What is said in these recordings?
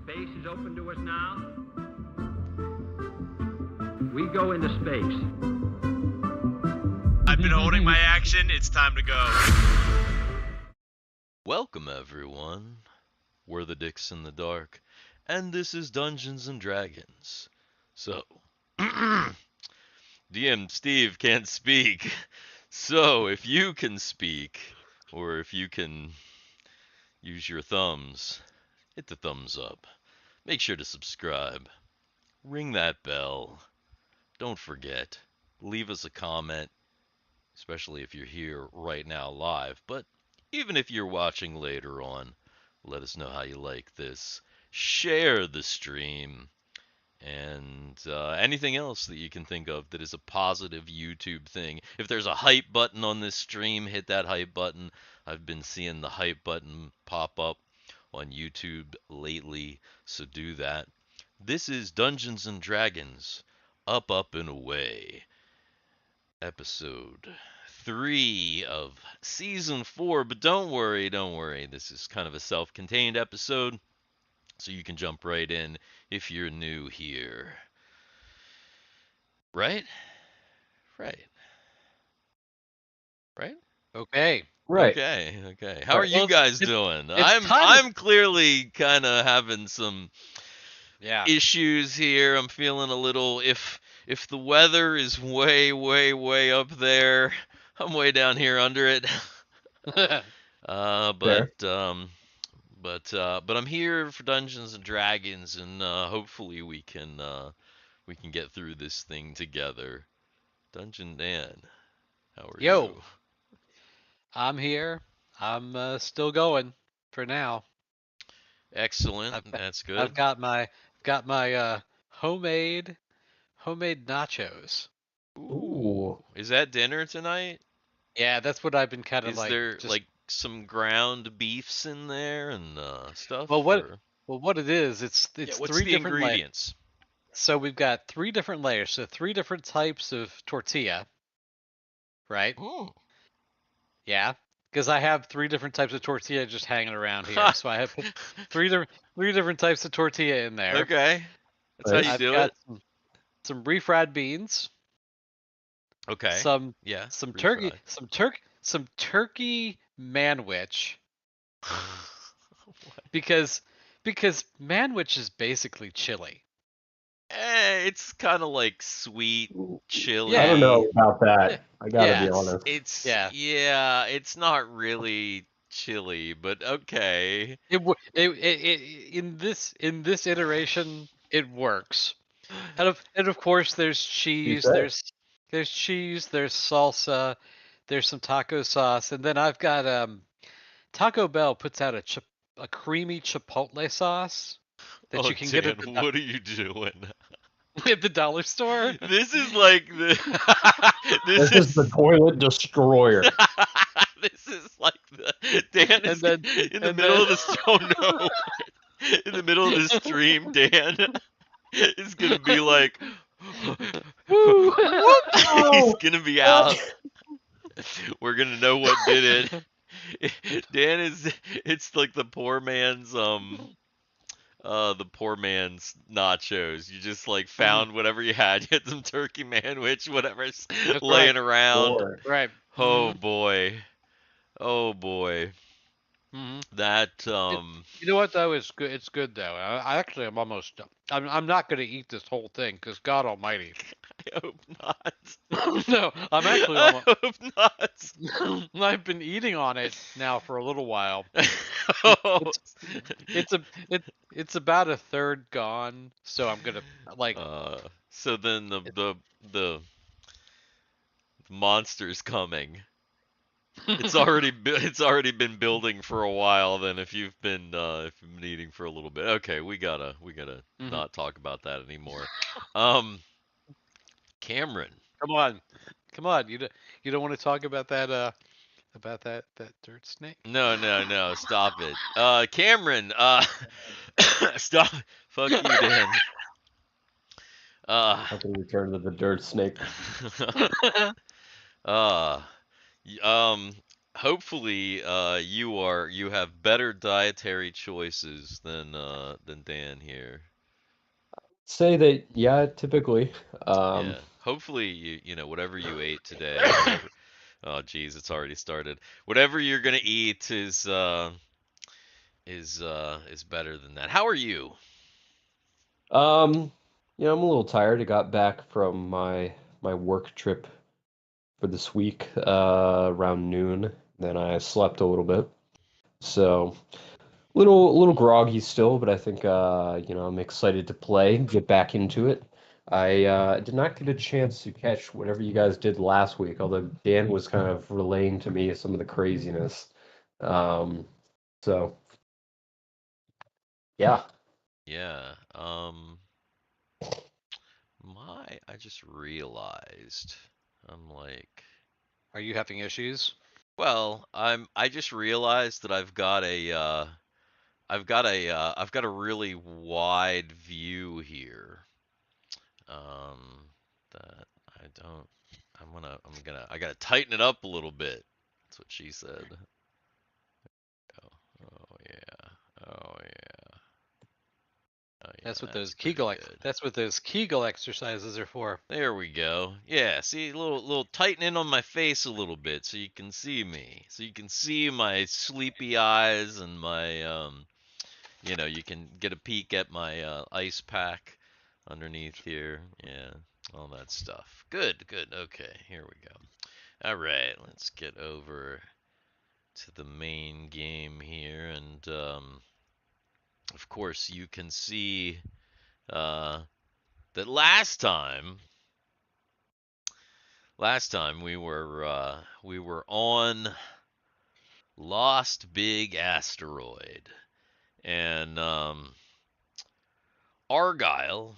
Space is open to us now. We go into space. I've been holding my action. It's time to go. Welcome, everyone. We're the Dicks in the Dark, and this is Dungeons and Dragons. So, DM Steve can't speak. So, if you can speak, or if you can use your thumbs, hit the thumbs up. Make sure to subscribe. Ring that bell. Don't forget, leave us a comment, especially if you're here right now live. But even if you're watching later on, let us know how you like this. Share the stream. And anything else that you can think of that is a positive YouTube thing. If there's a hype button on this stream, hit that hype button. I've been seeing the hype button pop up on YouTube lately, so do that. This is Dungeons and Dragons, Up, Up, and Away. Episode 3 of Season 4, but don't worry, this is kind of a self-contained episode, so you can jump right in if you're new here. Right? Okay. Right. Okay. How are you Well, guys doing? it's I'm clearly kind of having some Yeah. issues here. I'm feeling a little, if the weather is way up there, I'm way down here under it. But I'm here for Dungeons and Dragons, and hopefully we can get through this thing together. Dungeon Dan, how are Yo. you? I'm here. I'm still going for now. Excellent. That's good. I've got my homemade nachos. Ooh. Is that dinner tonight? Yeah, that's what I've been kind of Is like. there just, like some ground beefs in there and stuff? Well, what or- what it is? It's what's three the different ingredients? So we've got 3 different layers. So 3 different types of tortilla. Right? Oh. Yeah. Because I have 3 different types of tortilla just hanging around here. So I have put three different types of tortilla in there. Okay. That's Nice. how you I've do got it. some refried beans. Okay. Some Yeah. turkey, refried. some turkey manwich What? because manwich is basically chili. It's kind of like sweet chili. I don't know about that. I gotta Yeah. be honest. It's Yeah. it's not really chili, but okay. In this iteration it works. And of course there's cheese, say? there's cheese, there's salsa, there's some taco sauce, and then I've got Taco Bell puts out a creamy chipotle sauce that you can get at Dan, the, what are you doing? at the dollar store. This is like the This is the toilet destroyer. this is like the Dan is then- in the and middle then- of the oh no. In the middle of the stream, Dan is gonna be like he's gonna be out. We're gonna know what did it. Dan it's like the poor man's nachos. You just like found whatever you had. You had some turkey manwich, whatever's laying around. Or- Right. Oh boy. Mm-hmm. That You know what though? It's good. It's good though. I actually am almost done. I'm not gonna eat this whole thing because God Almighty. I hope not. No, I'm actually I almost. hope not. I've been eating on it now for a little while. Oh. It's about a third gone, so I'm gonna like. So then the monster's coming. It's already been building for a while. Then if you've been eating for a little bit, okay, we gotta not talk about that anymore. Cameron, Come on. You don't want to talk about that dirt snake? no, stop it. Cameron, stop. Fuck you, Dan. How can we return to the dirt snake? hopefully you have better dietary choices than Dan here. Say that, yeah, typically. Yeah. Hopefully you know whatever you ate today, whatever. Oh geez, it's already started. Whatever you're gonna eat is better than that. How are you? I'm a little tired. I got back from my work trip for this week around noon. Then I slept a little bit. So, little groggy still, but I think I'm excited to play, get back into it. I did not get a chance to catch whatever you guys did last week, although Dan was kind of relaying to me some of the craziness. Um, so yeah. Yeah. I just realized I'm like, Are you having issues? well, I just realized that I've got a really wide view here. Um, that I don't. I gotta tighten it up a little bit. That's what she said. Oh yeah. Oh yeah. Oh yeah. That's pretty good. That's what those Kegel exercises are for. There we go. Yeah, see, little tightening on my face a little bit so you can see me. So you can see my sleepy eyes and my you can get a peek at my ice pack underneath here. Yeah, all that stuff. Good, good. Okay, here we go. All right, let's get over to the main game here and of course you can see that last time we were on Lost Big Asteroid, and Argyle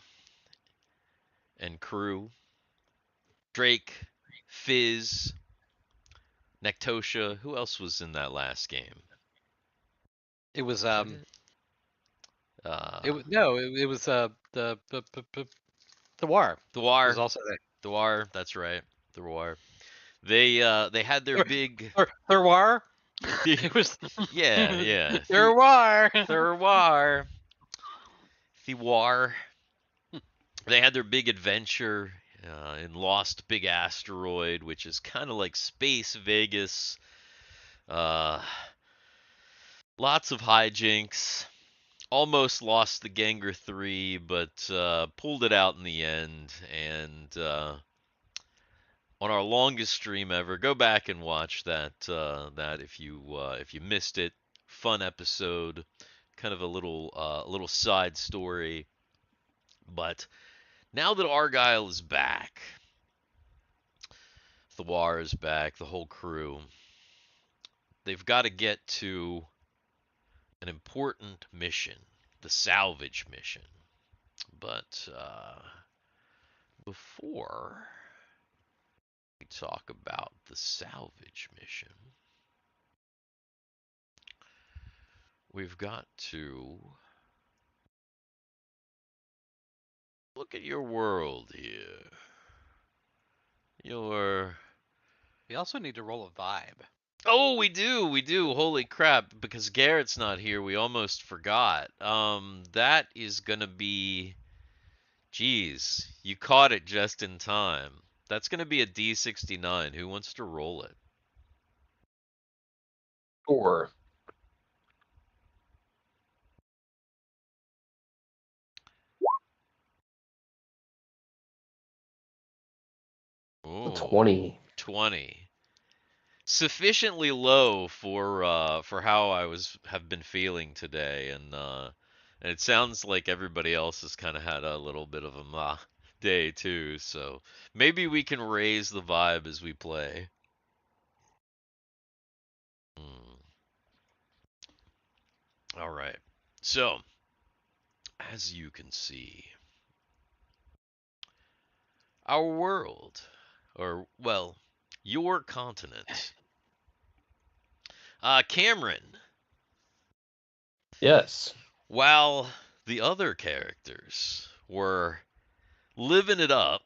and crew, Drake, Fizz, Nectosha. Who else was in that last game? It was Was that it? it was the War The was War. also there. The War. That's right. The War. They had their big. The War. It was Yeah, yeah. the War. The War. The War. They had their big adventure in Lost Big Asteroid, which is kind of like Space Vegas. Uh, Lots of hijinks. Almost lost the Ganger 3, but pulled it out in the end. And on our longest stream ever, go back and watch that if you missed it. Fun episode, kind of a little side story. But now that Argyle is back, Thawar is back, the whole crew, they've got to get to an important mission, the Salvage mission. But before we talk about the Salvage mission, we've got to look at your world here. We also need to roll a vibe. Oh, we do. Holy crap! Because Garrett's not here, we almost forgot. That is gonna be. Geez, you caught it just in time. That's gonna be a D69. Who wants to roll it? Sure. Ooh, 20. 20. Sufficiently low for how have been feeling today, and it sounds like everybody else has kind of had a little bit of a day too. So maybe we can raise the vibe as we play. All right. So as you can see, our world, or well, your continent. Cameron, Yes. while the other characters were living it up,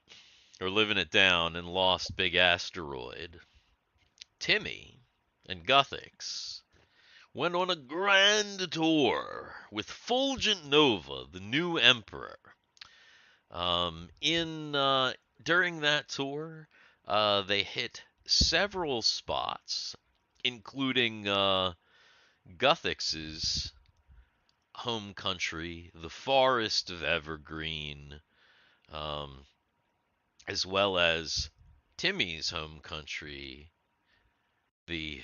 or living it down in Lost Big Asteroid, Timmy and Guthix went on a grand tour with Fulgent Nova, the new emperor. During that tour, they hit several spots, including Guthix's home country, the Forest of Evergreen, as well as Timmy's home country, the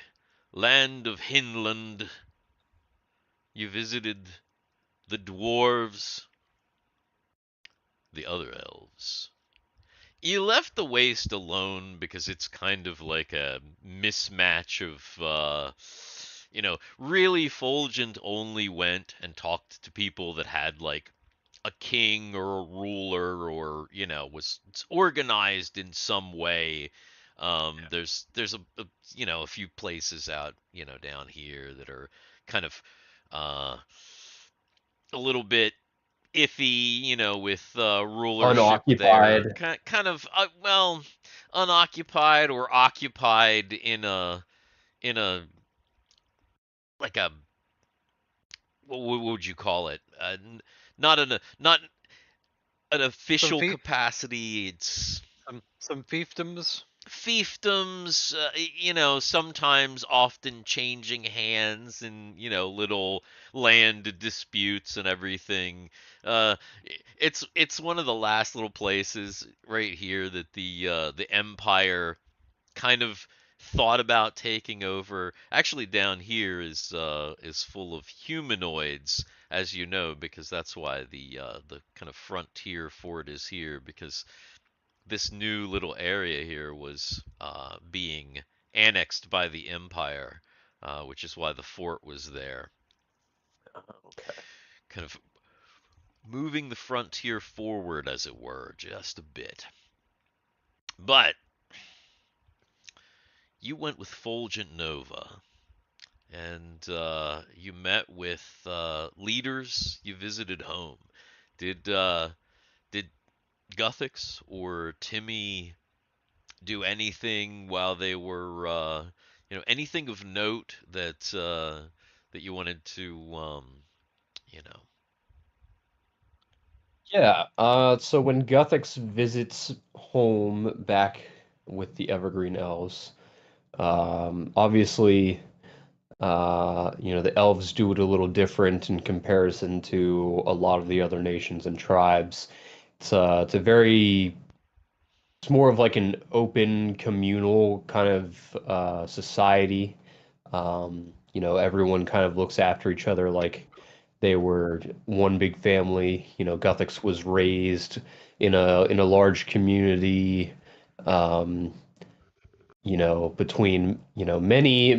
land of Hinland. You visited the dwarves, the other elves. You left the waste alone because it's kind of like a mismatch of, really Fulgent only went and talked to people that had like a king or a ruler or, was organized in some way. There's a few places out, down here that are kind of a little bit iffy, with rulership there. Unoccupied. Kind of, unoccupied or occupied in a like a what would you call it? Not an official capacity. It's some fiefdoms. Fiefdoms, sometimes often changing hands in, little land disputes and everything. It's one of the last little places right here that the Empire kind of thought about taking over. Actually, down here is full of humanoids, as you know, because that's why the kind of frontier fort is here, because this new little area here was being annexed by the Empire, which is why the fort was there. Okay. Kind of moving the frontier forward, as it were, just a bit. But you went with Fulgent Nova, and you met with leaders. You visited home. Did Guthix or Timmy do anything while they were, anything of note that that you wanted to, Yeah. So when Guthix visits home back with the Evergreen Elves, obviously, the elves do it a little different in comparison to a lot of the other nations and tribes. It's more of like an open communal kind of society. Everyone kind of looks after each other like they were one big family. Guthix was raised in a large community. Um, between many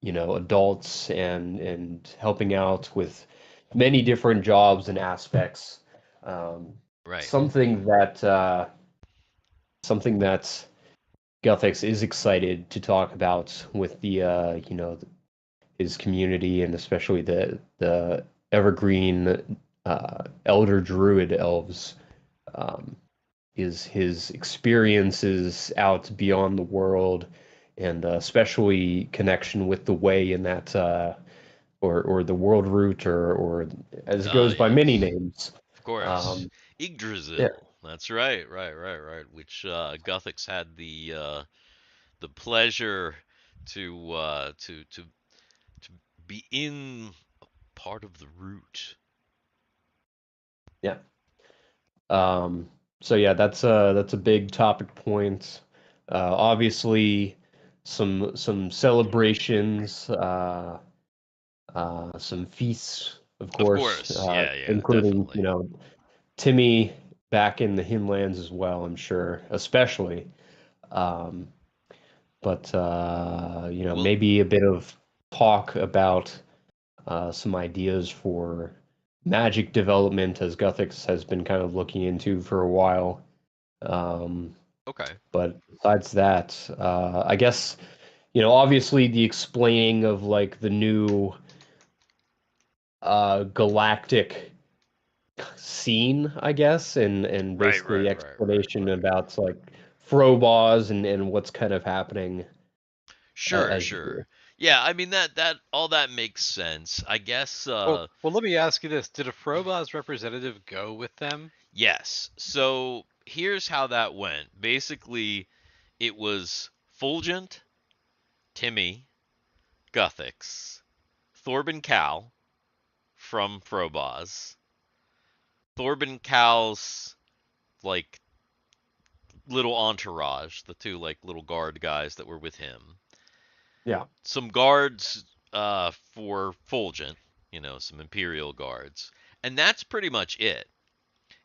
adults and helping out with many different jobs and aspects. Um, right. something that Guthix is excited to talk about with the his community, and especially the Evergreen Elder Druid elves, is his experiences out beyond the world, and especially connection with the Way in that or the World Root, or as it goes by many names. Of course. Yggdrasil. Yeah. That's right. Which Guthix had the pleasure to be in part of the root. Yeah. So yeah, that's a big topic point. Obviously, some celebrations, some feasts, of course, Yeah, including definitely. Timmy back in the Hinlands as well. I'm sure, especially. Um, but maybe a bit of talk about some ideas for magic development, as Guthix has been kind of looking into for a while. Okay. But besides that, I guess, obviously the explaining of like the new galactic scene, I guess, and basically Right. explanation about like Frobos and what's kind of happening. Sure, as you sure. do. Yeah, I mean that all that makes sense. I guess Well, let me ask you this: did a Froboz's representative go with them? yes. So here's how that went. Basically, it was Fulgent, Timmy, Guthix, Thorben Cal from Froboz's, Thorben Cal's like little entourage, the two like little guard guys that were with him, Yeah. some guards for Fulgent, some Imperial guards, and that's pretty much it.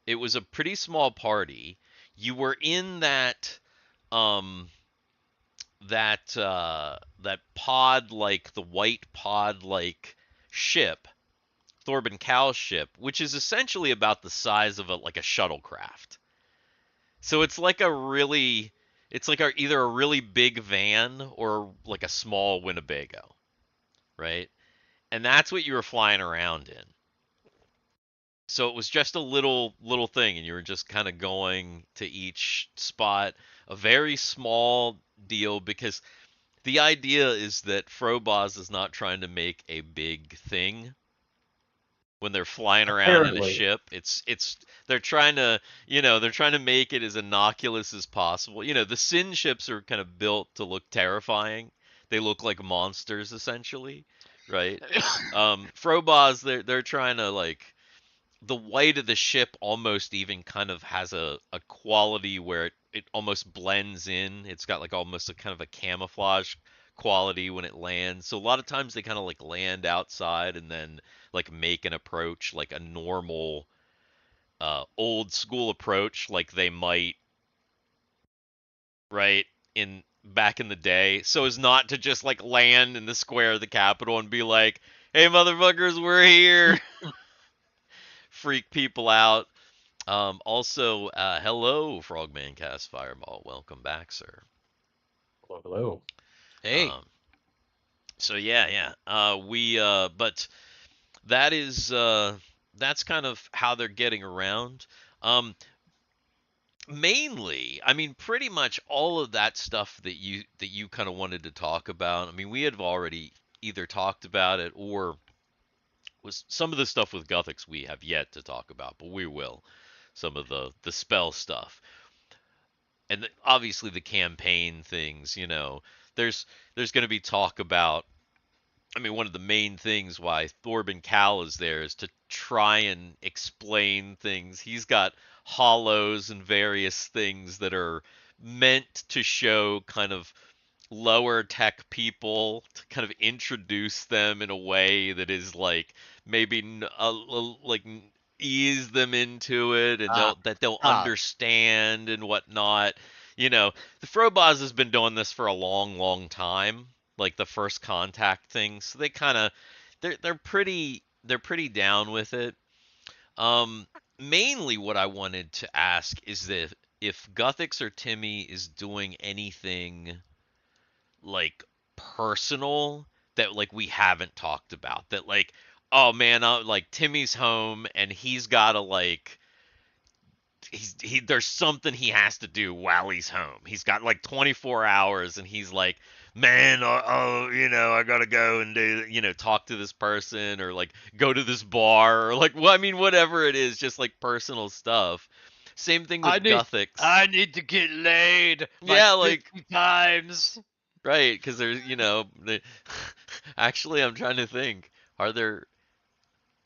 It was a pretty small party. You were in um that pod, like the white pod like ship, Thorben Cal's ship, which is essentially about the size of like a shuttlecraft. So it's like either a really big van or like a small Winnebago, right? And that's what you were flying around in. So it was just a little thing, and you were just kind of going to each spot, a very small deal, because the idea is that Frobos is not trying to make a big thing when they're flying around in a Apparently. ship. They're trying to make it as innocuous as possible. The Sin ships are kind of built to look terrifying. They look like monsters essentially, right? Frobos, they're trying to like, the white of the ship almost even kind of has a quality where it almost blends in. It's got like almost a kind of a camouflage quality when it lands. So a lot of times they kind of like land outside and then like make an approach, like a normal old school approach, like they might, right, in back in the day, so as not to just like land in the square of the Capitol and be like, hey motherfuckers, we're here. Freak people out. Also, hello, Frogman Cast Fireball. Welcome back, sir. Hello. Hey, So yeah. But that is that's kind of how they're getting around. Mainly, I mean, pretty much all of that stuff that you kind of wanted to talk about. I mean, we had already either talked about it, or was some of the stuff with Guthix we have yet to talk about, but we will. Some of the spell stuff, and obviously the campaign things. There's going to be talk about. I mean, one of the main things why Thorben Cal is there is to try and explain things. He's got hollows and various things that are meant to show kind of lower tech people, to kind of introduce them in a way that is like maybe like ease them into it, and they'll understand and whatnot. The Frobos has been doing this for a long time, like the first contact thing, so they kind of they're pretty down with it. Mainly what I wanted to ask is that if Guthix or Timmy is doing anything like personal that like we haven't talked about, that like, oh man, like Timmy's home and he's got to like there's something he has to do while he's home. He's got like 24 hours and he's like, man, I gotta go and do, talk to this person, or like go to this bar, or like, well, I mean, whatever it is, just like personal stuff. Same thing with Guthix. I need to get laid. Yeah, like 50 times. Right, because there's, actually, I'm trying to think. There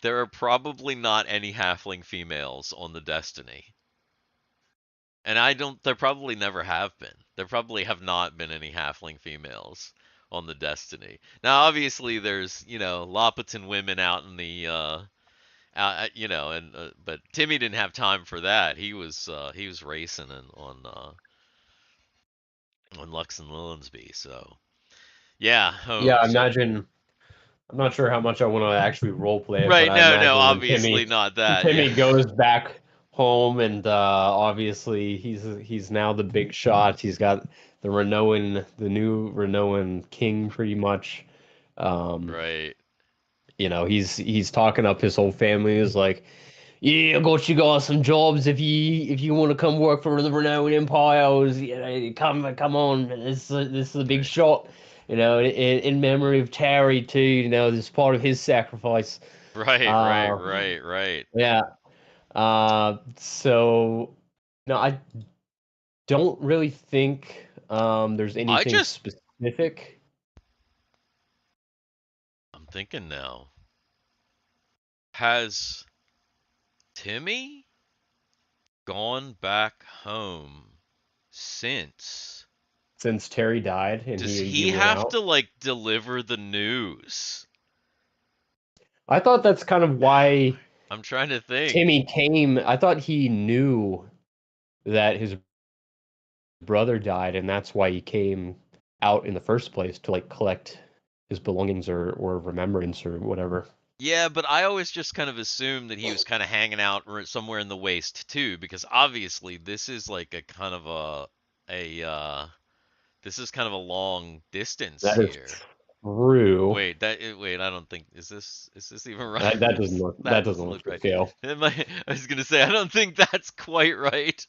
are probably not any halfling females on the Destiny. And there probably never have been. There probably have not been any halfling females on the Destiny. Now, obviously, there's, Lopatin women out in the, but Timmy didn't have time for that. He was racing on Lux and Lilinsby, so. Yeah. Yeah, I imagine. I'm not sure how much I want to actually roleplay it, right, but I imagine no, when obviously not that. Timmy Yeah. goes back home, and obviously he's now the big shot. He's got the new Renoan king, pretty much. Right. He's talking up his whole family. He's like, yeah, I got you guys some jobs if you want to come work for the Renown Empire. Come on, this is a big shot. in memory of Terry too. This is part of his sacrifice. Right, right, Uh, right, right. yeah. So no, I don't really think there's I anything just, specific. I'm thinking now. Has Timmy gone back home since? Since Terry died and Does he he went have to out. like deliver the news? I thought that's kind of why I'm trying to think. Timmy came. I thought he knew that his brother died, and that's why he came out in the first place to like collect his belongings or remembrance or whatever. Yeah, but I always just kind of assumed that he was kind of hanging out somewhere in the waste too, because obviously this is like a kind of this is kind of a long distance That is here. true. Wait, I don't think is this even right? That doesn't look That that doesn't doesn't look look to right. scale. I was gonna say I don't think that's quite right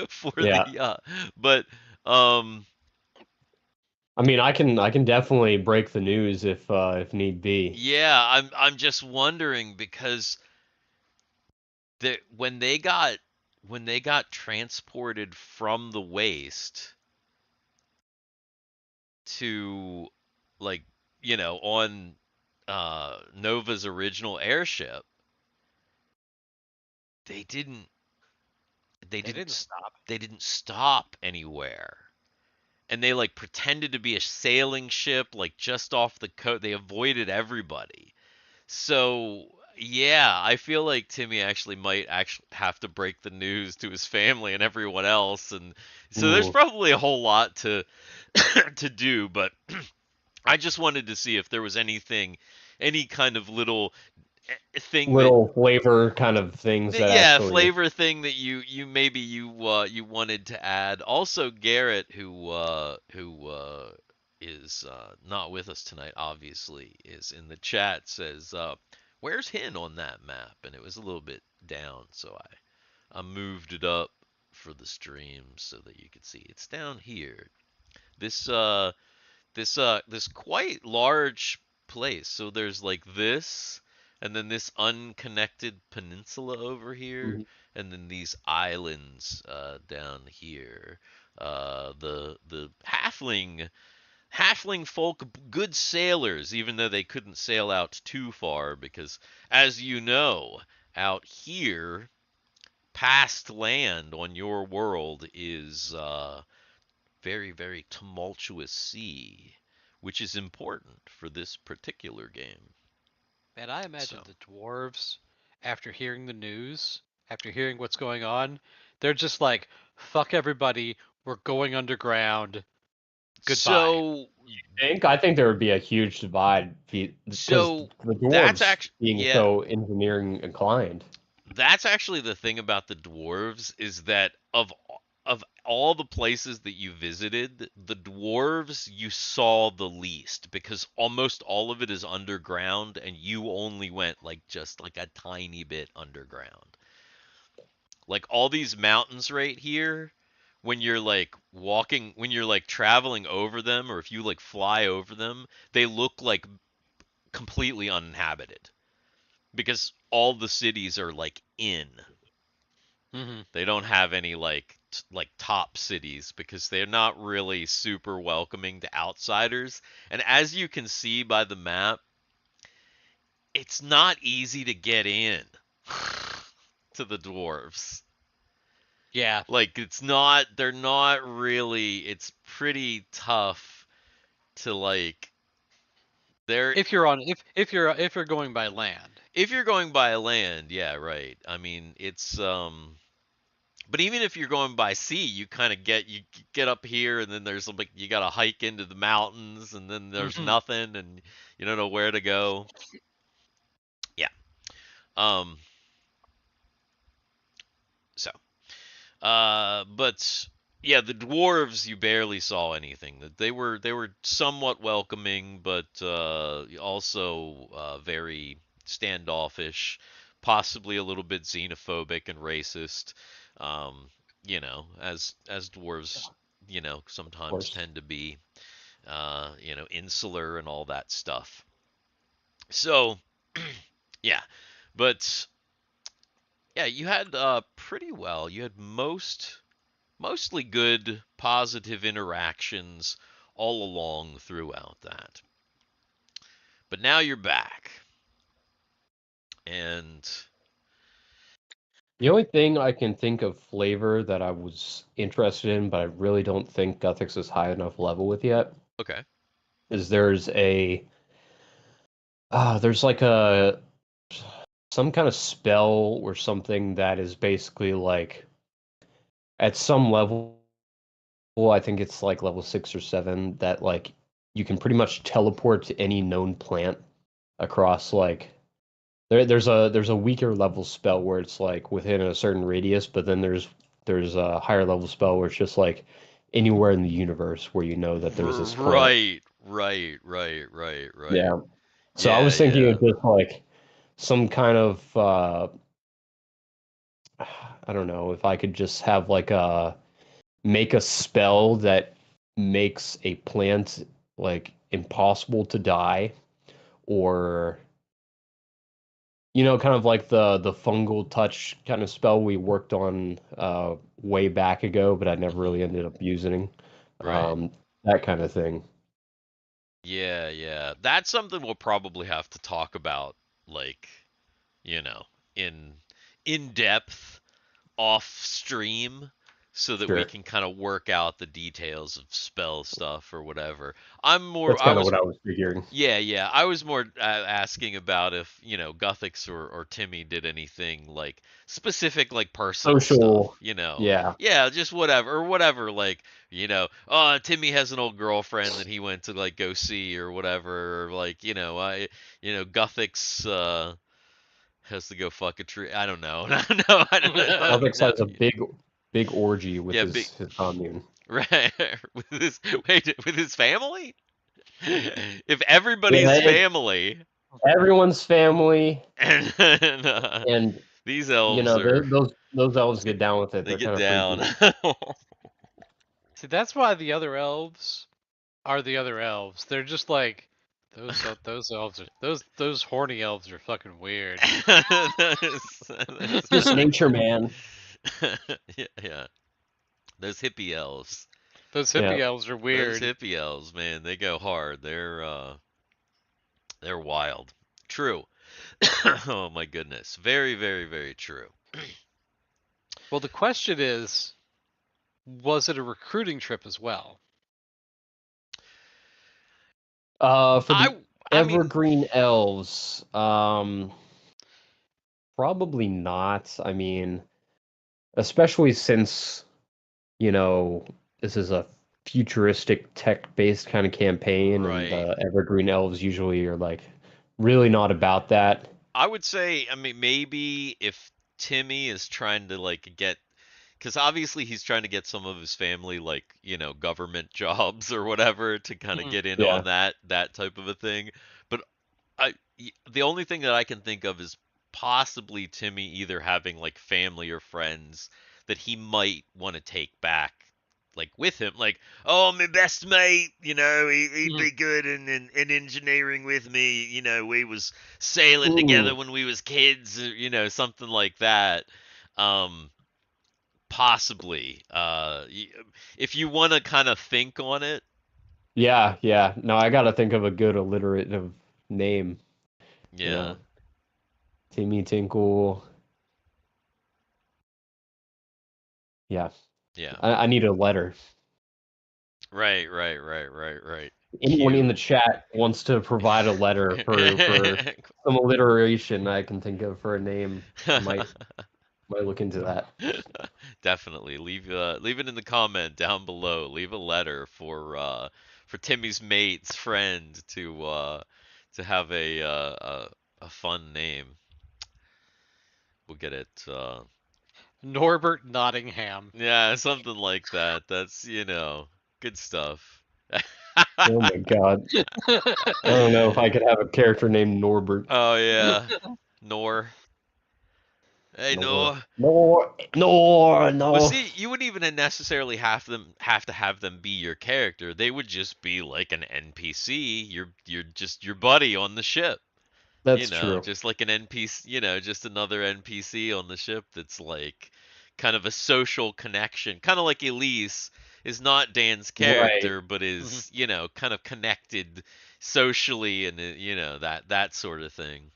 for Yeah. the but um I mean, I can definitely break the news if need be. yeah, I'm just wondering because when they got transported from the waste to like on Nova's original airship, they didn't they They didn't didn't s- stop. they didn't stop anywhere. And they like pretended to be a sailing ship like just off the coast. They avoided everybody. So yeah, I feel like Timmy actually might actually have to break the news to his family and everyone else, and so there's Ooh. probably a whole lot to to do. But I just wanted to see if there was anything, any kind of little thing that Little flavor kind of things that yeah, actually. flavor thing that you maybe you wanted to add. Also, Garrett, who is not with us tonight, obviously, is in the chat. Says, "Where's Hin on that map?" And it was a little bit down, so I moved it up for the stream so that you could see. It's down here. This this quite large place. So there's like this, and then this unconnected peninsula over here, Mhm. and then these islands down here. The halfling folk, good sailors, even though they couldn't sail out too far, because as you know, out here, past land on your world is very, very tumultuous sea, which is important for this particular game. And I So, imagine the dwarves, after hearing the news, after hearing what's going on, they're just like, "Fuck everybody. We're going underground. Goodbye." so, I think there would be a huge divide because so the that's dwarves actually being yeah, so engineering inclined. that's actually the thing about the dwarves is that of all the places that you visited, the dwarves you saw the least because almost all of it is underground and you only went like just like a tiny bit underground. Like all these mountains right here, when you're like walking, when you're like traveling over them, or if you like fly over them, they look like completely uninhabited because all the cities are like in. Hmm. They don't have any like like top cities because they're not really super welcoming to outsiders. And as you can see by the map, it's not easy to get in to the dwarves. Yeah. Like it's not they're not really it's pretty tough to like they're If you're on if you're going by land. if you're going by land, yeah, right. I mean, it's but even if you're going by sea, you kind of get up here and then there's like you got to hike into the mountains and then there's Hmm. nothing and you don't know where to go. Yeah. Um so but yeah, the dwarves you barely saw anything. That they were somewhat welcoming, but also very standoffish, possibly a little bit xenophobic and racist. As dwarves, Of sometimes course. tend to be. insular and all that stuff. So, yeah, but yeah, you had pretty well. You had mostly good, positive interactions all along throughout that. But now you're back, and The only thing I can think of flavor that I was interested in, but I really don't think Guthix is high enough level with yet, okay, is there's like some kind of spell or something that is basically like at some level, I think it's like level 6 or 7, that like you can pretty much teleport to any known plant across like there's a weaker level spell where it's like within a certain radius, but then there's a higher level spell where it's just like anywhere in the universe where you know that there's this plant. right. Yeah. So I Yeah, was thinking yeah. of just like some kind of I don't know, if I could just have like make a spell that makes a plant like impossible to die, or kind of like the fungal touch kind of spell we worked on way back ago, but I never Mhm. really ended up using. Right. That kind of thing. Yeah. That's something we'll probably have to talk about, like, in depth off stream, so that we Sure. can kind of work out the details of spell stuff or whatever. That's I kind of was what I was figuring. Yeah. I was more asking about if, Guthix or Timmy did anything like specific, like personal stuff, Social. Yeah. Yeah, just whatever. Like, oh, Timmy has an old girlfriend that he went to like go see or whatever. Or like, Guthix has to go fuck a tree. I don't know. No, I don't know. Alex No. has a big orgy with Yeah, his commune. right with his family. If Yeah, everybody's family. everyone's family, and and these elves those elves get down with it. they They're get kind of down. freaky. See, that's why the other elves are the other elves. They're just like those elves are those horny elves are fucking weird. Just nature, man. Yeah. Those hippie elves. Those Yeah. hippie elves are Those weird. hippie elves, man, they go hard. They're wild. True. Oh my goodness. Very, very, very true. Well, the question is, was it a recruiting trip as well? For the I mean, Evergreen Elves, probably not. I mean, especially since, you know, this is a futuristic tech-based kind of campaign, and right. the Evergreen Elves usually are like really not about that. I would say, I mean, maybe if Timmy is trying to like get, because obviously he's trying to get some of his family like, government jobs or whatever to kind of Mhm. get in Yeah. on that type of a thing. But the only thing that I can think of is possibly Timmy either having like family or friends that he might want to take back like with him, like, oh, my best mate, he'd Mhm. be good in engineering with me, we was sailing together Ooh. when we was kids, something like that. um Possibly, if you want to kind of think on it. Yeah. No, I gotta think of a good alliterative name. You Yeah. know, Timmy Tinkle. Yeah, Yeah. I need a letter. Right. Anyone in the Q. chat wants to provide a letter for some alliteration I can think of for a name. I might look into that. Definitely leave it in the comment down below. Leave a letter for Timmy's mate's friend to have a fun name. We'll get it. Norbert Nottingham. Yeah, something like that. That's good stuff. Oh my god. I don't know if I could have a character named Norbert. Oh yeah, Nor. Hey, No. Noah. No. Well, see, you wouldn't even necessarily have to have them be your character. They would just be like an NPC. You're just your buddy on the ship. That's true. Just like an NPC, just another NPC on the ship that's like kind of a social connection. Kind of like Elise is not Dan's Right. character, but is, kind of connected socially and, that sort of thing.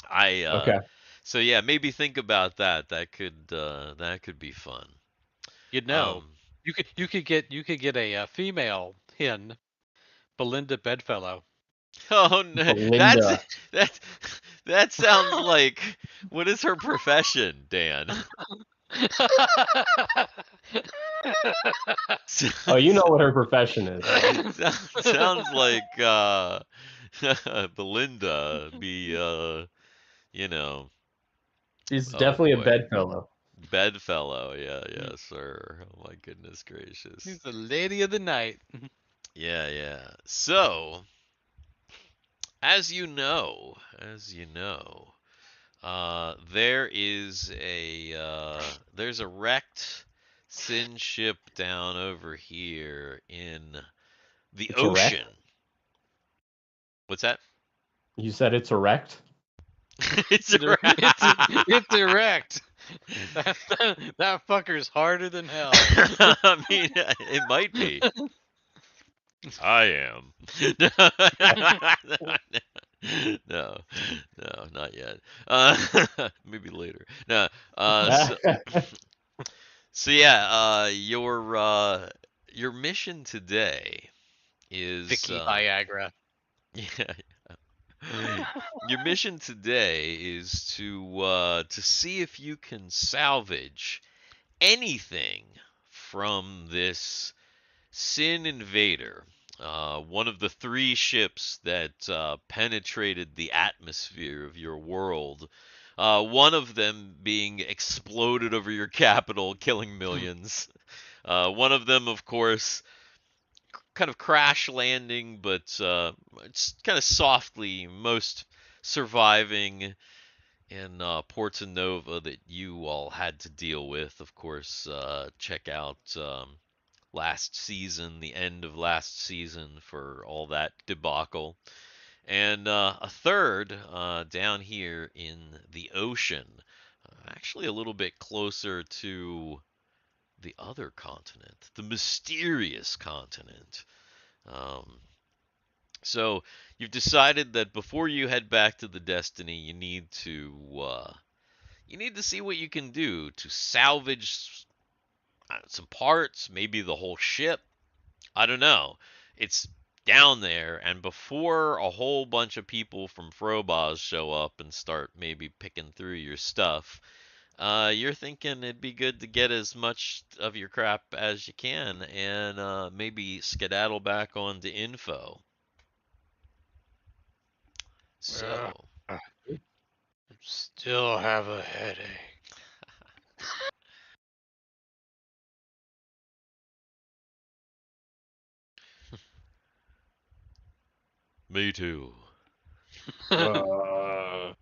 I Okay. So yeah, maybe think about that. That could be fun. You know, Um you could get a female hen, Belinda Bedfellow. oh no, Belinda. that that sounds like what is her profession, Dan? Oh, you know what her profession is. Sounds like Belinda be you know She's oh definitely a boy, bedfellow. bedfellow. Yeah, yeah, sir. Oh my goodness gracious. She's the lady of the night. Yeah, yeah. So, as you know, there's a wrecked sin ship down over here in the It's erect. ocean. What's that? You said it's erect? It's a It's erect. That fucker's harder than hell. I mean, it might be. I am. No, no, not yet. Maybe later. No. So yeah. Your mission today is Vicky Viagra. yeah. Your mission today is to see if you can salvage anything from this Sin Invader, one of the three ships that penetrated the atmosphere of your world. One of them being exploded over your capital, killing millions. One of them, of course, kind of crash landing, but it's kind of softly, most surviving in Porto Nova that you all had to deal with. Of course, check out last season, the end of last season for all that debacle. And a third down here in the ocean, actually a little bit closer to the other continent, the mysterious continent. Um, so you've decided that before you head back to the Destiny, you need to see what you can do to salvage some parts, maybe the whole ship. I don't know. It's down there, and before a whole bunch of people from Frobos show up and start maybe picking through your stuff, you're thinking it'd be good to get as much of your crap as you can and maybe skedaddle back onto info. So, Still have a headache. me too. Uh,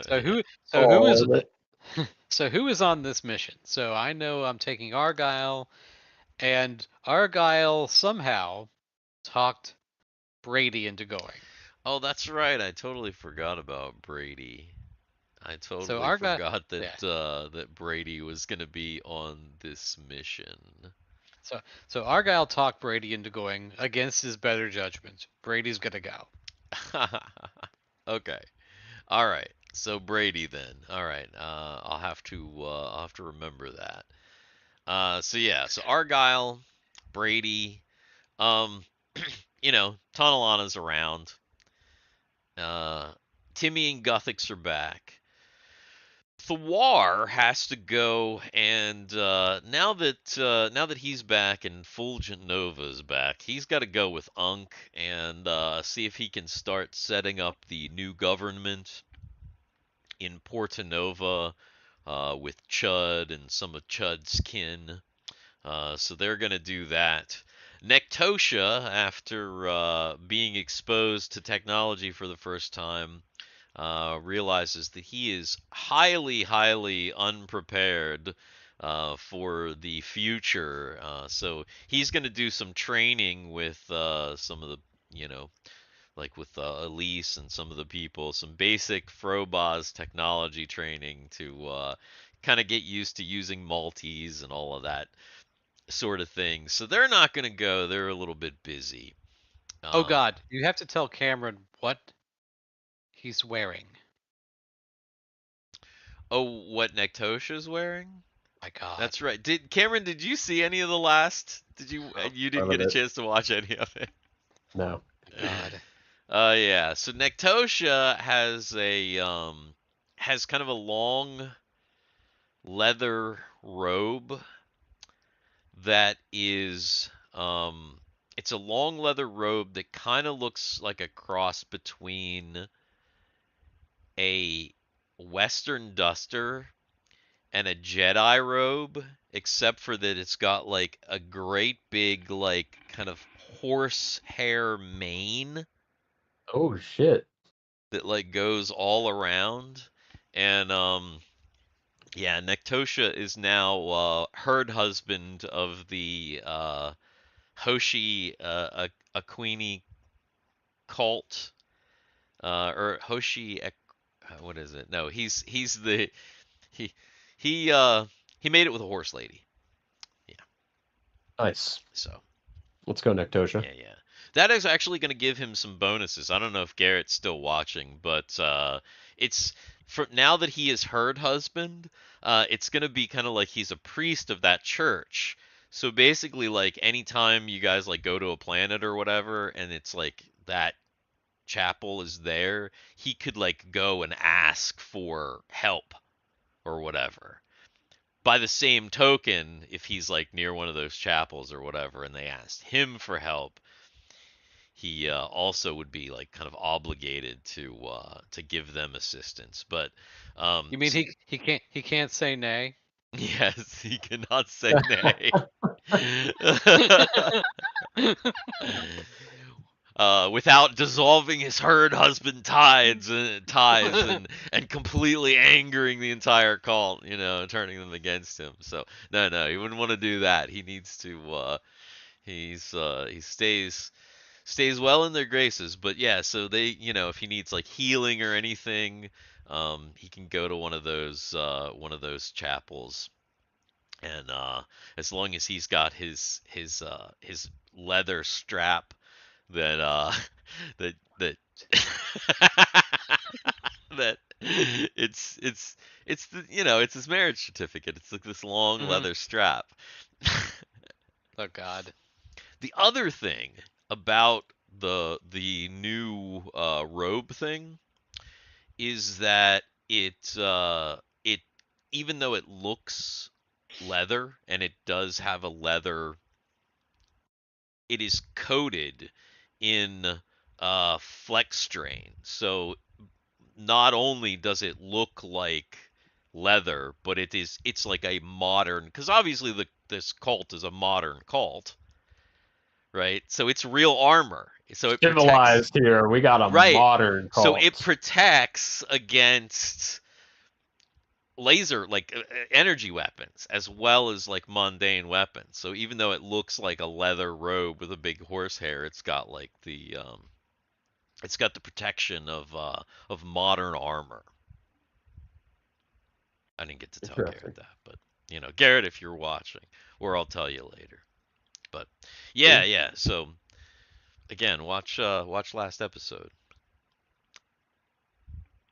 So who oh, so who is on this mission? So I know I'm taking Argyle, and Argyle somehow talked Brady into going. Oh, that's right. I totally forgot about Brady. I So totally Argyle, forgot yeah. that Brady was gonna be on this mission. So Argyle talked Brady into going against his better judgment. Brady's gonna go. Okay. All right. So Brady then. All right. I'll have to remember that. So yeah. So Argyle, Brady. Um, Tonalana's around. Uh, Timmy and Guthix are back. Thawar has to go, and now that he's back and Fulgent Nova's back, he's got to go with Unk and see if he can start setting up the new government in Porto Nova with Chud and some of Chud's kin. So they're gonna do that. Nectosha, after being exposed to technology for the first time, realizes that he is highly, highly unprepared for the future. So he's going to do some training with some of the, like with Elise and some of the people, some basic Frobaz technology training to kind of get used to using multis and all of that sort of thing. So they're not going to go. They're a little bit busy. Oh God, you have to tell Cameron what he's wearing. Oh, what Nectosha's wearing? My God. That's right. Did you see any of the last? You didn't None of get a it. chance to watch any of it? No. God. Yeah. So Nectosha has kind of a long leather robe that is it's a long leather robe that kind of looks like a cross between a Western duster and a Jedi robe, except for that it's got like a great big like kind of horsehair mane Oh shit. that like goes all around. And yeah, Nectosha is now herd husband of the Hoshi Aquini cult, or Hoshi. What is it? No, he's the he he made it with a horse lady. Yeah. Nice. So Let's go, Nectosha. yeah. That is actually going to give him some bonuses. I don't know if Garrett's still watching, but it's for now that he is herd husband. It's going to be kind of like he's a priest of that church. So basically, like anytime you guys like go to a planet or whatever, and it's like that chapel is there, he could like go and ask for help or whatever. By the same token, if he's like near one of those chapels or whatever, and they asked him for help, he also would be like kind of obligated to give them assistance. But You mean he can't say nay? yes, he cannot say nay. Without dissolving his herd husband ties and completely angering the entire cult, turning them against him. So no, he wouldn't want to do that. He needs to he stays well in their graces. But yeah, so they, if he needs like healing or anything, he can go to one of those chapels. And as long as he's got his leather strap that that that it's the it's his marriage certificate. It's like this long leather strap. Oh God. The other thing about the new robe thing is that it even though it looks leather and it does have a leather, it is coated in flex strain. So not only does it look like leather, but it's like a modern, because obviously this cult is a modern cult, right? So it's real armor. So it protects, Civilized here. We got a right. modern cult. So it protects against laser, like energy weapons, as well as like mundane weapons. So even though it looks like a leather robe with a big horsehair, it's got like the protection of modern armor. I didn't get to tell Garrett that, but Garrett, if you're watching, or I'll tell you later. But yeah. So again, watch last episode.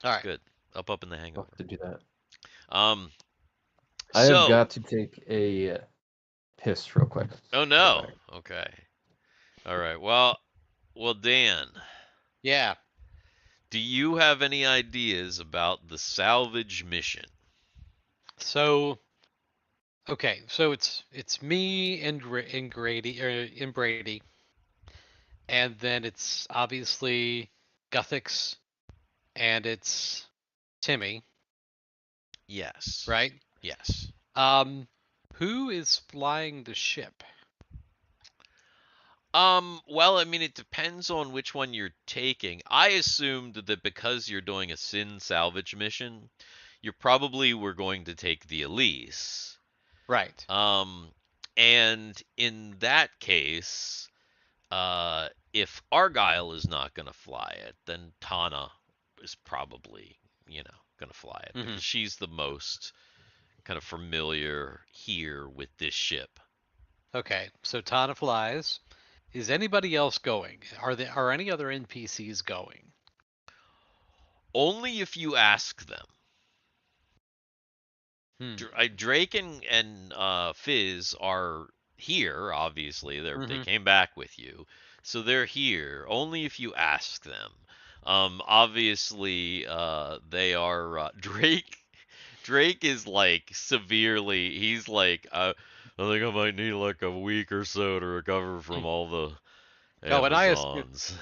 All right. Good. Up in the hangover. To do that. I have got to take a piss real quick. Oh no. Okay. All right. Well, Dan. Yeah. Do you have any ideas about the salvage mission? So, okay. So it's me and Brady, and then it's obviously Guthix, and it's Timmy. Yes. Right? Yes. Who is flying the ship? Well, I mean, it depends on which one you're taking. I assumed that because you're doing a sin salvage mission, you probably were going to take the Elise. Right. And in that case, if Argyle is not going to fly it, then Tana is probably, going to fly it because she's the most kind of familiar here with this ship. Okay, so Tana flies. Is anybody else going? Are any other NPCs going? Only if you ask them. Drake and Fizz are here, obviously. They came back with you. So they're here. Only if you ask them. Obviously, they are Drake is like severely. He's like, I think I might need like a week or so to recover from all the Oh, and Amazons.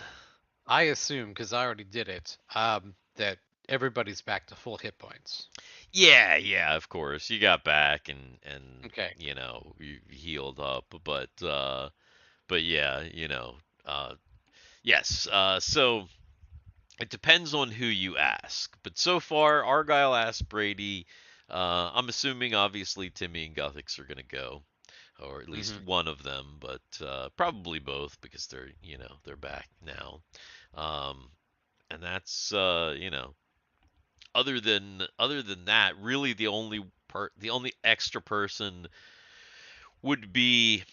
I assume because I already did it, that everybody's back to full hit points. Yeah, of course. You got back and Okay. you healed up, but yeah, yes. So it depends on who you ask. But so far, Argyle asked Brady. I'm assuming obviously Timmy and Guthix are gonna go, or at least one of them, but probably both because they're back now. And that's other than that, really the only extra person would be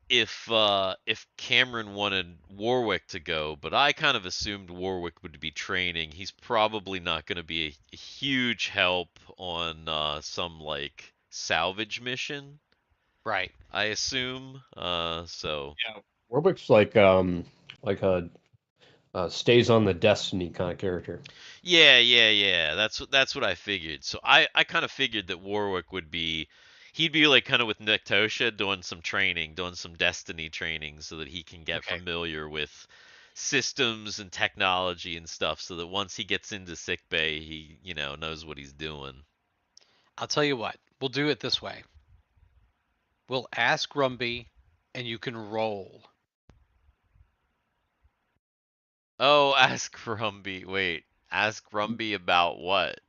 if Cameron wanted Warwick to go, but I kind of assumed Warwick would be training. He's probably not going to be a huge help on some like salvage mission. Right. I assume. So. Yeah. Warwick's like a stays on the destiny kind of character. Yeah. That's what I figured. So I kind of figured that Warwick would be. He'd be like kind of with Nectosha doing some training, doing some Destiny training so that he can get familiar with systems and technology and stuff so that once he gets into sickbay, he, knows what he's doing. I'll tell you what. We'll do it this way. We'll ask Rumby and you can roll. Oh, ask Rumby. Wait. Ask Rumby about what?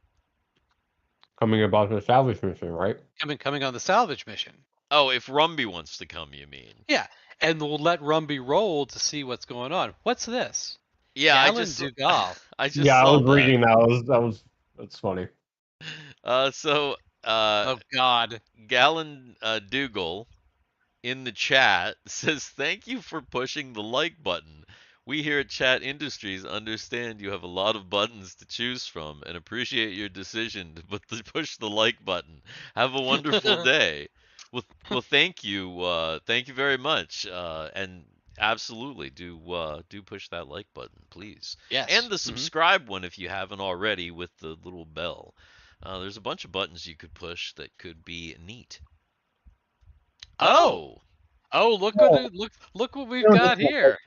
Coming about the salvage mission, right? Coming on the salvage mission. Oh, if Rumby wants to come, you mean? Yeah, and we'll let Rumby roll to see what's going on. What's this? Yeah, Galen I just Dugal. saw I was that. reading that. That's funny. Oh God. Galen Dougal in the chat says, "Thank you for pushing the like button. We here at Chat Industries understand you have a lot of buttons to choose from and appreciate your decision to push the like button. Have a wonderful day." Well, thank you. Thank you very much. And absolutely do push that like button, please. Yes. And the subscribe one if you haven't already with the little bell. There's a bunch of buttons you could push that could be neat. Oh, look what we've got here.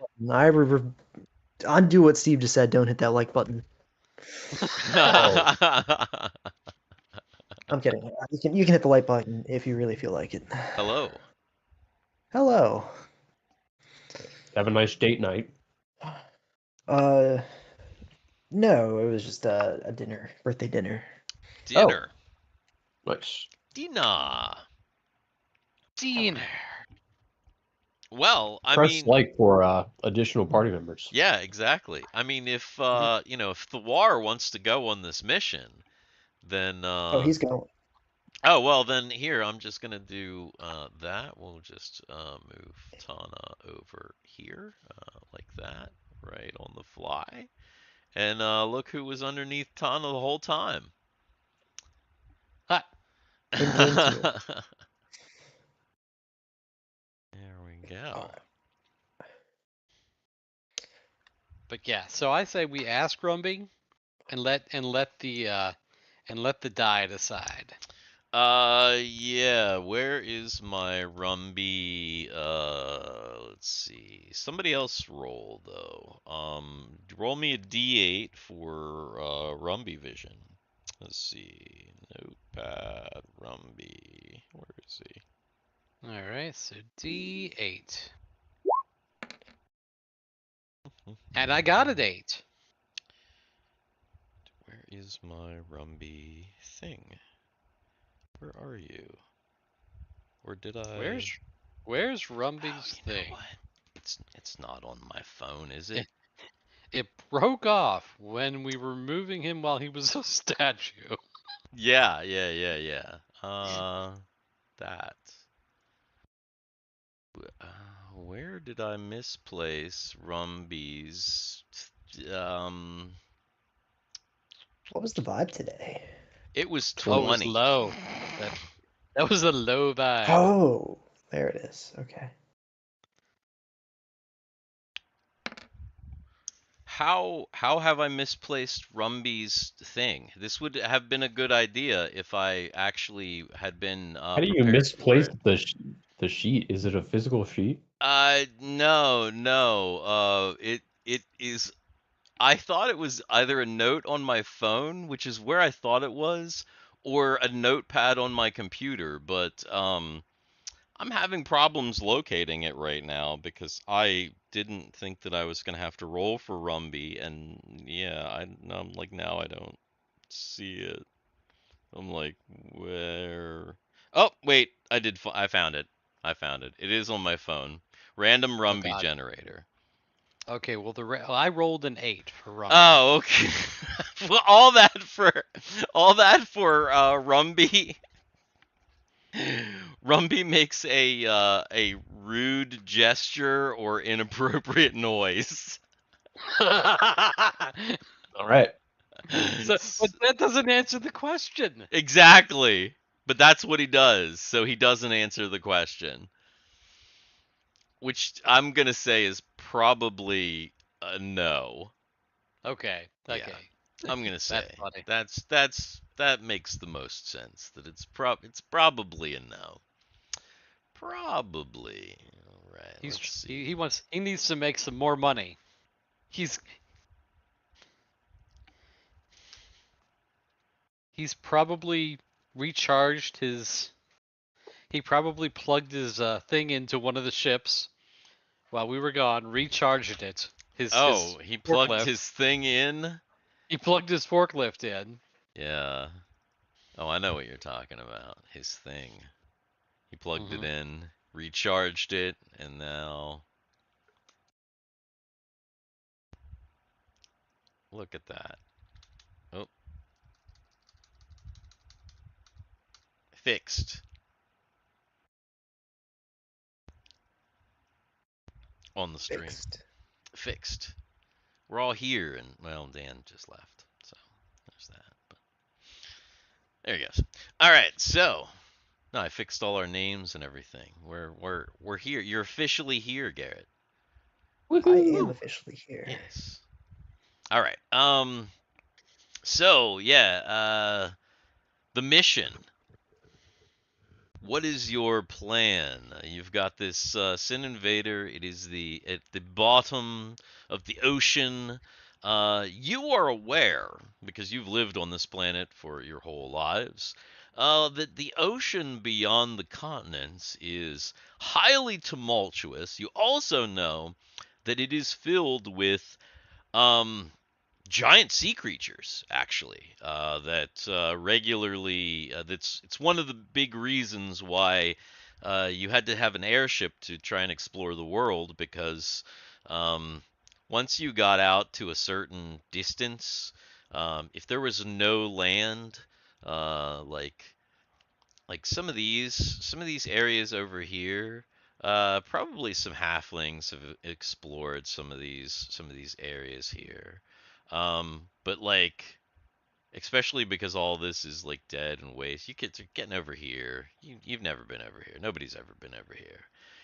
Undo what Steve just said. Don't hit that like button. I'm kidding. You can hit the like button if you really feel like it. Hello. Hello. Have a nice date night. No, it was just a birthday dinner. Dinner. Oh. Nice. Dinner. Dinner. Well, I Press mean, like for additional party members. yeah, exactly. I mean, if if Thawar wants to go on this mission, then He's going. Oh, well, then here, I'm just going to do that. We'll just move Tana over here, like that, right on the fly. And look who was underneath Tana the whole time. Ah. There we go. But yeah, so I say we ask Rumby and let the die decide. Yeah, where is my Rumby? Let's see. Somebody else roll though. Roll me a D8 for Rumby vision. Let's see. Notepad, Rumby. Where is he? All right, so D8. And I got an 8. Where is my Rumby thing? Where are you? Or did I? Where's Oh, Rumby's you know thing? what? It's not on my phone, is it? It broke off when we were moving him while he was a statue. Yeah. That. Where did I misplace Rumby's? Um, What was the vibe today? it was Oh, it was 20. low. That was a low vibe. Oh, there it is. Okay. How have I misplaced Rumby's thing? This would have been a good idea if I actually had been How do you prepared for misplace it. the sheet? Is it a physical sheet? No. It is. I thought it was either a note on my phone, which is where I thought it was, or a notepad on my computer, but I'm having problems locating it right now because I didn't think that I was gonna have to roll for Rumby, and yeah, I'm like now I don't see it. I'm like, where? Oh, wait, I found it. I found it. It is on my phone. Random Oh Rumby God. generator. Okay, well I rolled an 8 for Rumby. Oh, okay. Well, all that for Rumby. Rumby makes a rude gesture or inappropriate noise. All right. But that doesn't answer the question. Exactly. But that's what he does, so he doesn't answer the question. Which I'm gonna say is probably a no. Okay. Yeah. Okay. I'm gonna say That's funny. that makes the most sense. That it's probably a no. Probably. All right. Let's see. He needs to make some more money. He's probably recharged his. He probably plugged his thing into one of the ships while we were gone, recharged it. His He plugged forklift. his thing in. He plugged his forklift in. Yeah. Oh, I know what you're talking about. His thing. He plugged it in, recharged it, and now look at that. Oh, fixed on the stream. Fixed. We're all here, and well, Dan just left, so there's that. But there he goes. All right, so no, I fixed all our names and everything. We're here. You're officially here, Garrett. I am officially here. Yes. All right. So yeah. The mission. What is your plan? You've got this Sin Invader. It is at the bottom of the ocean. You are aware, because you've lived on this planet for your whole lives, that the ocean beyond the continents is highly tumultuous. You also know that it is filled with giant sea creatures, actually, that regularly it's one of the big reasons why you had to have an airship to try and explore the world, because once you got out to a certain distance, if there was no land, like some of these areas over here, probably some halflings have explored some of these areas here. But like, especially because all this is like dead and waste, you kids are getting over here. You've never been over here. Nobody's ever been over here.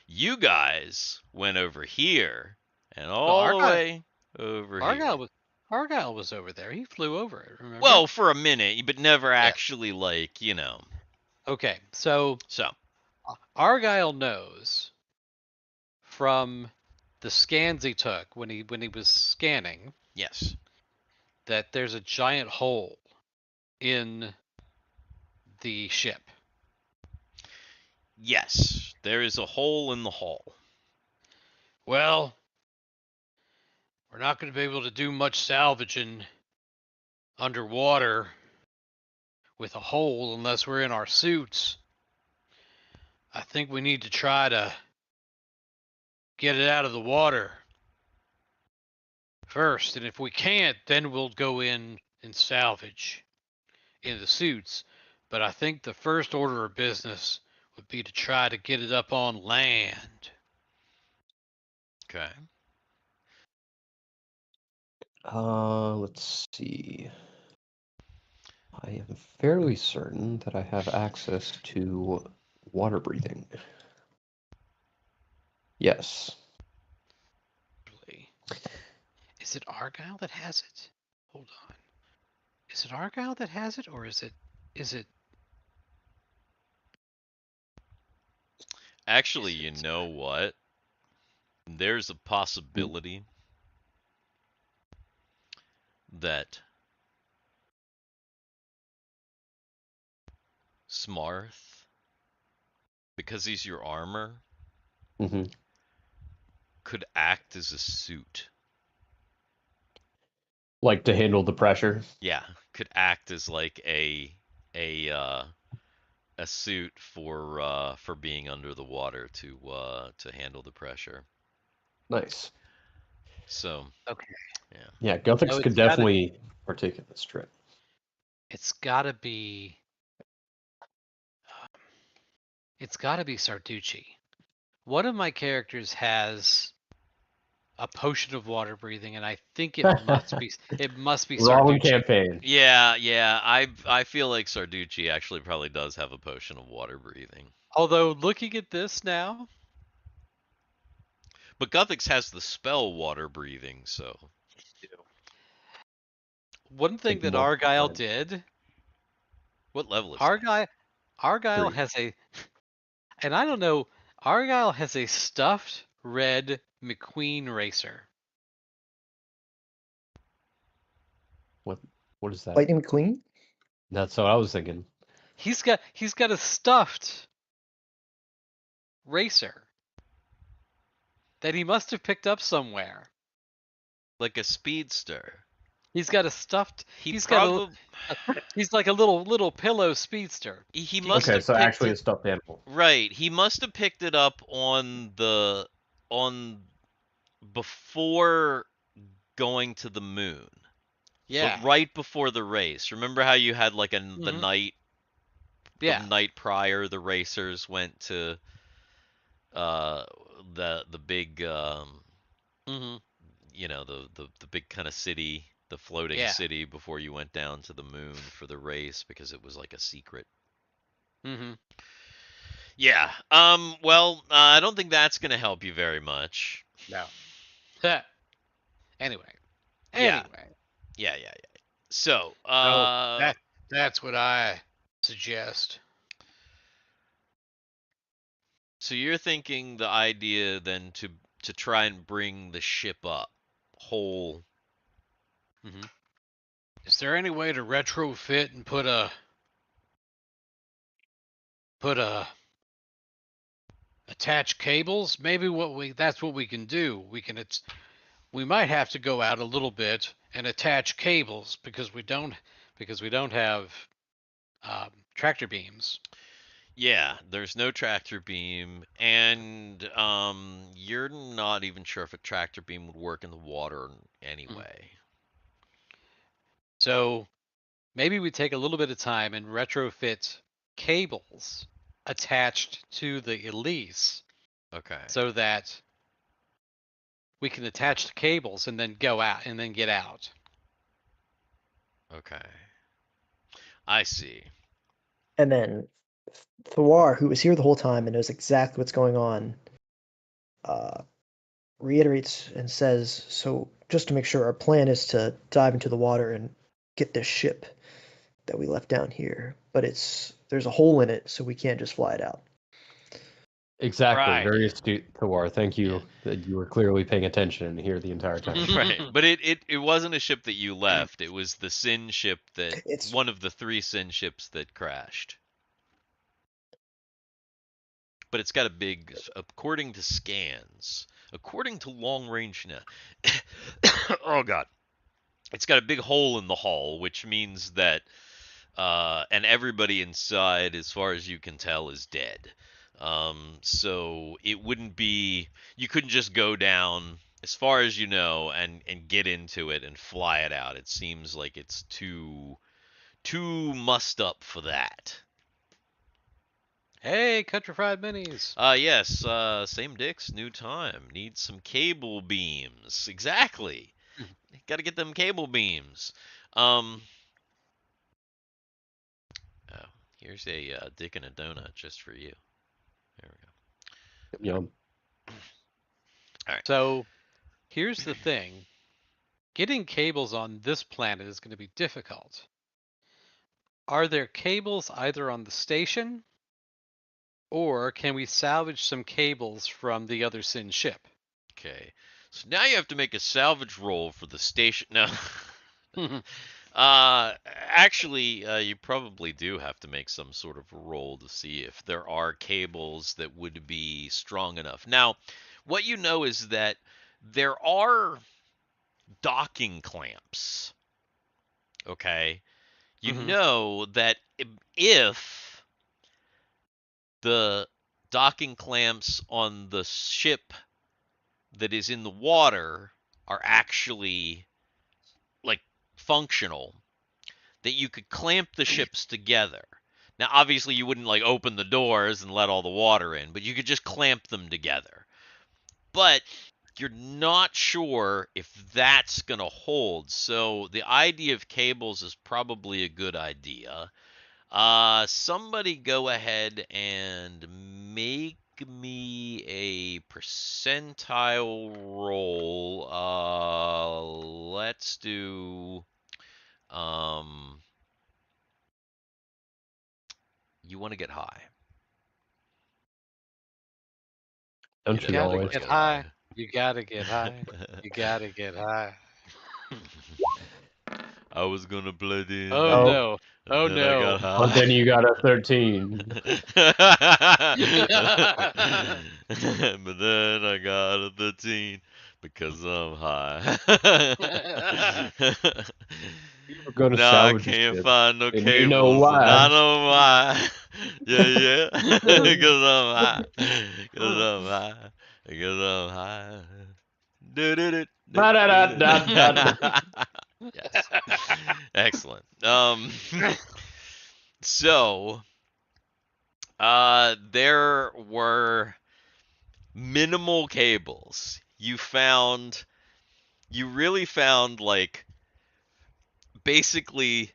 You guys went over here and all the way over here. Argyle was over there. He flew over it. Remember? Well, for a minute, but never actually like. Okay, so So Argyle knows from the scans he took when he was scanning yes, that there's a giant hole in the ship. yes, There is a hole in the hull. Well, we're not going to be able to do much salvaging underwater with a hole unless we're in our suits. I think we need to try to get it out of the water first, and if we can't, then we'll go in and salvage in the suits. But I think the first order of business would be to try to get it up on land. Okay. Let's see. I am fairly certain that I have access to water breathing. Yes. Is it Argyle that has it? Hold on. Is it Argyle that has it, or is it? Actually, you know what? There's a possibility that Smarth, because he's your armor, Mm-hmm. could act as a suit. Like to handle the pressure. Yeah, could act as like a suit for being under the water to handle the pressure. Nice. So Okay. Yeah, Guthix No, could definitely partake in this trip. It's gotta be. It's gotta be Sarducci. One of my characters has a potion of water breathing, and I think it must be. It must be Wrong Sarducci. campaign. yeah, I feel like Sarducci actually probably does have a potion of water breathing. Although looking at this now, But Guthix has the spell water breathing, so one thing Like that multiple Argyle times. did, what level is that? Argyle 3. has a, and I don't know, Argyle has a stuffed red McQueen racer. What is that? Lightning McQueen? That's what I was thinking. He's got a stuffed racer that he must have picked up somewhere. Like a speedster. He's got a stuffed. He He's probably he's like a little pillow speedster. he must Okay, have so picked actually it, a stuffed animal. right. He must have picked it up on before going to the moon. Yeah. But right before the race. Remember how you had like the Mhm. night Yeah. the night prior the racers went to the big Mhm. you know, the big kind of city, the floating Yeah. city before you went down to the moon for the race because it was like a secret. Mhm. Yeah. Well, I don't think that's going to help you very much. No. Anyway. Yeah. Yeah. So, So that's what I suggest. so you're thinking the idea then to try and bring the ship up whole. Mm-hmm. Is there any way to retrofit and put attach cables? Maybe that's what we can do. We might have to go out a little bit and attach cables because we don't have tractor beams. Yeah, there's no tractor beam, and you're not even sure if a tractor beam would work in the water anyway. So maybe we take a little bit of time and retrofit cables attached to the Elise Okay. so that we can attach the cables and then go out and then get out. Okay. I see. And then Thawar, who was here the whole time and knows exactly what's going on, reiterates and says, so just to make sure, our plan is to dive into the water and get this ship that we left down here. But there's a hole in it, so we can't just fly it out. Exactly. Right. Very astute, Tawar. Thank you Yeah. that you were clearly paying attention here the entire time. Right. But it wasn't a ship that you left. It was the Sin ship It's one of the 3 Sin ships that crashed. but it's got a big, according to scans, according to long range now. Oh god, it's got a big hole in the hull, which means that, and everybody inside, as far as you can tell, is dead. So it wouldn't be, you couldn't just go down, as far as you know, and get into it and fly it out. It seems like it's too mussed up for that. Hey, Country Fried Minis. Yes, same dicks, new time. Need some cable beams. Exactly. Got to get them cable beams. Oh, here's a dick and a donut just for you. There we go. Yum. So, here's the thing. Getting cables on this planet is going to be difficult. Are there cables either on the station, or can we salvage some cables from the other Sin ship? Okay. So now you have to make a salvage roll for the station. No. Actually, you probably do have to make some sort of a roll to see if there are cables that would be strong enough. Now, what you know is that there are docking clamps. Okay? You know that if the docking clamps on the ship that is in the water are actually like functional, that you could clamp the ships together. Now, obviously, you wouldn't like open the doors and let all the water in, but you could just clamp them together. But you're not sure if that's going to hold. So the idea of cables is probably a good idea. Somebody go ahead and make me a percentile roll. Let's do, you want to get high. Don't You you gotta always? get high. You gotta get high. You gotta get high. I was gonna play DnD. Oh Oh. no. and Oh then I got no. high. But then you got a 13. But then I got a 13 because I'm high. We're going to No, I salvage can't ship. find no And cables. you know And why. I know why. Yeah. Because I'm high. Because I'm high. Because I'm high. Ba-da-da-da-da. Yes. Excellent. So, there were minimal cables. You really found like basically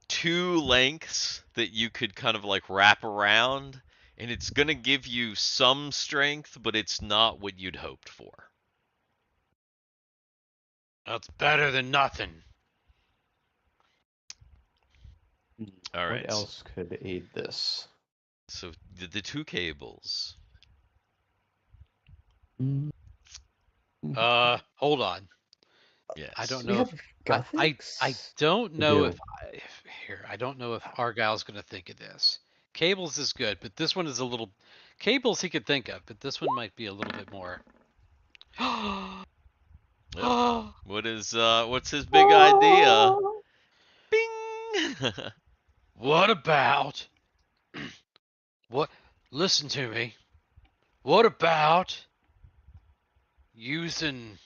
two lengths that you could kind of like wrap around, and it's going to give you some strength, but it's not what you'd hoped for. That's better than nothing. All right. What else could aid this? So the two cables. Hold on. Yes. I don't We know have if Guthix? I don't We know do. I don't know if Argyle's gonna think of this. Cables is good, but this one is a little cables he could think of, but this one might be a little bit more. Yep. What's his big idea? Bing. What about what listen to me. What about using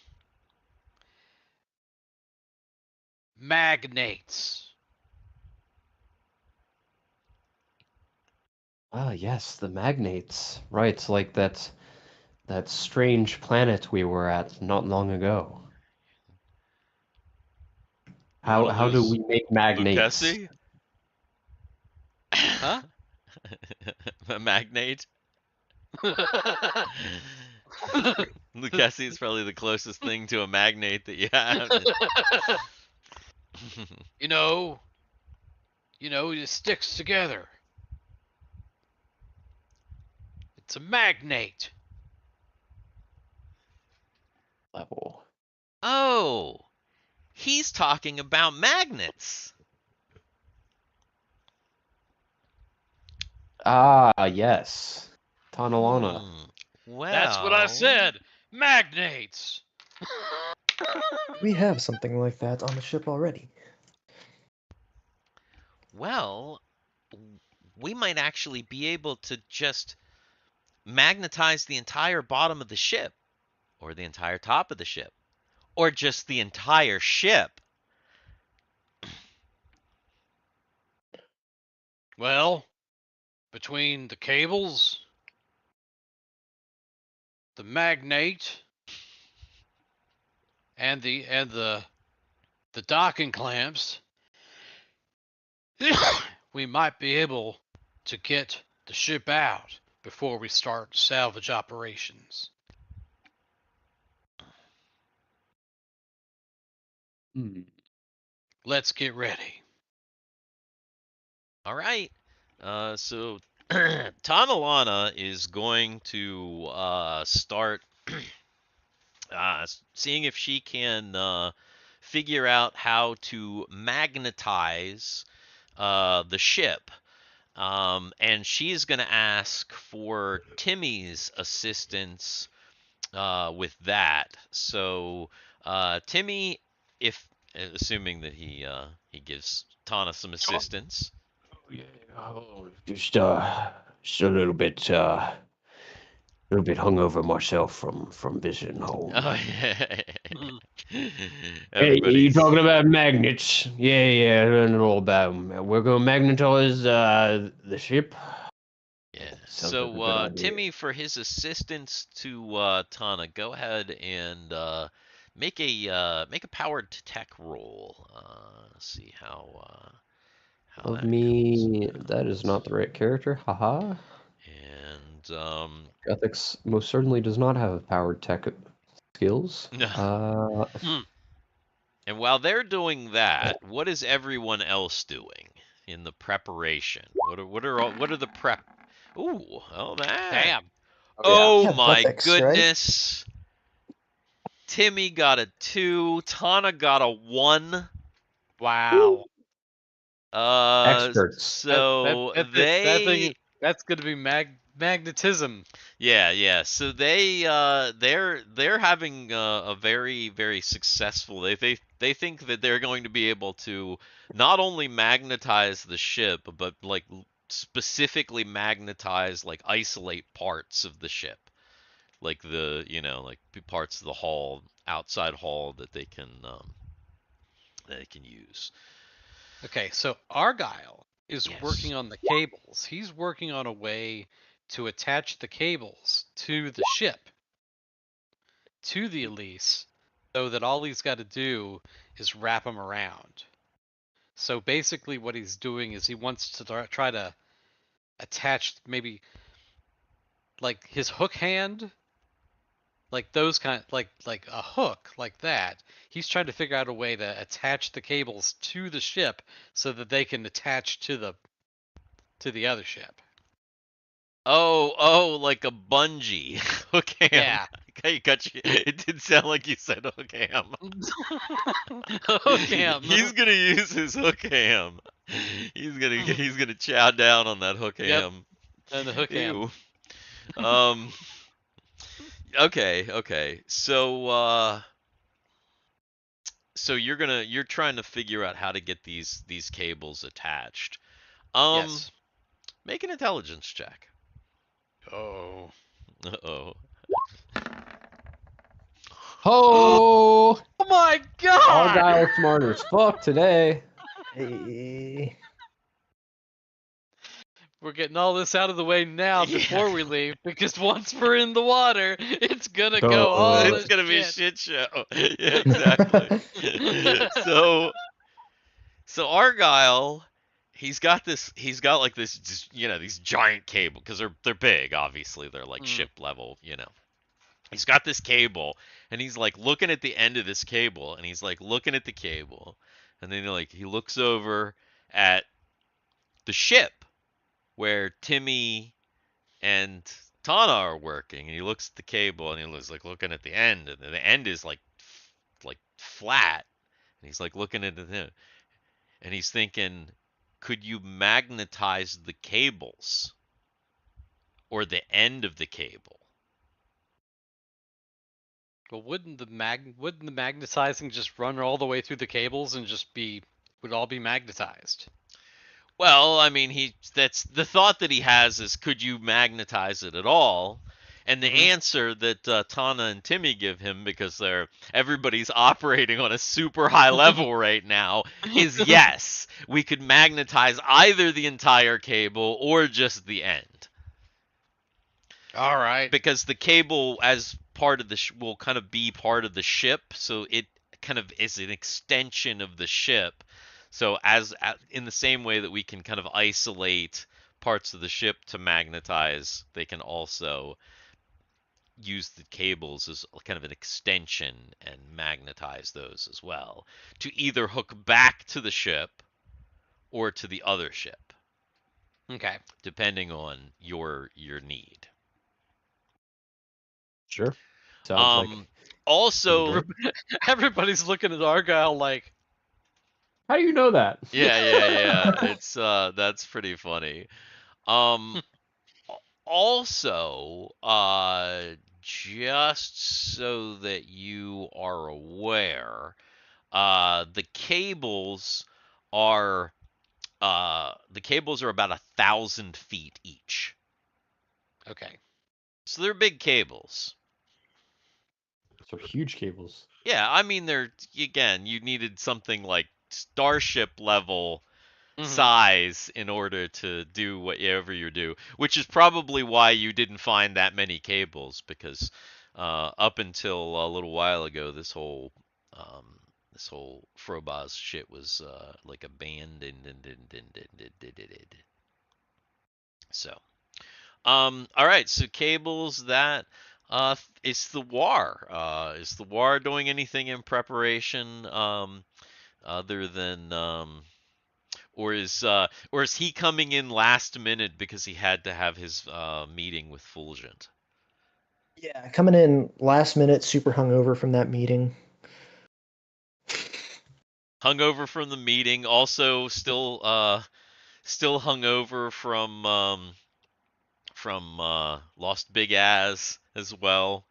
magnates? Ah, yes, the magnates. Right, like that strange planet we were at not long ago. How do we make magnates? Lucchesi? Huh? A magnate? Lucchesi is probably the closest thing to a magnate that you have. you know, it sticks together. It's a magnate. Level. Oh, he's talking about magnets. Ah, yes. Tanalana. Well, That's what I said. Magnates. We have something like that on the ship already. Well, we might actually be able to just magnetize the entire bottom of the ship, or the entire top of the ship, or just the entire ship. Well, between the cables, the magnate, and the docking clamps, we might be able to get the ship out before we start salvage operations. Let's get ready. All right. So Tanalana is going to start seeing if she can figure out how to magnetize the ship. And she's going to ask for Timmy's assistance with that. So Timmy, if assuming that he gives Tana some assistance. Yeah, just a little bit hungover myself from visiting home. Oh yeah. Hey, you Everybody's talking about magnets? Yeah, I learned all about them. We're gonna magnetize the ship. yeah. Sounds like a good So idea. Timmy, for his assistance to Tana, go ahead and make a powered tech roll. Let's see how Of that me, comes that is out. not the right character. Haha. And Guthix most certainly does not have powered tech skills. and while they're doing that, what is everyone else doing in the preparation? What are the prep? Ooh, oh that. Damn. Oh Yeah, my Guthix, right? goodness. Timmy got a 2, Tana got a 1. Wow. Experts. So they That's gonna be magnetism. yeah. So they're having a very successful. They think that they're going to be able to not only magnetize the ship, but like specifically magnetize, like isolate parts of the ship, like the like parts of the hull, outside hull that they can use. Okay, so Argyle is Yes. working on the cables. He's working on a way to attach the cables to the ship, to the Elise, so that all he's got to do is wrap them around. So basically, what he's doing is he wants to try to attach maybe like his hook hand, like those kind, like a hook like that. He's trying to figure out a way to attach the cables to the ship so that they can attach to the other ship. Oh, like a bungee hook ham. Yeah. Okay, got you. It did sound like you said hook ham. Hook ham. He's gonna use his hook ham. He's gonna chow down on that hook Yep. ham. And the hook ham. Ew. Okay. So you're trying to figure out how to get these cables attached. Yes. Make an intelligence check. Oh. Uh-oh. Oh, Oh my god! Argyle smart as fuck today. Hey. We're getting all this out of the way now Yeah. before we leave, because once we're in the water, it's gonna go all It's gonna be a shit show. Yeah, exactly. so Argyle, he's got like this, these giant cable, because they're big, obviously they're like ship level. He's got this cable, and he's like looking at the end of this cable, and he's like looking at the cable, and then he looks over at the ship where Timmy and Tana are working, and he looks at the cable, and he was like looking at the end, and the end is like flat, and he's like looking at it, and he's thinking, could you magnetize the cables? or the end of the cable. Well, wouldn't the magnetizing just run all the way through the cables and would all be magnetized? Well, I mean, that's the thought that he has is, could you magnetize it at all? And the answer that Tana and Timmy give him, because everybody's operating on a super high level right now, is yes, we could magnetize either the entire cable or just the end. All right. Because the cable, as part of will kind of be part of the ship, so it kind of is an extension of the ship. So in the same way that we can kind of isolate parts of the ship to magnetize, they can also use the cables as kind of an extension and magnetize those as well to either hook back to the ship or to the other ship. Okay. Depending on your need. Sure. Sounds like. Also, everybody's looking at Argyle like, how do you know that? Yeah. It's that's pretty funny. Also, just so that you are aware, the cables are about 1,000 feet each. okay. So they're big cables. So huge cables. Yeah, I mean, you needed something like starship level size in order to do whatever you do, which is probably why you didn't find that many cables, because up until a little while ago, this whole Frobaz shit was like abandoned. So, all right, so cables, that is the war. Is the war doing anything in preparation other than or is he coming in last minute because he had to have his meeting with Fulgent? Yeah, coming in last minute, super hungover from that meeting. Hungover from the meeting, also still hungover from Lost Big Ass as well.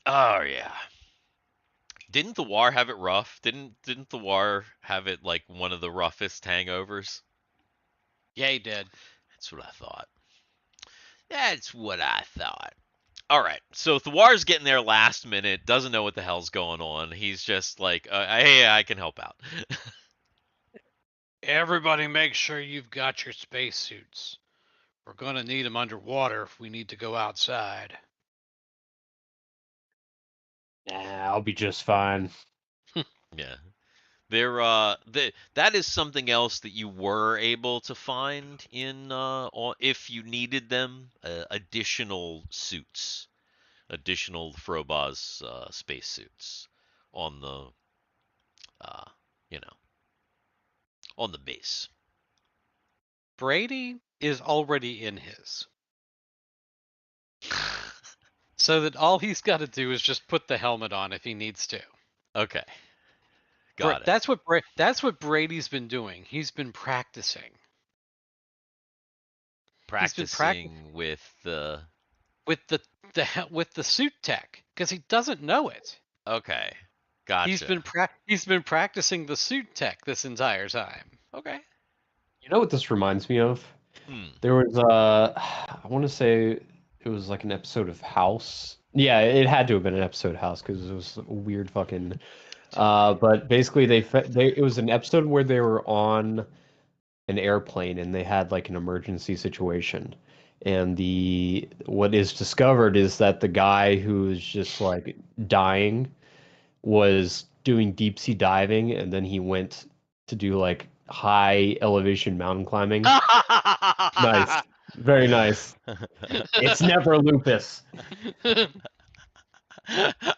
Oh yeah. Didn't the War have it rough? Didn't the War have it like one of the roughest hangovers? Yeah, he did. That's what I thought. All right, so Thwar's getting there last minute, doesn't know what the hell's going on. He's just like, hey, I can help out. Everybody make sure you've got your spacesuits. We're going to need them underwater if we need to go outside. Nah, I'll be just fine. Yeah. That is something else that you were able to find in if you needed them, additional suits, additional Frobaz spacesuits on the on the base. Brady is already in his. So that all he's got to do is just put the helmet on if he needs to. Okay. Got it. That's what Brady's been doing. He's been practicing. Practicing with the suit tech, because he doesn't know it. Okay. Gotcha. He's been practicing the suit tech this entire time. Okay. You know what this reminds me of? There was I want to say it was like an episode of House. Yeah, it had to have been an episode of House because it was a weird fucking. But basically, it was an episode where they were on an airplane and they had like an emergency situation, and what is discovered is that the guy who is just like dying was doing deep sea diving, and then he went to do like high elevation mountain climbing. Nice. Very nice. It's never lupus.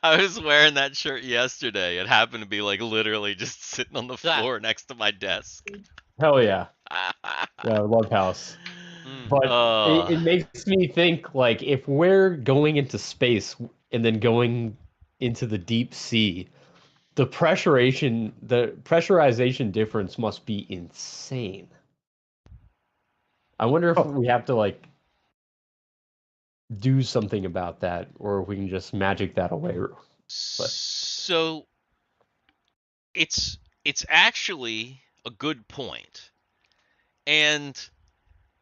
I was wearing that shirt yesterday. It happened to be like literally just sitting on the floor next to my desk. Hell yeah. Yeah, I love House. But it makes me think, like, if we're going into space and then going into the deep sea, the pressurization difference must be insane. I wonder if Oh. we have to like do something about that, or if we can just magic that away. But So it's actually a good point. And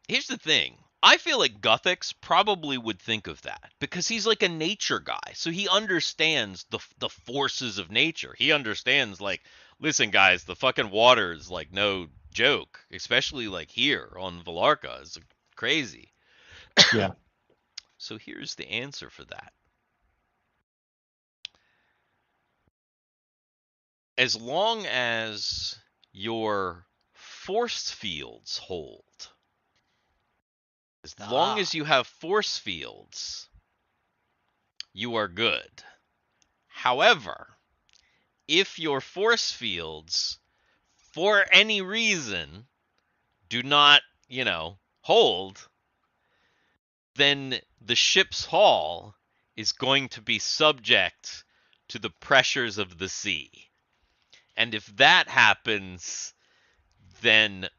here's the thing. I feel like Guthix probably would think of that because he's like a nature guy. So he understands the forces of nature. He understands like, listen guys, the fucking water is like no joke, especially like here on Valarca. It's crazy. yeah, So here's the answer for that. As long as your force fields hold, as long as you have force fields, you are good. However, if your force fields, for any reason, do not, hold, then the ship's hull is going to be subject to the pressures of the sea. And if that happens, then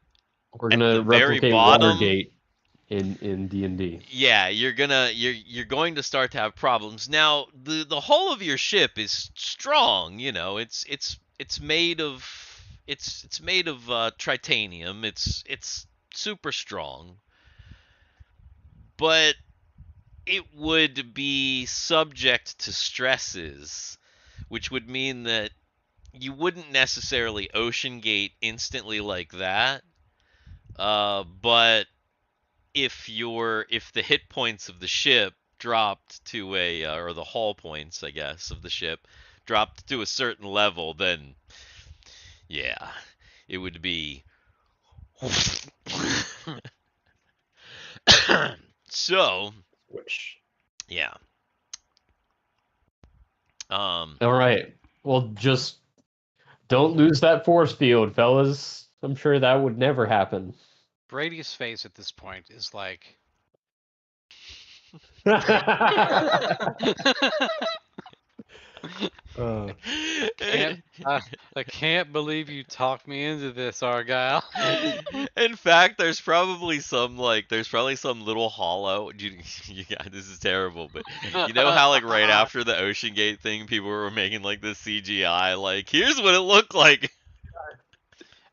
we're at gonna the very replicate bottom, Watergate in D&D. yeah, you're going to start to have problems. Now, the hull of your ship is strong, it's made of titanium. It's super strong. But it would be subject to stresses, which would mean that you wouldn't necessarily ocean gate instantly like that. But if the hit points of the ship dropped to or the hull points, I guess, of the ship dropped to a certain level, then yeah, it would be. So, Which. yeah. All right. Well, just don't lose that force field, fellas. I'm sure that would never happen. Brady's face at this point is like, I can't believe you talked me into this, Argyle. In fact, there's probably some little hollow. Yeah, this is terrible, but you know how like right after the Ocean Gate thing, people were making like the CGI, like here's what it looked like.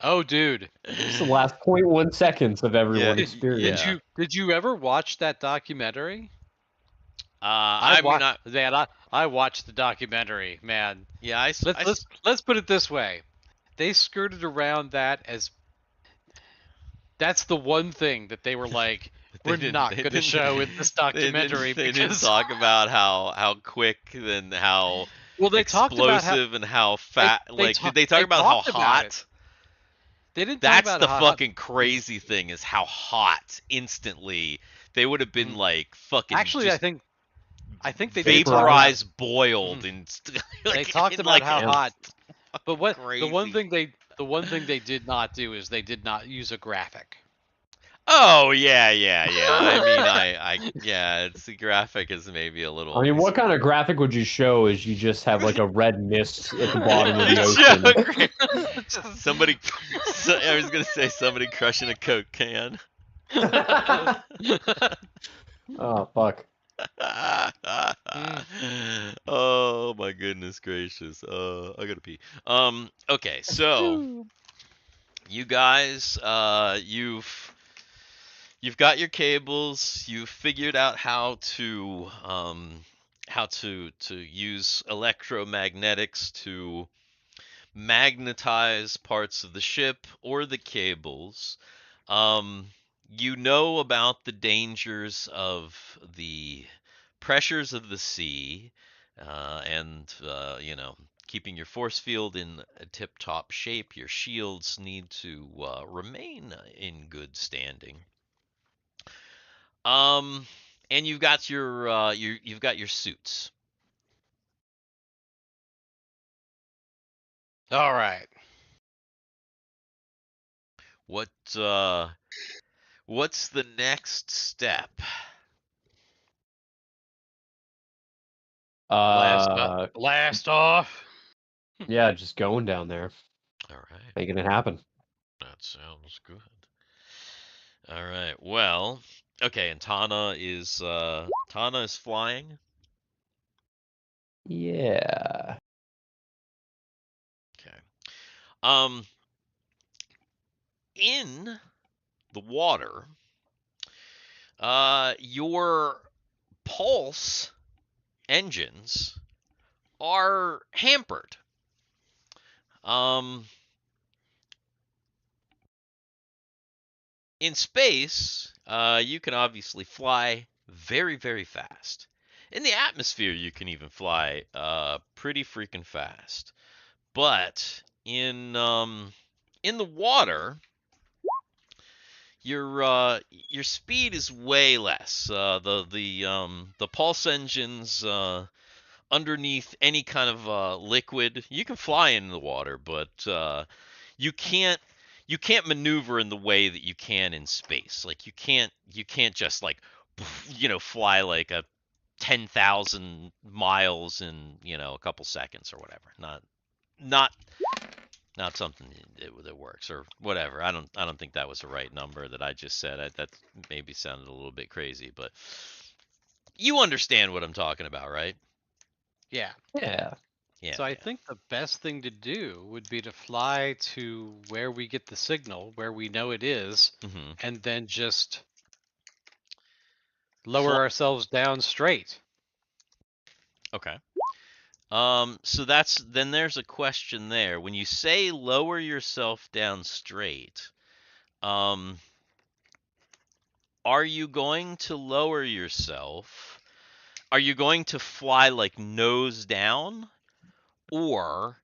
Oh, dude. It's the last 0.1 seconds of everyone Yeah, experience. yeah. Did you ever watch that documentary? I watched the documentary, man. yeah, Let's put it this way. They skirted around that as that's the one thing that they were like, we're not going to show in this documentary. They didn't talk about how quick and how they talked about explosive and how fat. Did they talk they about how talked about it. hot? They didn't talk That's about the how fucking crazy thing is how hot instantly they would have been like fucking. Actually, just I think they vaporized, boiled, and like, they talked about like, how hot. But what crazy. the one thing they did not do is they did not use a graphic. Oh yeah. I mean, it's the graphic is maybe a little. I mean, what kind of graphic would you show? Is you just have like a red mist at the bottom of the ocean? Somebody, I was gonna say somebody crushing a Coke can. Oh fuck. Oh my goodness gracious. I gotta pee. Okay, so you guys, you've got your cables. You've figured out how to use electromagnetics to magnetize parts of the ship or the cables. You know about the dangers of the pressures of the sea, and keeping your force field in a tip-top shape. Your shields need to remain in good standing. And you've got you've got your suits. All right. What's the next step? Blast off. Yeah, just going down there, All right. making it happen. That sounds good. All right. Well, okay, and Tana is flying. Yeah. Okay. In the water, your pulse engines are hampered. In space, you can obviously fly very, very fast. In the atmosphere, you can even fly pretty freaking fast. But in the water, your speed is way less. The pulse engines underneath any kind of liquid, you can fly in the water, but you can't maneuver in the way that you can in space. Like you can't just like fly like a 10,000 miles in a couple seconds or whatever. Not not something that works or whatever. I don't think that was the right number that I just said. That maybe sounded a little bit crazy, but you understand what I'm talking about, right? Yeah. Yeah. Yeah. So I yeah. think the best thing to do would be to fly to where we get the signal, where we know it is, Mm-hmm. and then just lower ourselves down straight. Okay. So then there's a question there. When you say lower yourself down straight, um, are you going to lower yourself? Are you going to fly like nose down, or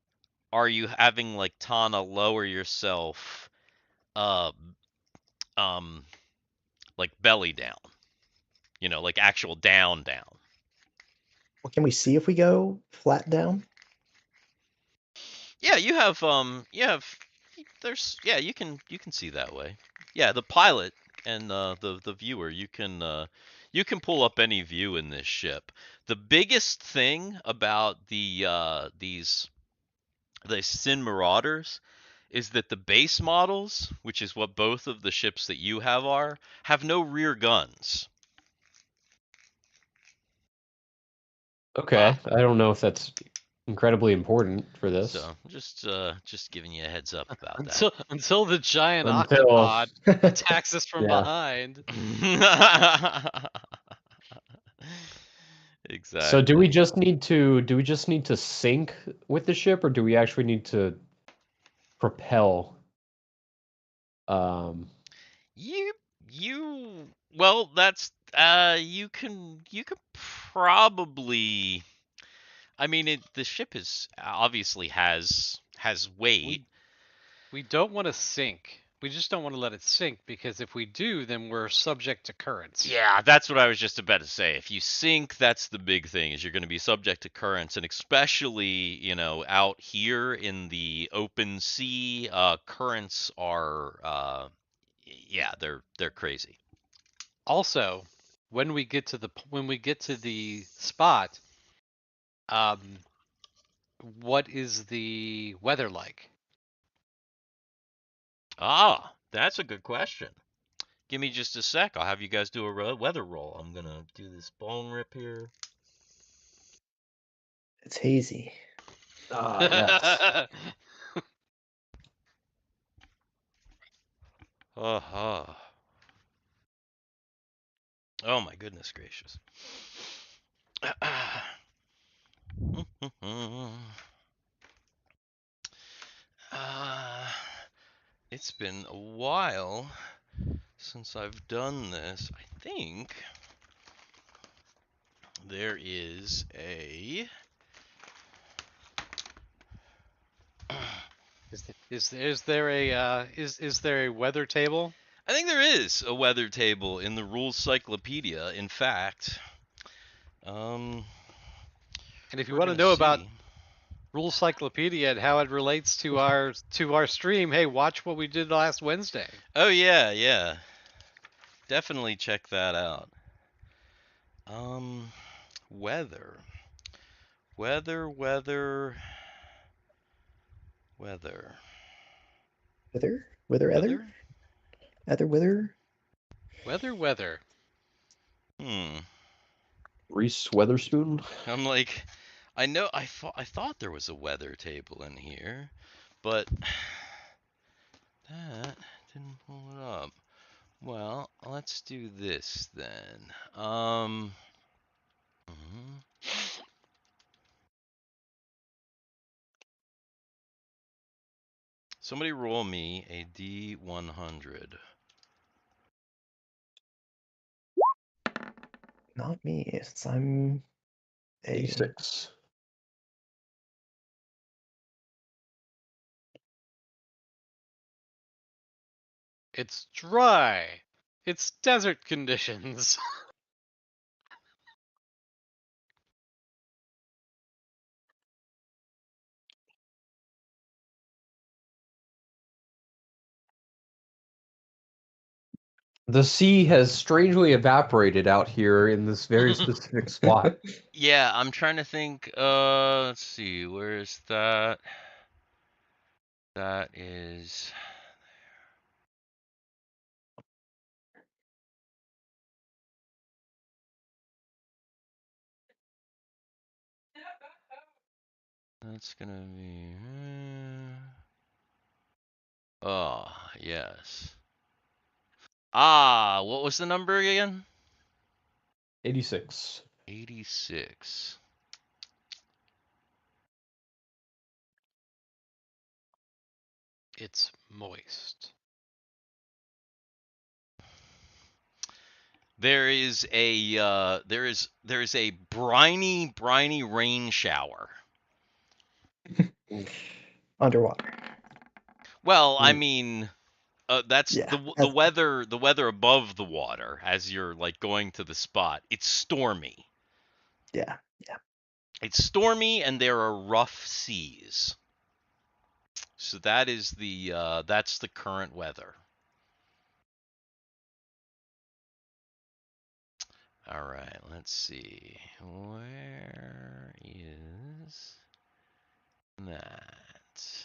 are you having like Tana lower yourself, uh, um, like belly down? Like actual down. Well, can we see if we go flat down? Yeah, you can see that way. Yeah, the pilot and the viewer, you can pull up any view in this ship. The biggest thing about the Sin Marauders is that the base models, which is what both of the ships that you have no rear guns. Okay. I don't know if that's incredibly important for this. So just giving you a heads up about that. Until the giant Until octopod attacks us from Yeah. behind. Exactly. So do we just need to sync with the ship, or do we actually need to propel? You well, that's you can probably. I mean, the ship is obviously has weight. We don't want to sink. We just don't want to let it sink, because if we do, then we're subject to currents. Yeah, that's what I was just about to say. If you sink, that's the big thing, is you're going to be subject to currents, and especially, out here in the open sea, currents are yeah, they're crazy. Also, when we get to the spot, what is the weather like? Ah, that's a good question. Give me just a sec. I'll have you guys do a weather roll. I'm going to do this bone rip here. It's hazy. Yes. Uh-huh. Oh my goodness gracious. It's been a while since I've done this. I think there is a Is there a weather table? I think there is a weather table in the rules cyclopedia. In fact, And if you we're want to gonna know about see. Rules Cyclopedia and how it relates to our stream, hey, watch what we did last Wednesday. Oh yeah. Definitely check that out. Weather. Weather. Wither? Weather. Wither? Ether? Ether, wither? Weather. Reese Weatherspoon. I'm like, I thought there was a weather table in here, but that didn't pull it up. Well, let's do this then. Mhm. Somebody roll me a D100. Not me, since I'm a 86. It's dry. It's desert conditions. The sea has strangely evaporated out here in this very specific spot. Yeah, I'm trying to think. Let's see. Where is that? That is. That's gonna be. Oh, yes. Ah, what was the number again? 86. 86. It's moist. There is a briny rain shower. underwater. Well, I Mm. mean, that's Yeah, the weather above the water as you're like going to the spot. It's stormy. yeah. It's stormy and there are rough seas. So that is that's the current weather. All right, let's see. Where is that?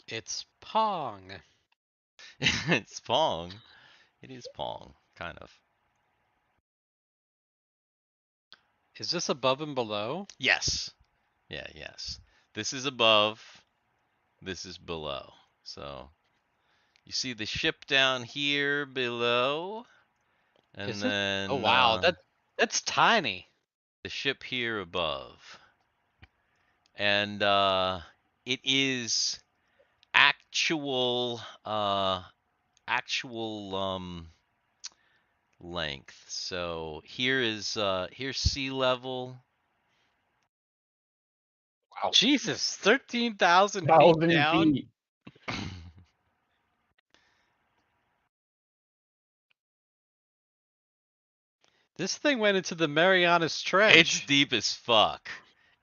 It's Pong. It's Pong. It is Pong, kind of. Is this above and below? Yes. Yeah, yes. This is above. This is below. So you see the ship down here below, and Is it? then Oh wow, that's tiny. the ship here above. And it is actual length. So here's sea level. Wow. Jesus, 13,000 feet 1,000 down. feet. This thing went into the Marianas Trench. It's deep as fuck.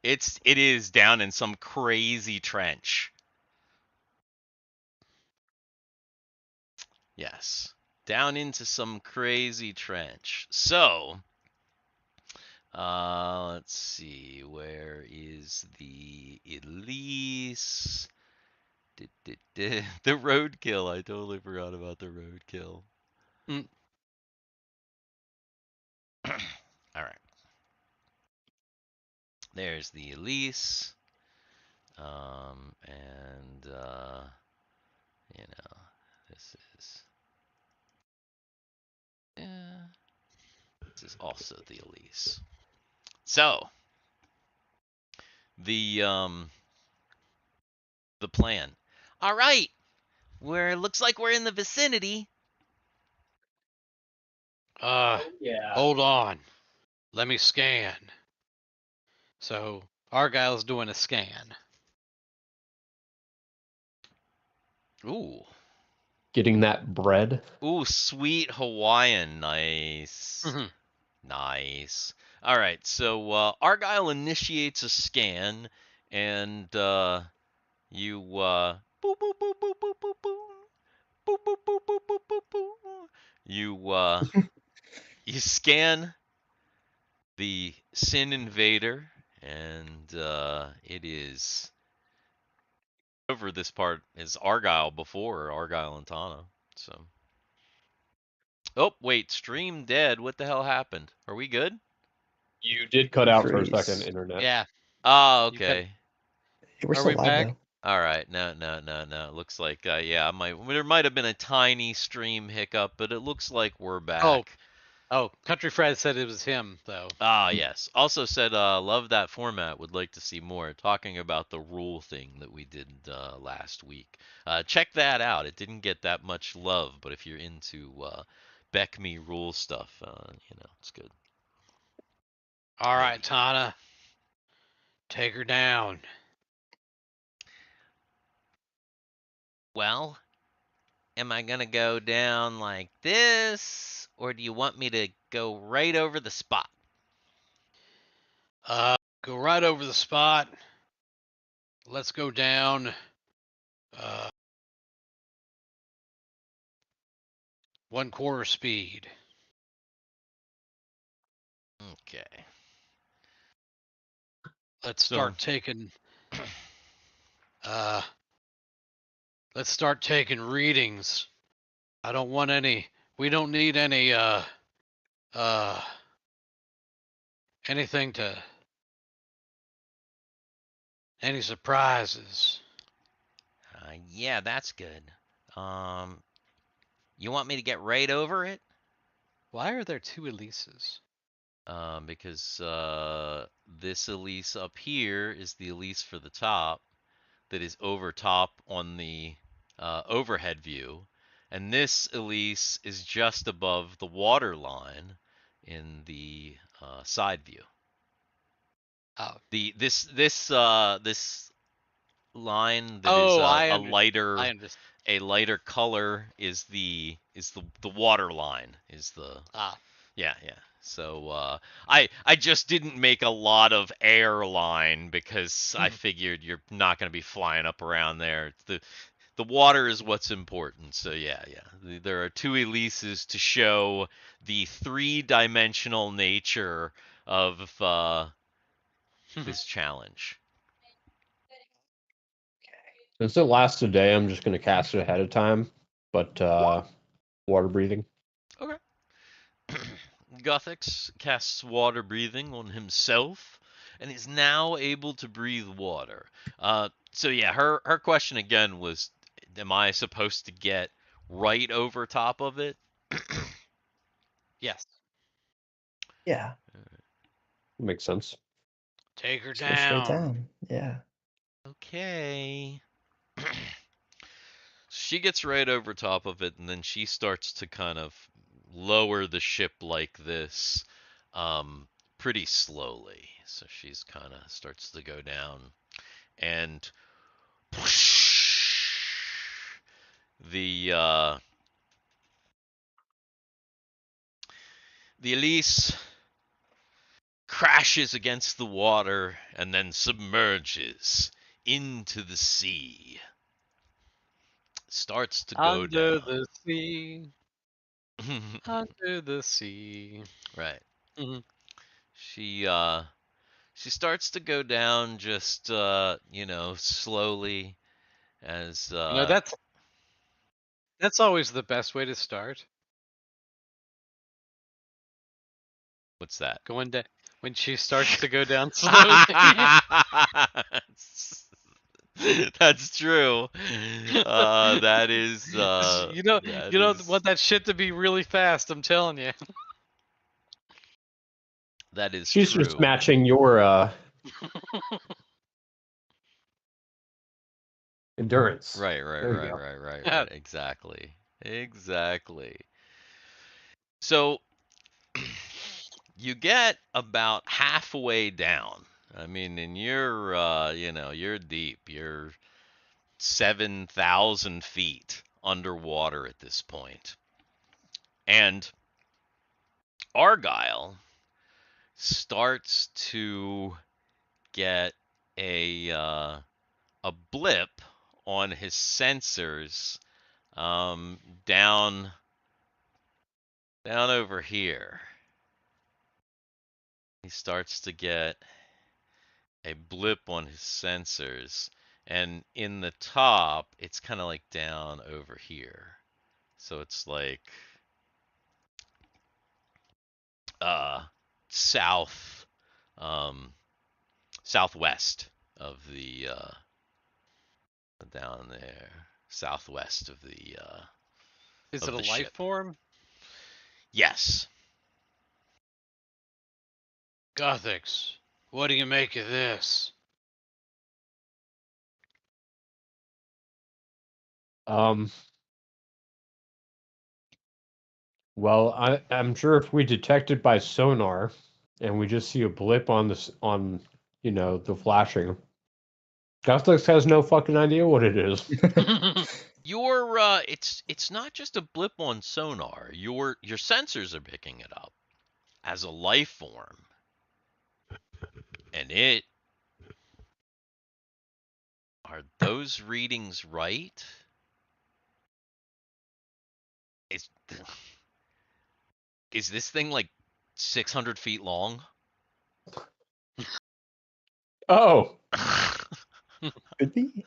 It is down in some crazy trench. Yes. Down into some crazy trench. So, let's see. Where is the Elise? The roadkill. I totally forgot about the roadkill. Mm. All right. There's the Elise. And you know, this is yeah. This is also the Elise. So the plan. All right. Looks like we're in the vicinity. Yeah. Hold on. Let me scan. So Argyle's doing a scan. Ooh. Getting that bread. Ooh, sweet Hawaiian. Nice. Mhm. Nice. All right. So Argyle initiates a scan, and you boop boop boop boop boop boop boop boop boop boop boop boop boop boop. You scan the Sin Invader, and it is over this part is Argyle before Argyle and Tana. So. Oh wait, stream dead. What the hell happened? Are we good? You did cut out for a Freeze. second, internet. Yeah. Oh, You cut- okay. We're Are still we live back? though. All right. No. Looks like yeah, there might have been a tiny stream hiccup, but it looks like we're back. Oh, Country Fred said it was him though. Ah, yes. Also said love that format. Would like to see more. Talking about the rule thing that we did last week. Check that out. It didn't get that much love, but if you're into Beck Me rule stuff, it's good. All right, Tana. Take her down. Well, am I gonna go down like this, or do you want me to go right over the spot? Go right over the spot. Let's go down. 1/4 speed. Okay. Let's start taking. Let's start taking readings. I don't want any. We don't need any. Anything to. Any surprises? Yeah, that's good. You want me to get right over it? Why are there 2 Elises? Because this Elise up here is the Elise for the top that is over top on the overhead view, and this Elise is just above the water line in the side view. Oh. This line that I lighter color is the water line yeah. So I just didn't make a lot of air line because I figured you're not going to be flying up around there. The water is what's important. So yeah. There are 2 Elises to show the 3-dimensional nature of this challenge. Since it lasts a day, I'm just going to cast it ahead of time, but water breathing. Okay. Guthix casts water breathing on himself and is now able to breathe water. So yeah, her question again was, am I supposed to get right over top of it? Yes. Yeah. Makes sense. Take her Just go straight down. down. Yeah. Okay. She gets right over top of it, and then she starts to kind of lower the ship like this pretty slowly. So she's kind of starts to go down, and the Elise crashes against the water and then submerges into the sea. Starts to go Under down. the sea. Under the sea. Right. Mhm. She starts to go down just slowly as That's always the best way to start. what's that? Going down when she starts to go down slowly. That's true. That is you don't want that shit to be really fast. I'm telling you. that is She's true. just matching your endurance. Right. There you go. Right. Exactly. So you get about halfway down. I mean, and you're deep. You're 7,000 feet underwater at this point. And Argyle starts to get a blip on his sensors down over here. He starts to get a blip on his sensors, And in the top, it's kind of like down over here. So it's like south, southwest of the down there, southwest of the Is of it a the life ship. form? Yes. Guthix, what do you make of this? Well, I'm sure if we detect it by sonar, and we just see a blip on the flashing, Guthix has no fucking idea what it is. Your it's not just a blip on sonar. Your sensors are picking it up as a life form. And are those readings right? Is is this thing like 600 feet long? Oh, Could be.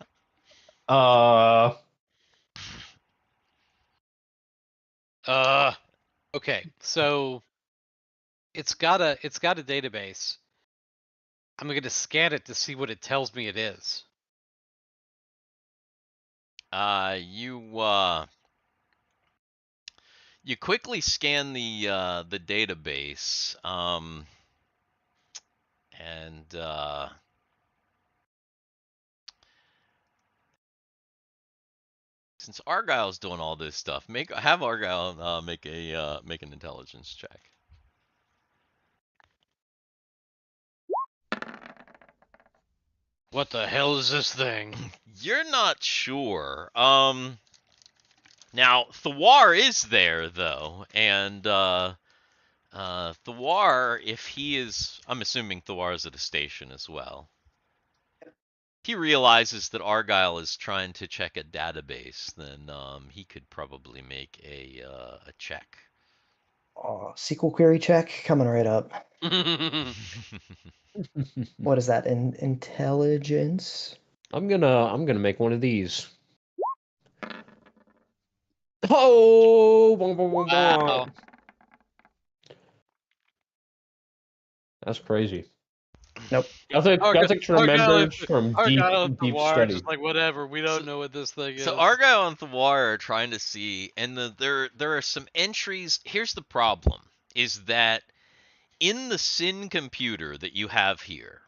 Okay, so it's got a database. I'm gonna scan it to see what it tells me it is. You quickly scan the database, and since Argyle's doing all this stuff, have Argyle make an intelligence check. What the hell is this thing? You're not sure. Now Thawar is there though, and Thawar, if he is, I'm assuming Thawar is at a station as well. He realizes that Argyle is trying to check a database, then he could probably make a check. SQL query check coming right up. What is that? Intelligence? I'm gonna make one of these. Oh, boom, boom, boom, Wow. boom. That's crazy. Nope. Guthix remembers from Argyle and deep Thawar are study. just like, whatever, we don't So- know what this thing is. So Argyle and Thawar are trying to see, and there are some entries. Here's the problem: is that in the Sin computer that you have here,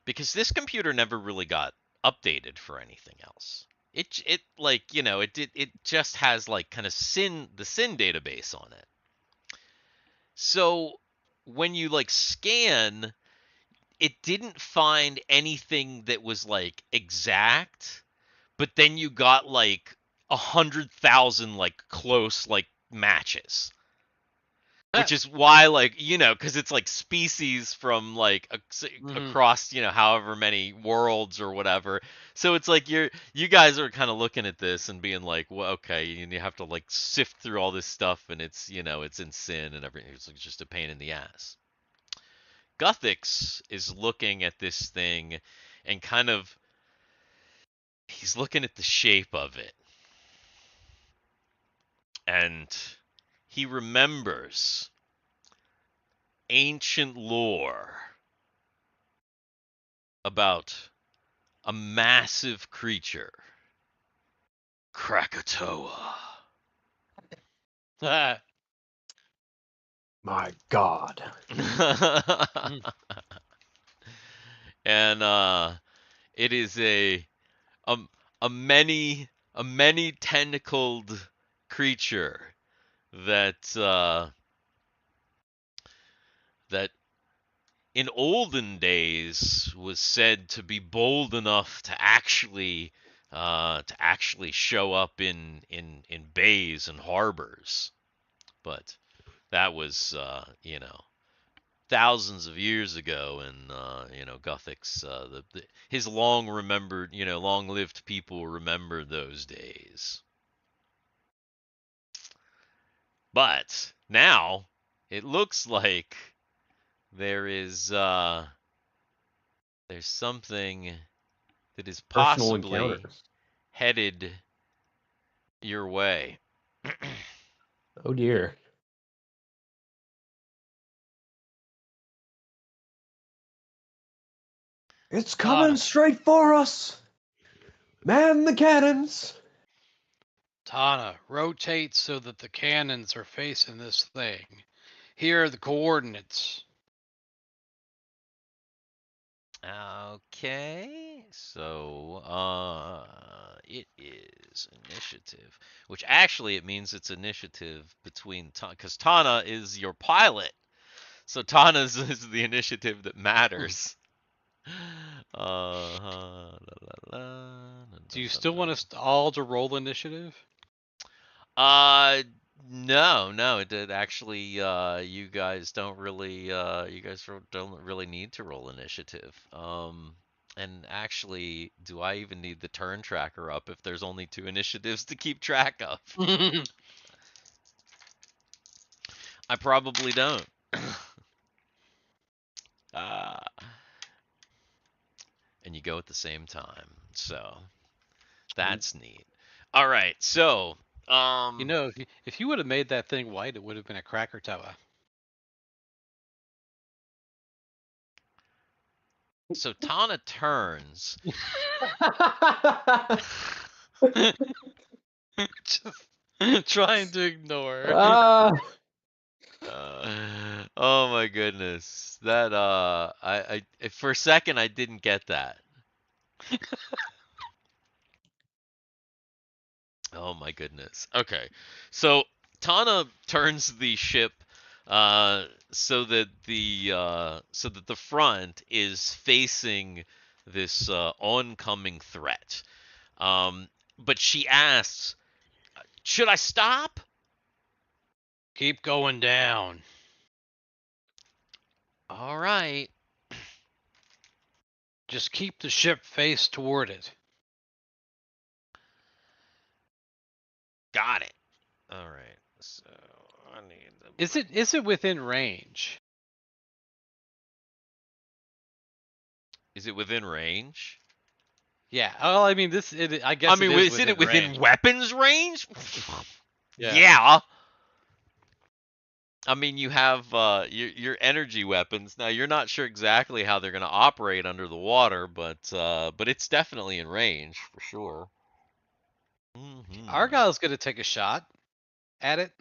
because this computer never really got updated for anything else. It like it just has like kind of the Sin database on it. So when you like scan, it didn't find anything that was like exact, but then you got like 100,000 like close like matches, which is why like because it's like species from like across however many worlds or whatever. So it's like you guys are kind of looking at this and being like, well, okay, and you have to like sift through all this stuff, and it's it's in Sin and everything. It's like just a pain in the ass. Guthix is looking at this thing and kind of he's looking at the shape of it, and he remembers ancient lore about a massive creature, Krakatoa. My God. And it is a many tentacled creature that that in olden days was said to be bold enough to actually show up in bays and harbors, but that was thousands of years ago, and Guthix, his long remembered, long lived people remember those days. But now it looks like there is there's something that is Personal possibly encounters. headed your way. Oh dear. It's coming straight for us. Man the cannons. Tana, rotate so that the cannons are facing this thing. Here are the coordinates. Okay, so it is initiative, which actually it means it's initiative between because Tana is your pilot, so Tana's is the initiative that matters. Do you still want us all to roll initiative? No, it did actually. You guys don't really. Don't really need to roll initiative. And actually, do I even need the turn tracker up if there's only 2 initiatives to keep track of? I probably don't. And you go at the same time, so that's neat. All right, so You know, if you would have made that thing white, it would have been a cracker tower. so Tana turns. Just trying to ignore. Oh my goodness. That I for a second I didn't get that. Oh my goodness. Okay. So Tana turns the ship so that the front is facing this oncoming threat. But she asks, "Should I stop?" Keep going down. All right. Just keep the ship face toward it. Got it. All right. So I need the Is it within range? Is it within range? Yeah. Oh, I mean, I guess. I mean, it is is it within range. weapons range? Yeah. Yeah. I mean, you have your energy weapons. Now, you're not sure exactly how they're going to operate under the water, but it's definitely in range for sure. Argyle's gonna take a shot at it.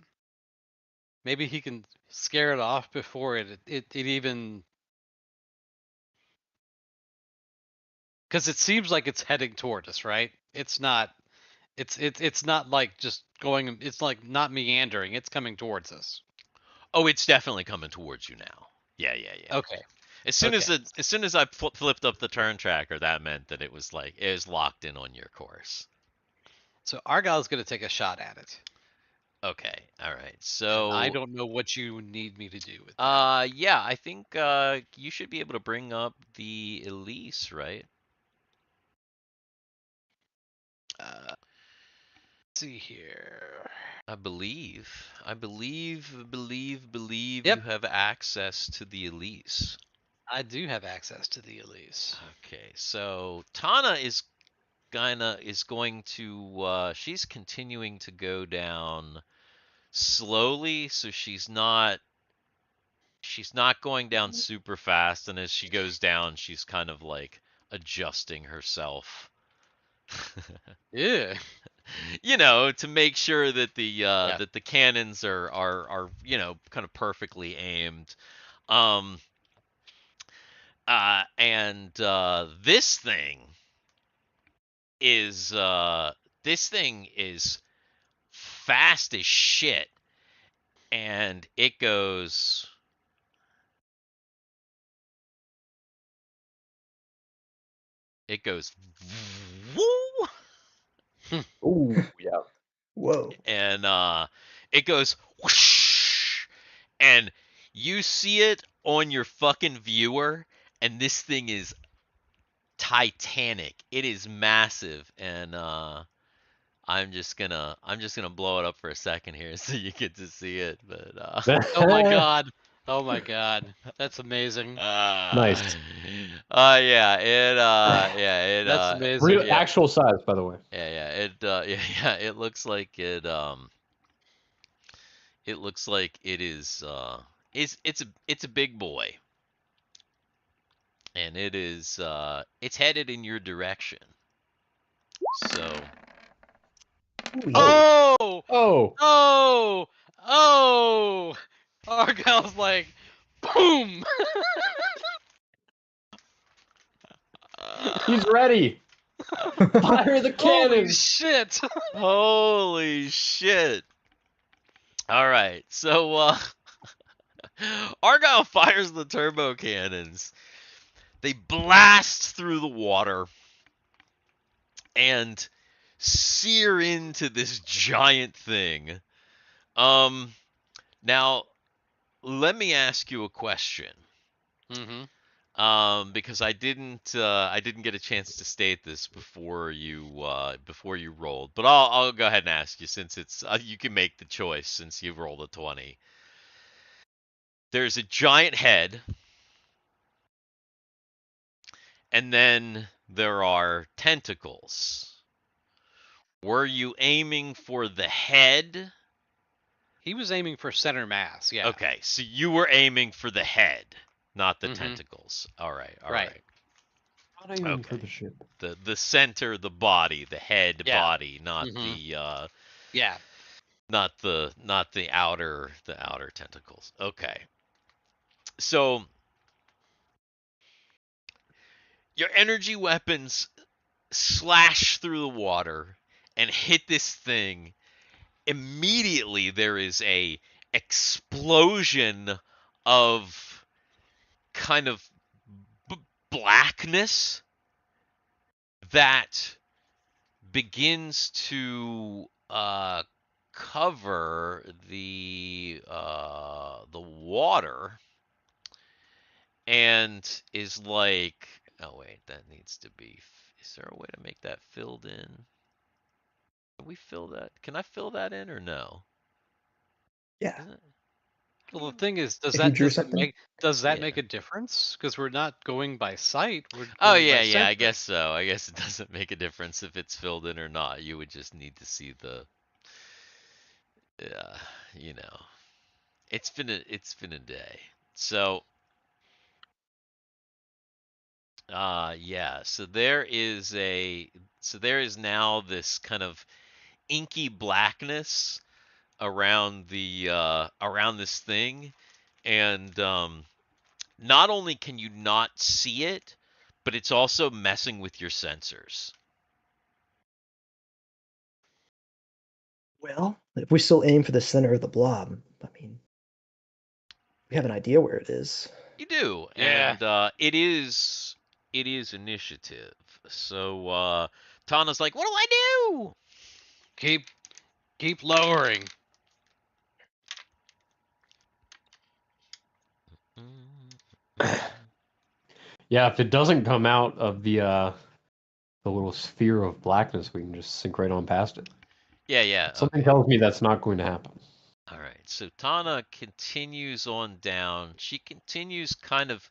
Maybe he can scare it off before it even. Because it seems like it's heading toward us, right? It's not. It's not like just going. It's like not meandering. It's coming towards us. Oh, it's definitely coming towards you now. Yeah. Okay. As soon Okay. as I flipped up the turn tracker, that meant that it was locked in on your course. So Argyle's gonna take a shot at it. Okay. All right. So I don't know what you need me to do with that. yeah, I think you should be able to bring up the Elise, right? Let's see here. I believe Yep. you have access to the Elise. I do have access to the Elise. Okay, so Tana is going to she's continuing to go down slowly, so she's not going down super fast, and as she goes down, she's kind of like adjusting herself. Yeah. You know, to make sure that the cannons are kind of perfectly aimed. And this thing is fast as shit, and it goes. Woo! Ooh, yeah. Whoa. And it goes whoosh, and you see it on your fucking viewer, and this thing is titanic. It is massive, and I'm just gonna blow it up for a second here so you get to see it. But Oh my god. Oh my god, that's amazing. Nice. That's amazing. Real Yeah. actual size, by the way. it looks like it looks like it is it's a big boy. And it's headed in your direction. So Ooh, Oh! Oh, Oh! Oh! Argyle's like, boom! he's ready. Fire the Holy cannon. shit! Holy shit. All right. So Argyle fires the turbo cannons. They blast through the water and sear into this giant thing. Now let me ask you a question. Mm-hmm. Because I didn't get a chance to state this before you rolled, but I'll go ahead and ask you since it's you can make the choice since you rolled a 20. There's a giant head, and then there are tentacles. Were you aiming for the head? He was aiming for center mass, yeah. Okay, so you were aiming for the head, not the Mhm. tentacles. All right, all Right. right. Not aiming for Okay. the ship. The center, the body, the head Yeah. body, not Mhm. the Yeah. not the outer tentacles. Okay. So your energy weapons slash through the water and hit this thing. Immediately there is a explosion of kind of blackness that begins to cover the water and is like, oh wait, that needs to be. Is there a way to make that filled in? Can we fill that? Can I fill that in or no? Yeah. Isn't it- how do Well, the you- thing is, If you drew something. does that Yeah. make a difference? Because we're not going by sight. We're Oh going by yeah, I center. guess so. I guess it doesn't make a difference if it's filled in or not. You would just need to see the, you know, it's been a day. So, yeah. So there is now this kind of inky blackness around the around this thing, and not only can you not see it, but it's also messing with your sensors. Well, if we still aim for the center of the blob, I mean, we have an idea where it is. You do, Yeah. and it is initiative. So Tana's like, "What do I do?" Keep lowering. Yeah, if it doesn't come out of the little sphere of blackness, we can just sink right on past it. Yeah. Something Okay. tells me that's not going to happen. All right. So Tana continues on down. She continues kind of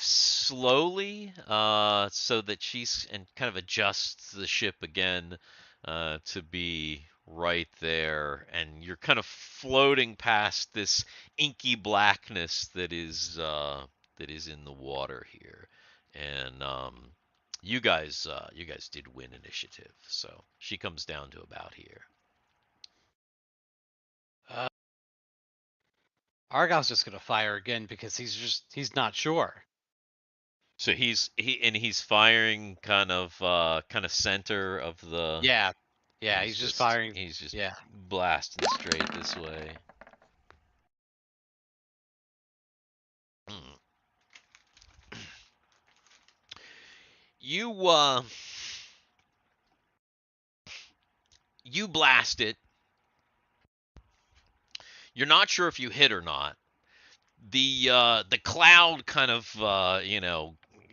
slowly, so that she's and kind of adjusts the ship again, to be right there, and you're kind of floating past this inky blackness that is in the water here, and you guys did win initiative, so she comes down to about here. Argyle's just gonna fire again because he's not sure. So he's firing kind of center of the. Yeah. Yeah. He's just firing. He's just Yeah. blasting straight this way. You you blast it. You're not sure if you hit or not. The cloud kind of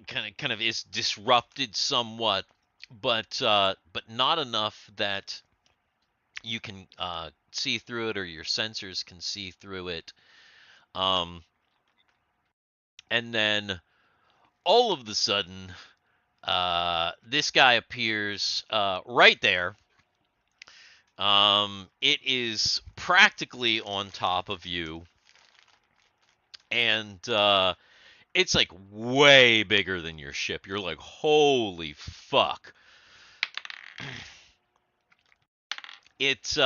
kind of is disrupted somewhat, but not enough that you can see through it or your sensors can see through it. And then all of the sudden, this guy appears right there. It is practically on top of you, and it's like way bigger than your ship. You're like, holy fuck. It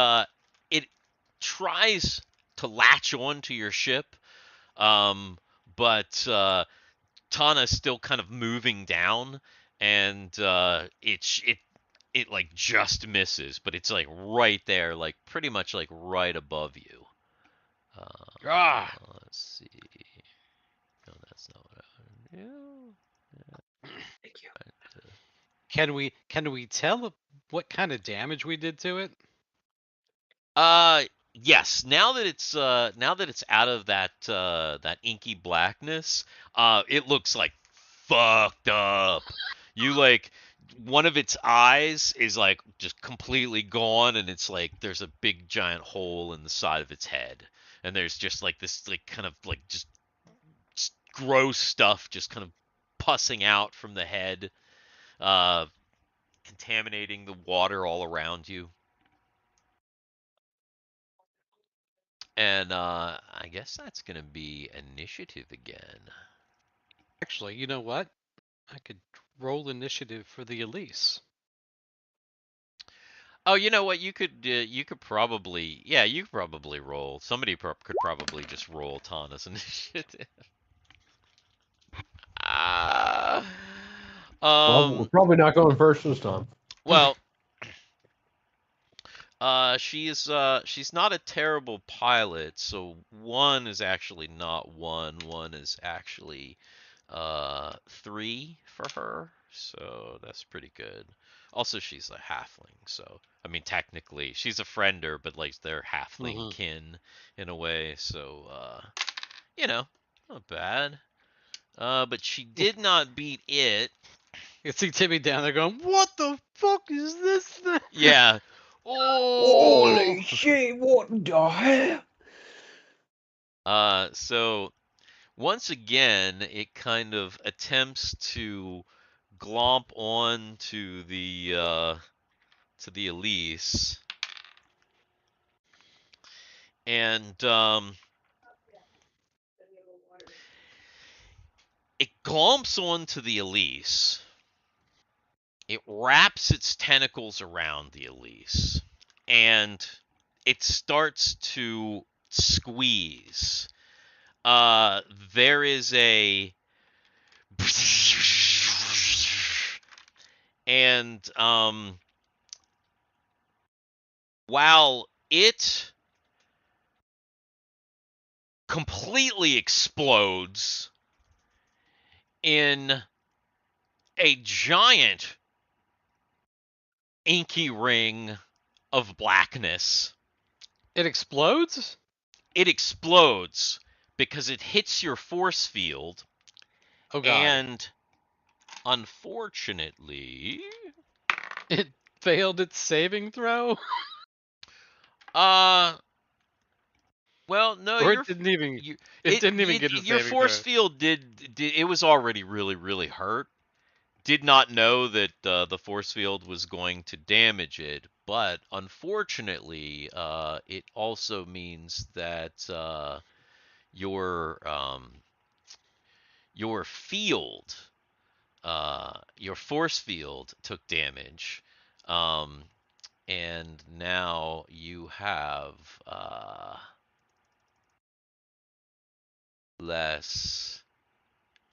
tries to latch on to your ship, but Tana's still kind of moving down, and it like just misses, but it's like right there, like pretty much like right above you. Let's see. No, that's not what I wanted to do. Thank you. Can we tell what kind of damage we did to it? Yes. Now that it's out of that inky blackness, it looks like fucked up. You like one of its eyes is like just completely gone, and it's like there's a big giant hole in the side of its head, and there's just like this like kind of like just gross stuff just kind of pussing out from the head, contaminating the water all around you. And I guess that's gonna be initiative again. Actually, you know what? I could roll initiative for the Elise. Oh, you know what? You could probably, yeah, you could probably roll. Somebody could probably just roll Tana's initiative. Ah. Well, we're probably not going first this time. Well, she's not a terrible pilot, so 1 is actually not 1. 1 is actually 3 for her, so that's pretty good. Also, she's a halfling, so I mean technically she's a friender, but like they're halfling kin in a way, so you know, not bad. But she did not beat it. You see Timmy down there going, "What the fuck is this thing?" Yeah. Oh. Holy shit! What the hell? So once again, it kind of attempts to glomp on to the Elise, and it glomps onto the Elise. It wraps its tentacles around the Elise, and it starts to squeeze. There is a and while it completely explodes in a giant inky ring of blackness. It explodes? It explodes because it hits your force field. Oh god. And unfortunately, it failed its saving throw? Well, no, or it didn't even didn't even get a your saving force throw. field did it was already really hurt. Did not know that the force field was going to damage it, but unfortunately, it also means that your field, your force field took damage, and now you have less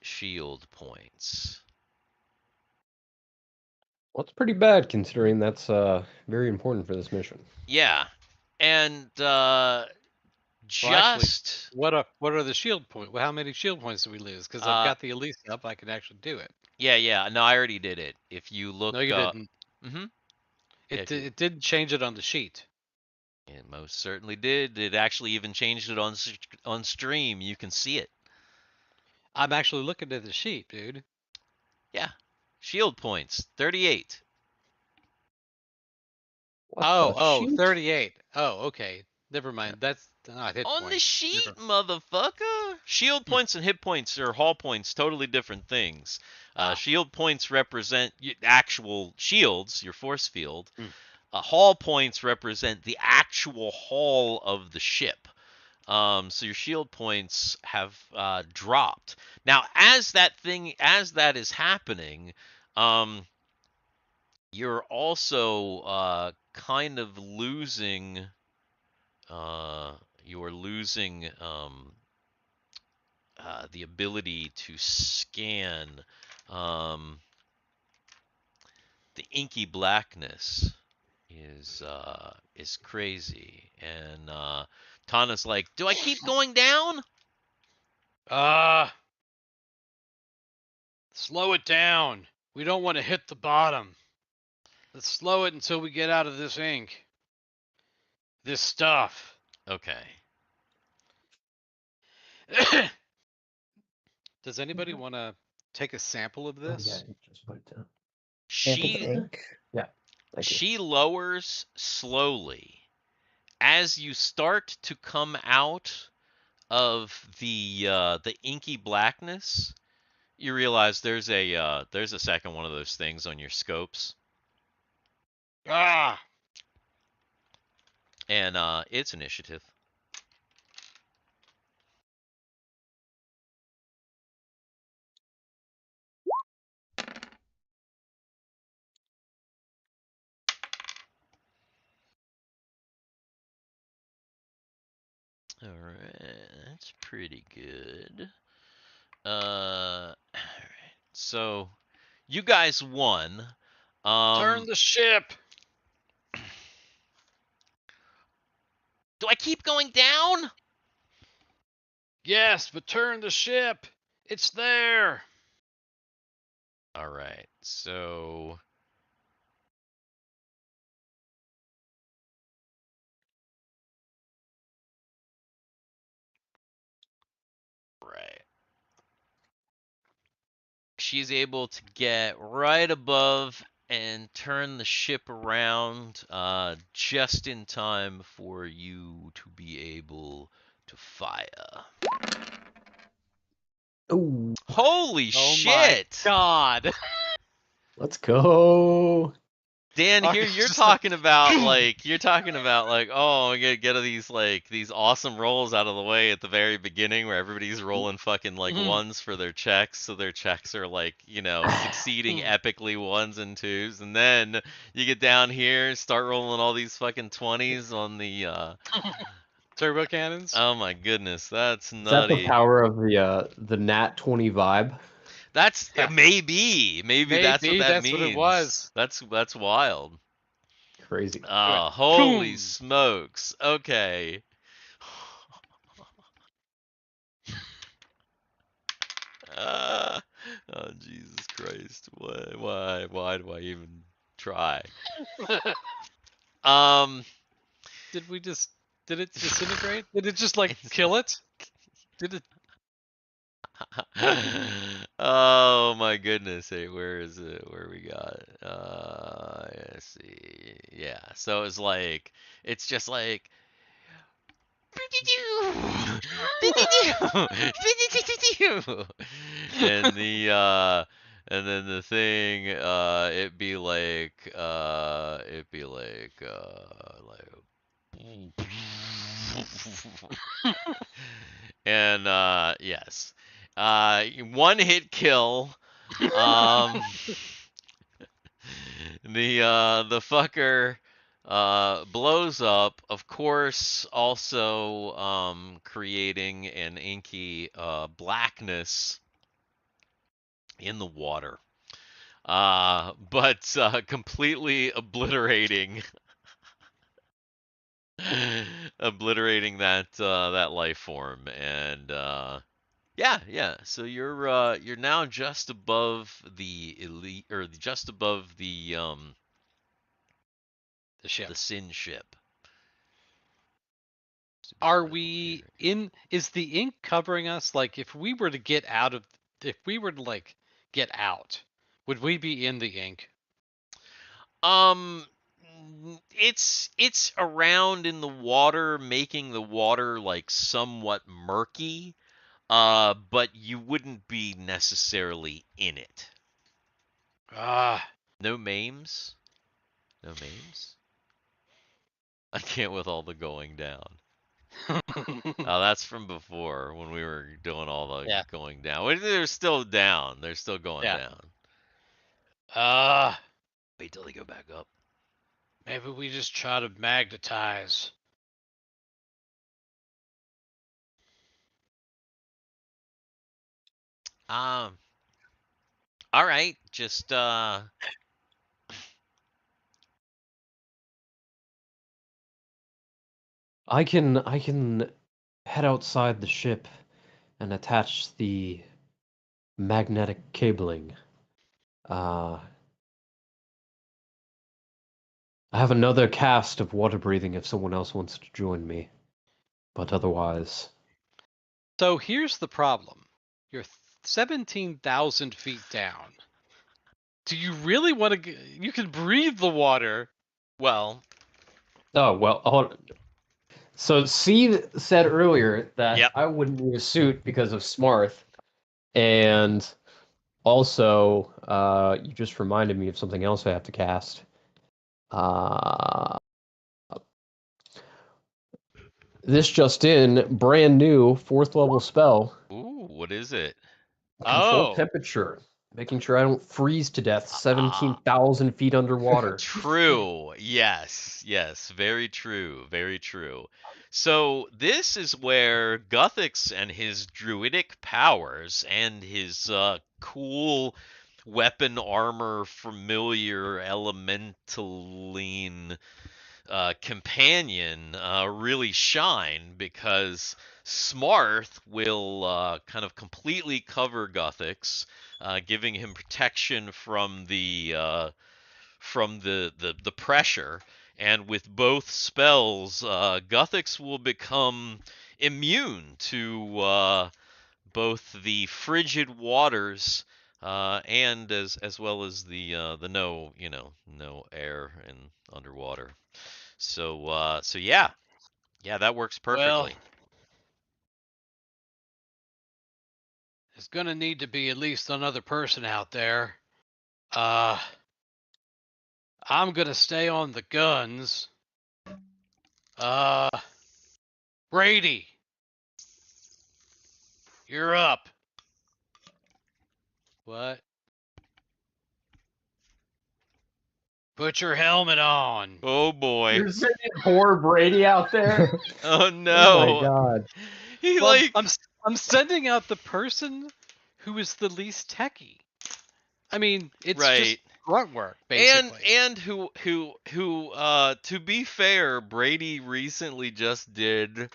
shield points. Well, it's pretty bad considering that's very important for this mission. Yeah, and just Well, actually, what are the shield points? Well, how many shield points do we lose? Because I've got the Elise up, I can actually do it. Yeah. No, I already did it. If you look, no, you didn't. Mm-hmm. It did change it on the sheet. It most certainly did. It actually even changed it on stream. You can see it. I'm actually looking at the sheet, dude. Yeah. Shield points, 38. What the 38. Oh, okay. Never mind. That's not hit On the points. sheet, Never- motherfucker. Shield points and hit points are hull points, totally different things. Shield points represent actual shields, your force field. Hmm. Hull points represent the actual hull of the ship. So your shield points have dropped. Now, as that is happening, you're also kind of losing. You're losing the ability to scan the inky blackness is crazy, and Tana's like, "Do I keep going down?" Slow it down. We don't want to hit the bottom. Let's slow it until we get out of this ink. This stuff. Okay. Does anybody want to take a sample of Oh, yeah, this? you just put it down. Sample She ink. Thank you. she lowers slowly as you start to come out of the inky blackness. You realize there's a second one of those things on your scopes, Ah! and it's initiative. All right, that's pretty good. All right, so you guys won. Turn the ship. Do I keep going down? Yes, but turn the ship. It's there. All right, so right. She's able to get right above and turn the ship around just in time for you to be able to fire. Oh, Holy Oh shit! my god. let's go. Dan, here Argyl's you're just talking about oh, we gotta get these awesome rolls out of the way at the very beginning where everybody's rolling fucking Mhm. ones for their checks, so their checks are succeeding epically ones and twos, and then you get down here, start rolling all these fucking 20s on the Turbo cannons. oh my goodness, that's Is that the nutty. power of the Nat 20 vibe? That's maybe that's what Maybe that that's means. what it was. That's wild. Crazy. Oh, holy Boom. smokes. Okay. Oh, Jesus Christ. Why do I even try? Did it disintegrate? Did it just kill it? Did it? Oh my goodness. Hey, where is it? Where we got it? Let's see. Yeah. So it's just like and and then the thing it'd be and yes. One hit kill. The fucker blows up, of course, also creating an inky blackness in the water, but completely obliterating that life form, and yeah. So you're now just above the elite, or just above the ship. the sin ship. Are we in? Is the ink covering us? If we were to get out of, if we were to get out, would we be in the ink? It's around in the water, making the water like somewhat murky. But you wouldn't be necessarily in it. Ah. No maims? No maims? I can't with all the going down. Oh, that's from before when we were doing all the Yeah. going down. Well, they're still down. They're still going Yeah. down. Wait till they go back up. Maybe we just try to magnetize. All right, just I can head outside the ship and attach the magnetic cabling. I have another cast of water breathing if someone else wants to join me. But otherwise, So here's the problem. You're 17,000 feet down. Do you really want to? You can breathe the water. well, oh well. So C said earlier that Yep. I wouldn't need a suit because of Smarth, and also you just reminded me of something else I have to cast. This just in, brand new 4th level spell. ooh, what is it? Control Oh. temperature, making sure I don't freeze to death 17,000 feet underwater. True. Yes. Yes. Very true. Very true. So this is where Guthix and his druidic powers and his cool weapon armor familiar elementaline companion really shine, because Smarth will kind of completely cover Guthix, giving him protection from the pressure. And with both spells, Guthix will become immune to both the frigid waters and as well as the no air and underwater. So yeah, that works Well, perfectly. there's gonna need to be at least another person out there. I'm gonna stay on the guns. Brady, you're up. What? Put your helmet on. Oh boy. You're sending poor Brady out there? Oh Oh no. my god. He Well, like I'm sending out the person who is the least techie. I mean, it's just right. grunt work, basically. And who to be fair, Brady recently just did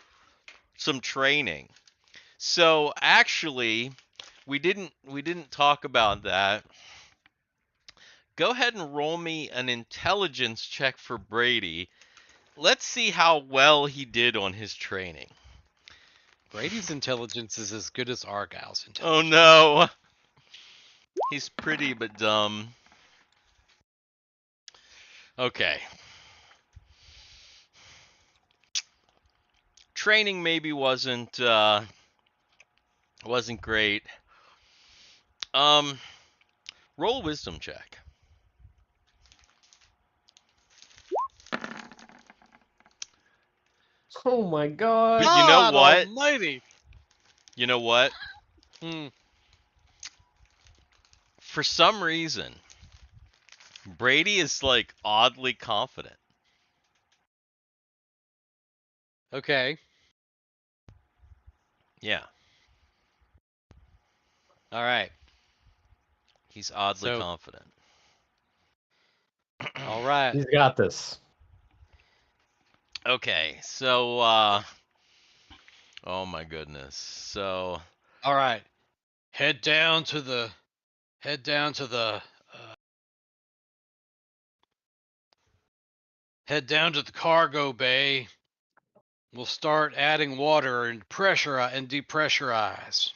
some training. So actually, we didn't talk about that. Go ahead and roll me an intelligence check for Brady. Let's see how well he did on his training. Brady's intelligence is as good as Argyle's Oh intelligence. no. He's pretty but dumb. Okay. Training maybe wasn't great. Roll wisdom check. Oh my god. But you know God what? Almighty! You know what? Hmm. For some reason, Brady is like oddly confident. Okay. Yeah, All right. he's oddly So- confident. All right. He's got this. Okay, so oh my goodness. So All right. Head down to the cargo bay. We'll start adding water and pressure and depressurize.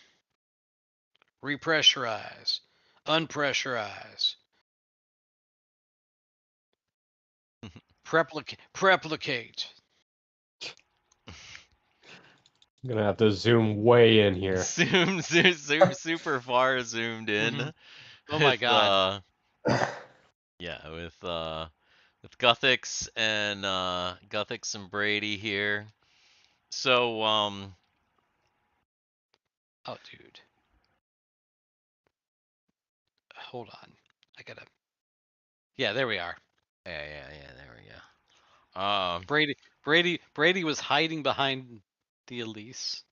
Repressurize. Unpressurize. Preplicate. I'm gonna have to zoom way in here. Zoom, super far zoomed in. Mhm. Oh my god. Yeah, with Guthix and Brady here. So Oh, dude. Hold on. I gotta. Yeah, there we are. yeah, there we go. Brady was hiding behind the Elise.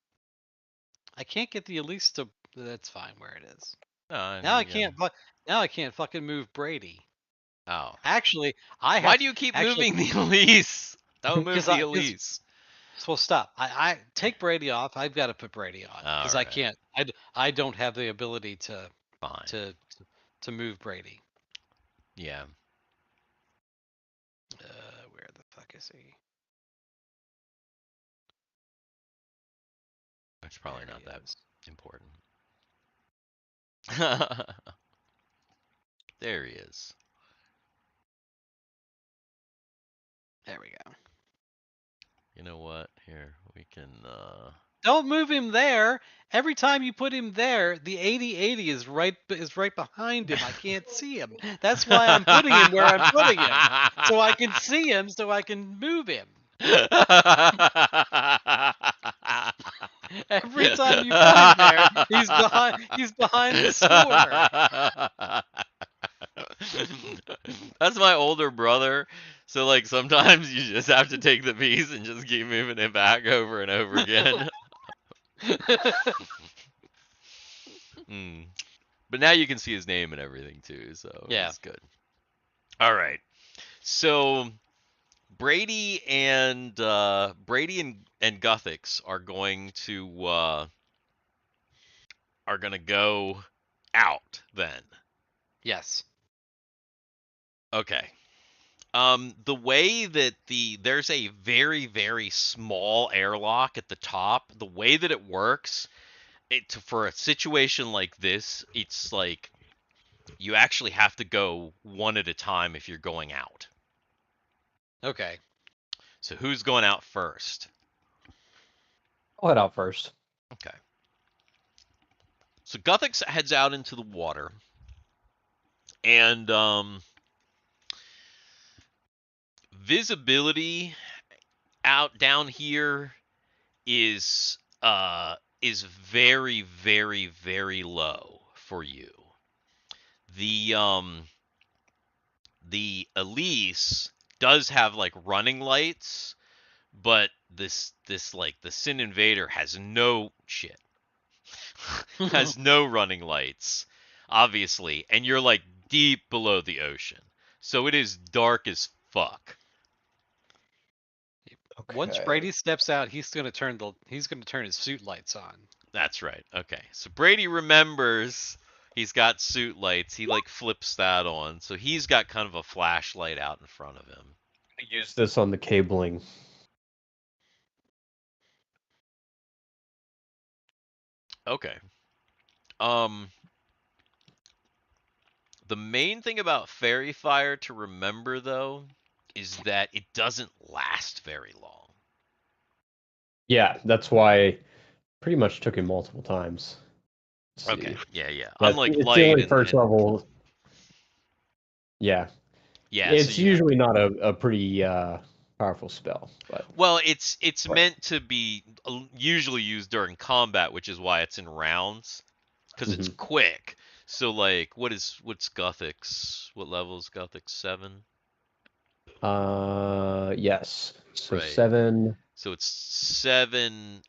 I can't get the Elise to. That's fine where it is. Now I can't. Now I can't fucking move Brady. Oh. Actually, I have. Why do you keep moving the Elise? Don't move the Elise. So stop. I take Brady off. I've got to put Brady on because I Alright. can't. I don't have the ability to Fine. to move Brady. Yeah. Where the fuck is he? That's probably There not he that is. important. There he is. There we go. You know what? Here, we can Don't move him there. Every time you put him there, the 80/80 is right behind him. I can't see him. That's why I'm putting him where I'm putting him, so I can see him, so I can move him. Every time you put him there, he's behind the score. That's my older brother. So like sometimes you just have to take the piece and just keep moving it back over and over again. But now you can see his name and everything too, so Yeah. it's good. All right. So Brady and Guthix are going to go out then. Yes. Okay. The way that there's a very, very small airlock at the top. The way that it works, for a situation like this, it's like you actually have to go one at a time if you're going out. Okay. So who's going out first? I'll head out first. Okay. So Guthix heads out into the water, and visibility out down here is very, very, very low for you. The Elise does have like running lights, but this like the Sin Invader has no shit. Has no running lights, obviously, and you're like deep below the ocean. So it is dark as fuck. Okay. Once Brady steps out, he's gonna turn his suit lights on. That's right. Okay. So Brady remembers he's got suit lights. He like flips that on. So he's got kind of a flashlight out in front of him. I use this on the cabling. Okay. The main thing about Fairy Fire to remember though is that it doesn't last very long. Yeah, that's why I pretty much took him multiple times. Let's Okay. see. Yeah. That's, Unlike it's light the only and first level. Yeah. Yeah. It's so you, usually not a pretty powerful spell, but well, it's Right. meant to be usually used during combat, which is why it's in rounds, because it's quick. So like, what's Guthix? What level is Guthix? 7. yes. So Right. 7. So it's seven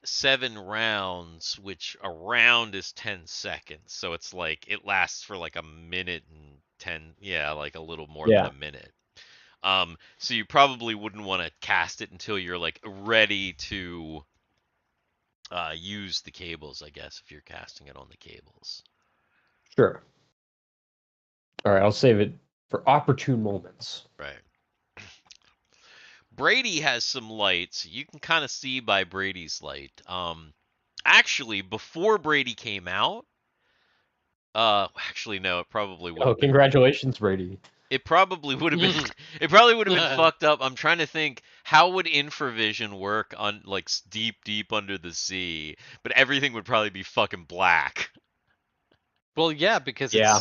rounds, which a round is 10 seconds. So it's like it lasts for like a minute and 10, yeah, like a little more than a minute. So you probably wouldn't want to cast it until you're like ready to use the cables, I guess, if you're casting it on the cables. Sure. All right, I'll save it for opportune moments. Right. Brady has some lights. You can kind of see by Brady's light. Actually, before Brady came out, actually no, it probably would. Oh, congratulations, Brady. It probably would have been. It probably would have been fucked up. I'm trying to think. How would infravision work on like deep under the sea? But everything would probably be fucking black. Well, yeah, because Yeah.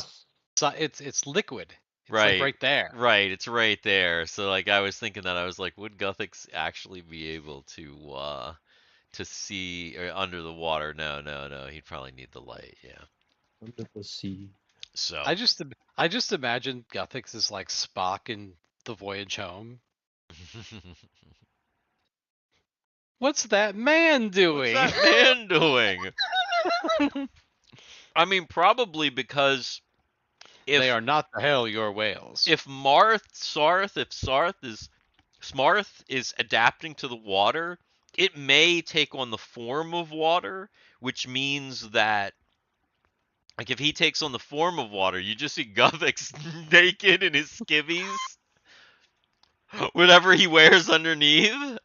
it's liquid. It's Right. like right there. Right. It's right there. So like I was thinking that I was like, would Guthix actually be able to see under the water? No. He'd probably need the light. Yeah. Under the sea. So. I just imagine Guthix is like Spock in The Voyage Home. What's that man doing? What's that man doing? I mean, probably because if They are not the hell your whales. if Smarth is adapting to the water, it may take on the form of water, which means that like if he takes on the form of water, you just see Guthix naked in his skivvies. Whatever he wears underneath.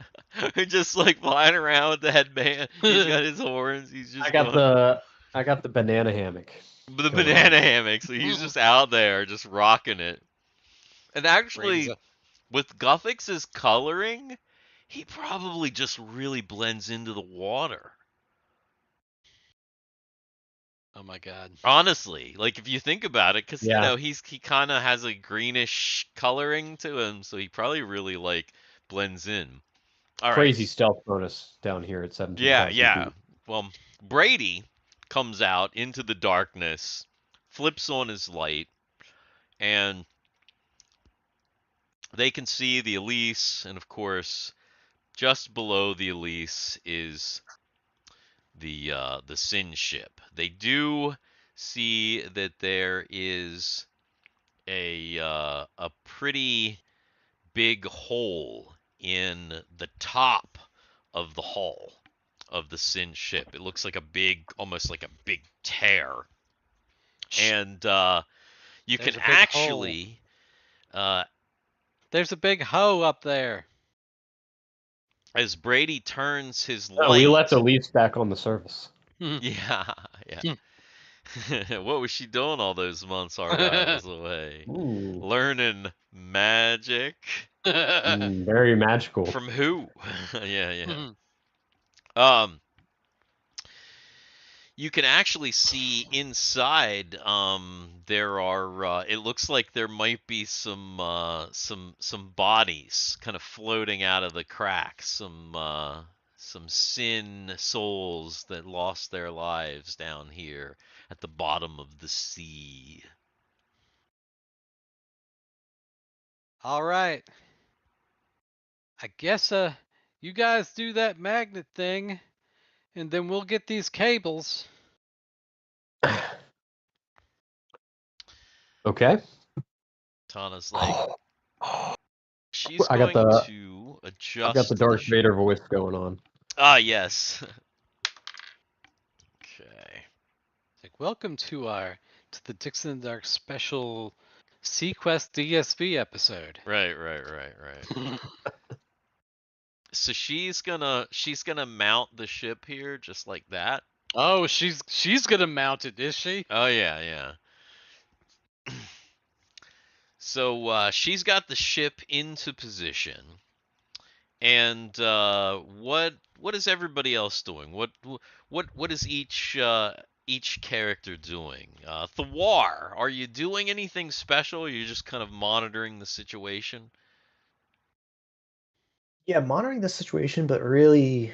Just like flying around with the headband. He's got his horns. He's just I got the banana hammock. the going banana hammock, so he's just out there just rocking it. And actually, with Guthix's coloring, he probably just really blends into the water. Oh my god. Honestly, like if you think about it, because Yeah. you know he kind of has a greenish coloring to him, so he probably really like blends in. All Crazy right. stealth bonus down here at 17,000 Yeah. feet. Well, Brady comes out into the darkness, flips on his light, and they can see the Elise, and of course, just below the Elise is the Sin ship. They do see that there is a pretty big hole in the top of the hull of the Sin ship. It looks like almost like a big tear. And you There's can a big actually There's a big hoe up there. as Brady turns his Oh, light. we let the Leafs back on the surface. Yeah. What was she doing all those months Argyle was away? Ooh, Learning magic. very magical. From who? Yeah. You can actually see inside. There are. It looks like there might be some bodies kind of floating out of the cracks. Some sin souls that lost their lives down here at the bottom of the sea. All right. I guess you guys do that magnet thing, and then we'll get these cables. Okay. Tana's like, she's I got going the- to adjust. I've got the Darth Vader voice going on. Ah, yes. Okay. Like, welcome to the Dixon and Dark special Sequest DSV episode. Right. So she's gonna mount the ship here just like that. Oh, she's gonna mount it, is she? Oh yeah. So she's got the ship into position, and what is everybody else doing? What is each character doing? Thawar, are you doing anything special? Or are you just kind of monitoring the situation? Yeah, monitoring the situation, but really,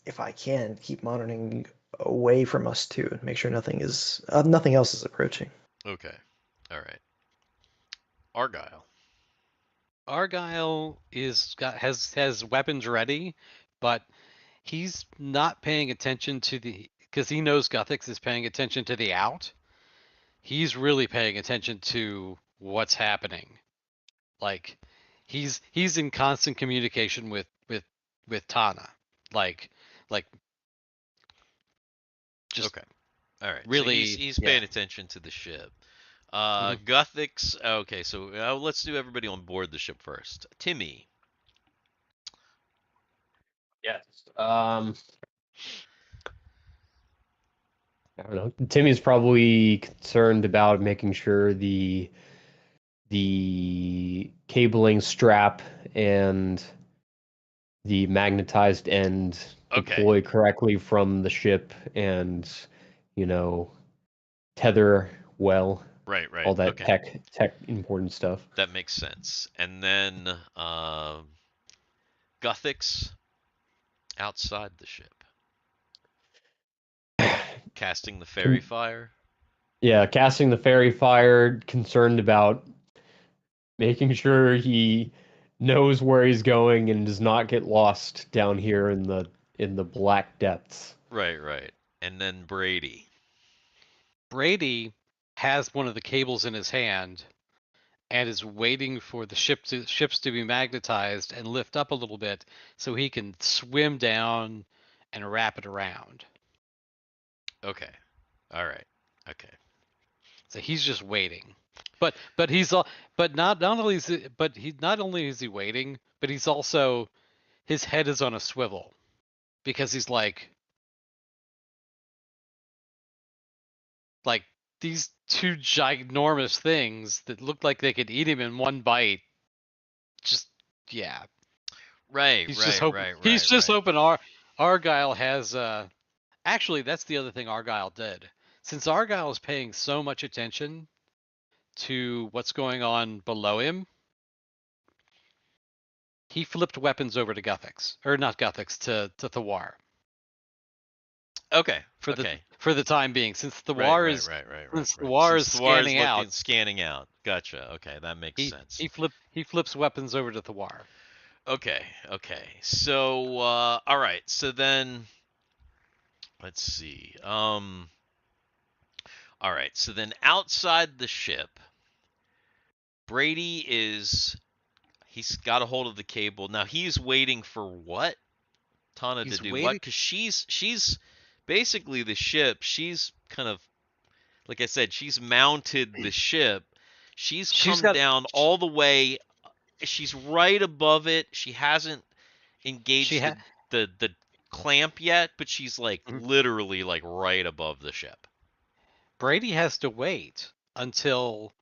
if I can, keep monitoring away from us too. Make sure nothing else is approaching. Okay, all right. Argyle. Argyle has weapons ready, but he's not paying attention to because he knows Guthix is paying attention to the out. He's really paying attention to what's happening. Like he's in constant communication with Tana. Like just Okay. All right. really so he's paying attention to the ship. Guthix. Okay, so let's do everybody on board the ship first. Timmy. Yes. I don't know. Timmy's probably concerned about making sure the the cabling strap and the magnetized end Okay. deploy correctly from the ship and, tether well, Right. all that Okay. tech important stuff. That makes sense. And then Guthix outside the ship, casting the fairy fire. Yeah, casting the fairy fire, concerned about making sure he knows where he's going and does not get lost down here in the black depths. Right. And then Brady. Brady has one of the cables in his hand and is waiting for the ships to be magnetized and lift up a little bit so he can swim down and wrap it around. Okay. All right. Okay. So he's just waiting. But not only is he waiting, but he's also, his head is on a swivel because he's like these two ginormous things that look like they could eat him in one bite. Just yeah. Right. He's right. just hoping Argyle has actually that's the other thing Argyle did. Since Argyle is paying so much attention to what's going on below him, he flipped weapons over to Guthix. Or not Guthix, to Thawar. Okay. For the time being, since Thawar is scanning out. Gotcha. Okay, that makes sense. He flips weapons over to Thawar. Okay. So all right. So then let's see. All right. So then outside the ship, Brady he's got a hold of the cable. Now he's waiting for what? Tana to do what? Because she's basically the ship. She's kind of, like I said, she's mounted the ship. She's come down all the way. She's right above it. She hasn't engaged the clamp yet, but she's like literally like right above the ship. Brady has to wait until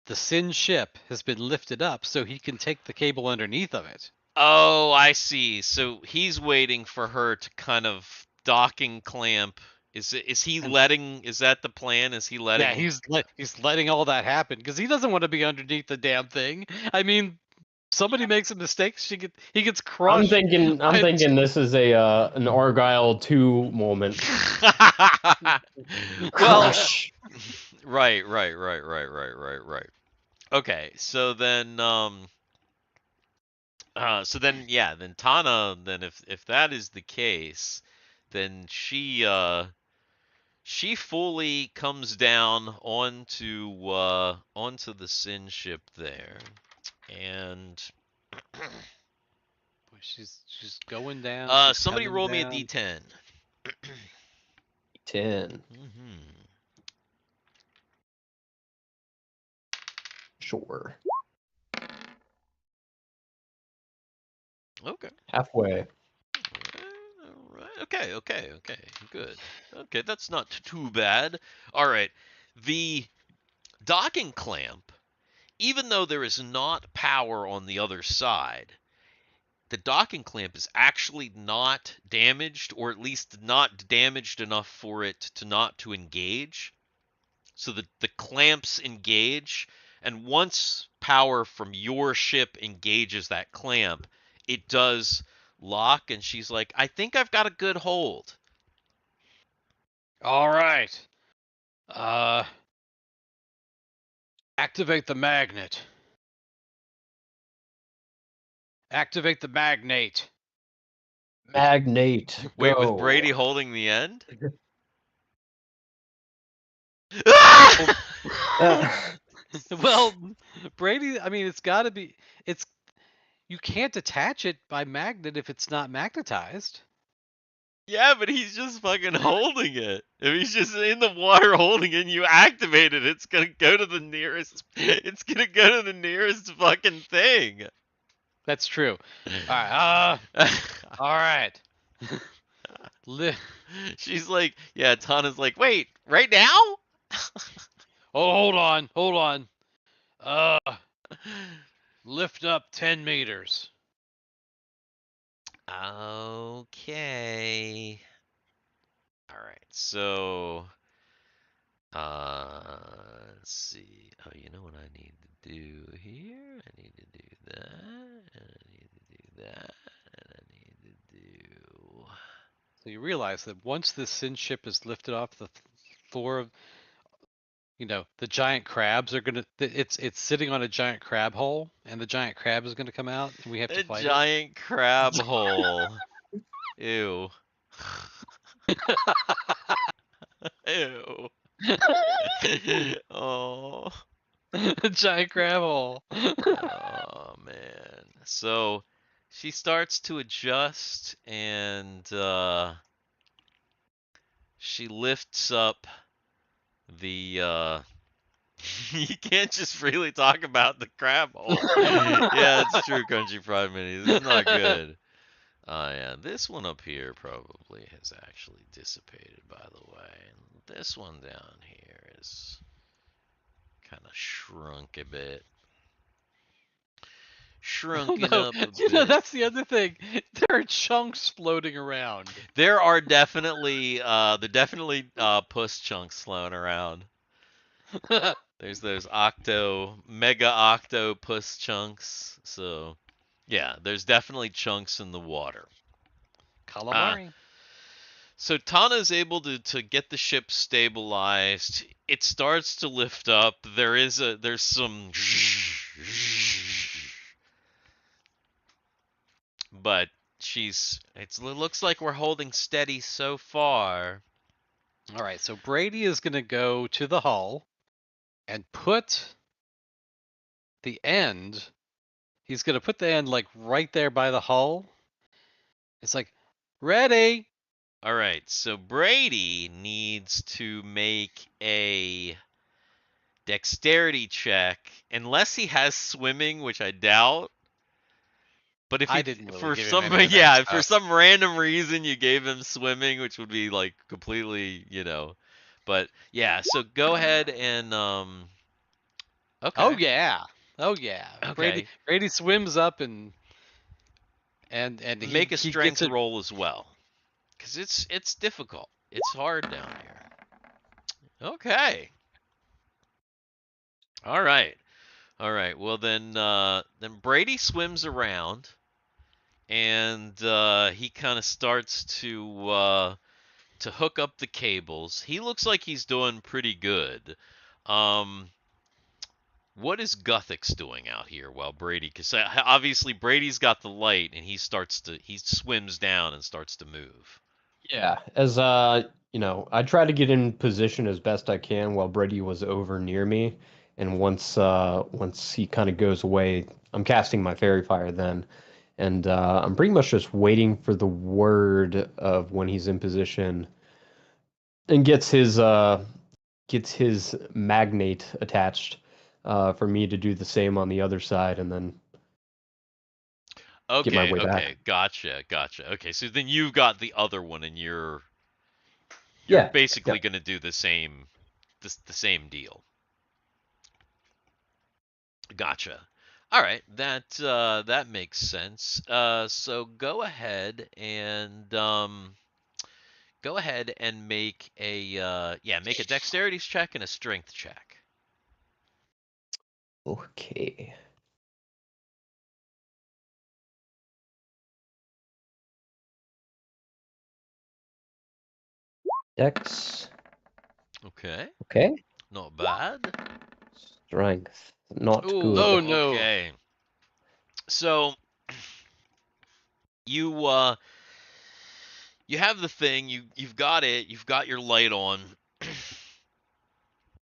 the Sin ship has been lifted up so he can take the cable underneath of it. Oh, I see. So he's waiting for her to kind of docking clamp. Is that the plan? Is he letting? Yeah, he's letting all that happen because he doesn't want to be underneath the damn thing. I mean, somebody makes a mistake, he gets crushed. I'm thinking this is an Argyle 2 moment. Well, right. Okay, so then then Tana, then if that is the case, then she fully comes down onto the Sin ship there, and she's going down. Somebody roll me a D10. 10. Mm-hmm. Sure. Okay. Halfway. All right. Okay. Good. Okay, that's not too bad. All right. The docking clamp, even though there is not power on the other side, the docking clamp is actually not damaged, or at least not damaged enough for it to engage. So the clamps engage, and once power from your ship engages that clamp, it does lock, and she's like, I think I've got a good hold. All right. Activate the magnet. Activate the magnate. Magnate. Wait, go. with Brady holding the end? Well, Brady, I mean, it's got to be. You can't attach it by magnet if it's not magnetized. Yeah, but he's just fucking holding it. If he's just in the water holding it and you activate it, it's gonna go to the nearest. It's gonna go to the nearest fucking thing. That's true. All right. She's like, yeah. Tana's like, wait, right now? Oh, hold on. Lift up 10 meters. Okay. All right. So, let's see. Oh, you know what I need to do here? I need to do that. And I need to do that. And I need to do. So you realize that once this sin ship is lifted off the floor of, the giant crabs are gonna. It's sitting on a giant crab hole, and the giant crab is gonna come out, and we have to A fight giant crab hole. Ew. Ew. Oh. it. Giant crab hole. Oh man. So she starts to adjust and she lifts up the you can't just freely talk about the crab hole. Yeah, it's true, Country Pride Mini. This is not good. Oh yeah, this one up here probably has actually dissipated, by the way. And this one down here is kind of shrunk a bit. Shrunk it up a bit. That's the other thing. There are chunks floating around. There are definitely puss chunks floating around. There's those mega octo puss chunks. So yeah, there's definitely chunks in the water. Calamari. So Tana's able to get the ship stabilized. It starts to lift up. There's some but it looks like we're holding steady so far. All right, so Brady is going to go to the hull and put the end. He's going to put the end like right there by the hull. It's like, ready. All right, so Brady needs to make a dexterity check, unless he has swimming, which I doubt. But if I didn't really give him any of that for stuff. some random reason you gave him swimming, which would be like completely, But yeah, so go ahead and okay. Oh yeah. Okay. Brady swims up and Make a he strength gets roll as well, because it's difficult. It's hard down here. Okay. All right. Well then Brady swims around, and he kind of starts to hook up the cables. He looks like he's doing pretty good. What is Guthix doing out here while Brady? Because obviously Brady's got the light, and he swims down and starts to move. Yeah, as I try to get in position as best I can while Brady was over near me, and once he kind of goes away, I'm casting my fairy fire then, and I'm pretty much just waiting for the word of when he's in position, and gets his magnate attached, for me to do the same on the other side, and then get my way back. Gotcha. Okay, so then you've got the other one, and you're Yeah, basically yeah. going to do the same deal. Gotcha. All right, that makes sense. So go ahead and make a dexterity check and a strength check. Okay. Dex. Okay. Okay. Not bad. Strength. Not Ooh, good. Oh, no. Okay. So you have the thing, you've got it, you've got your light on,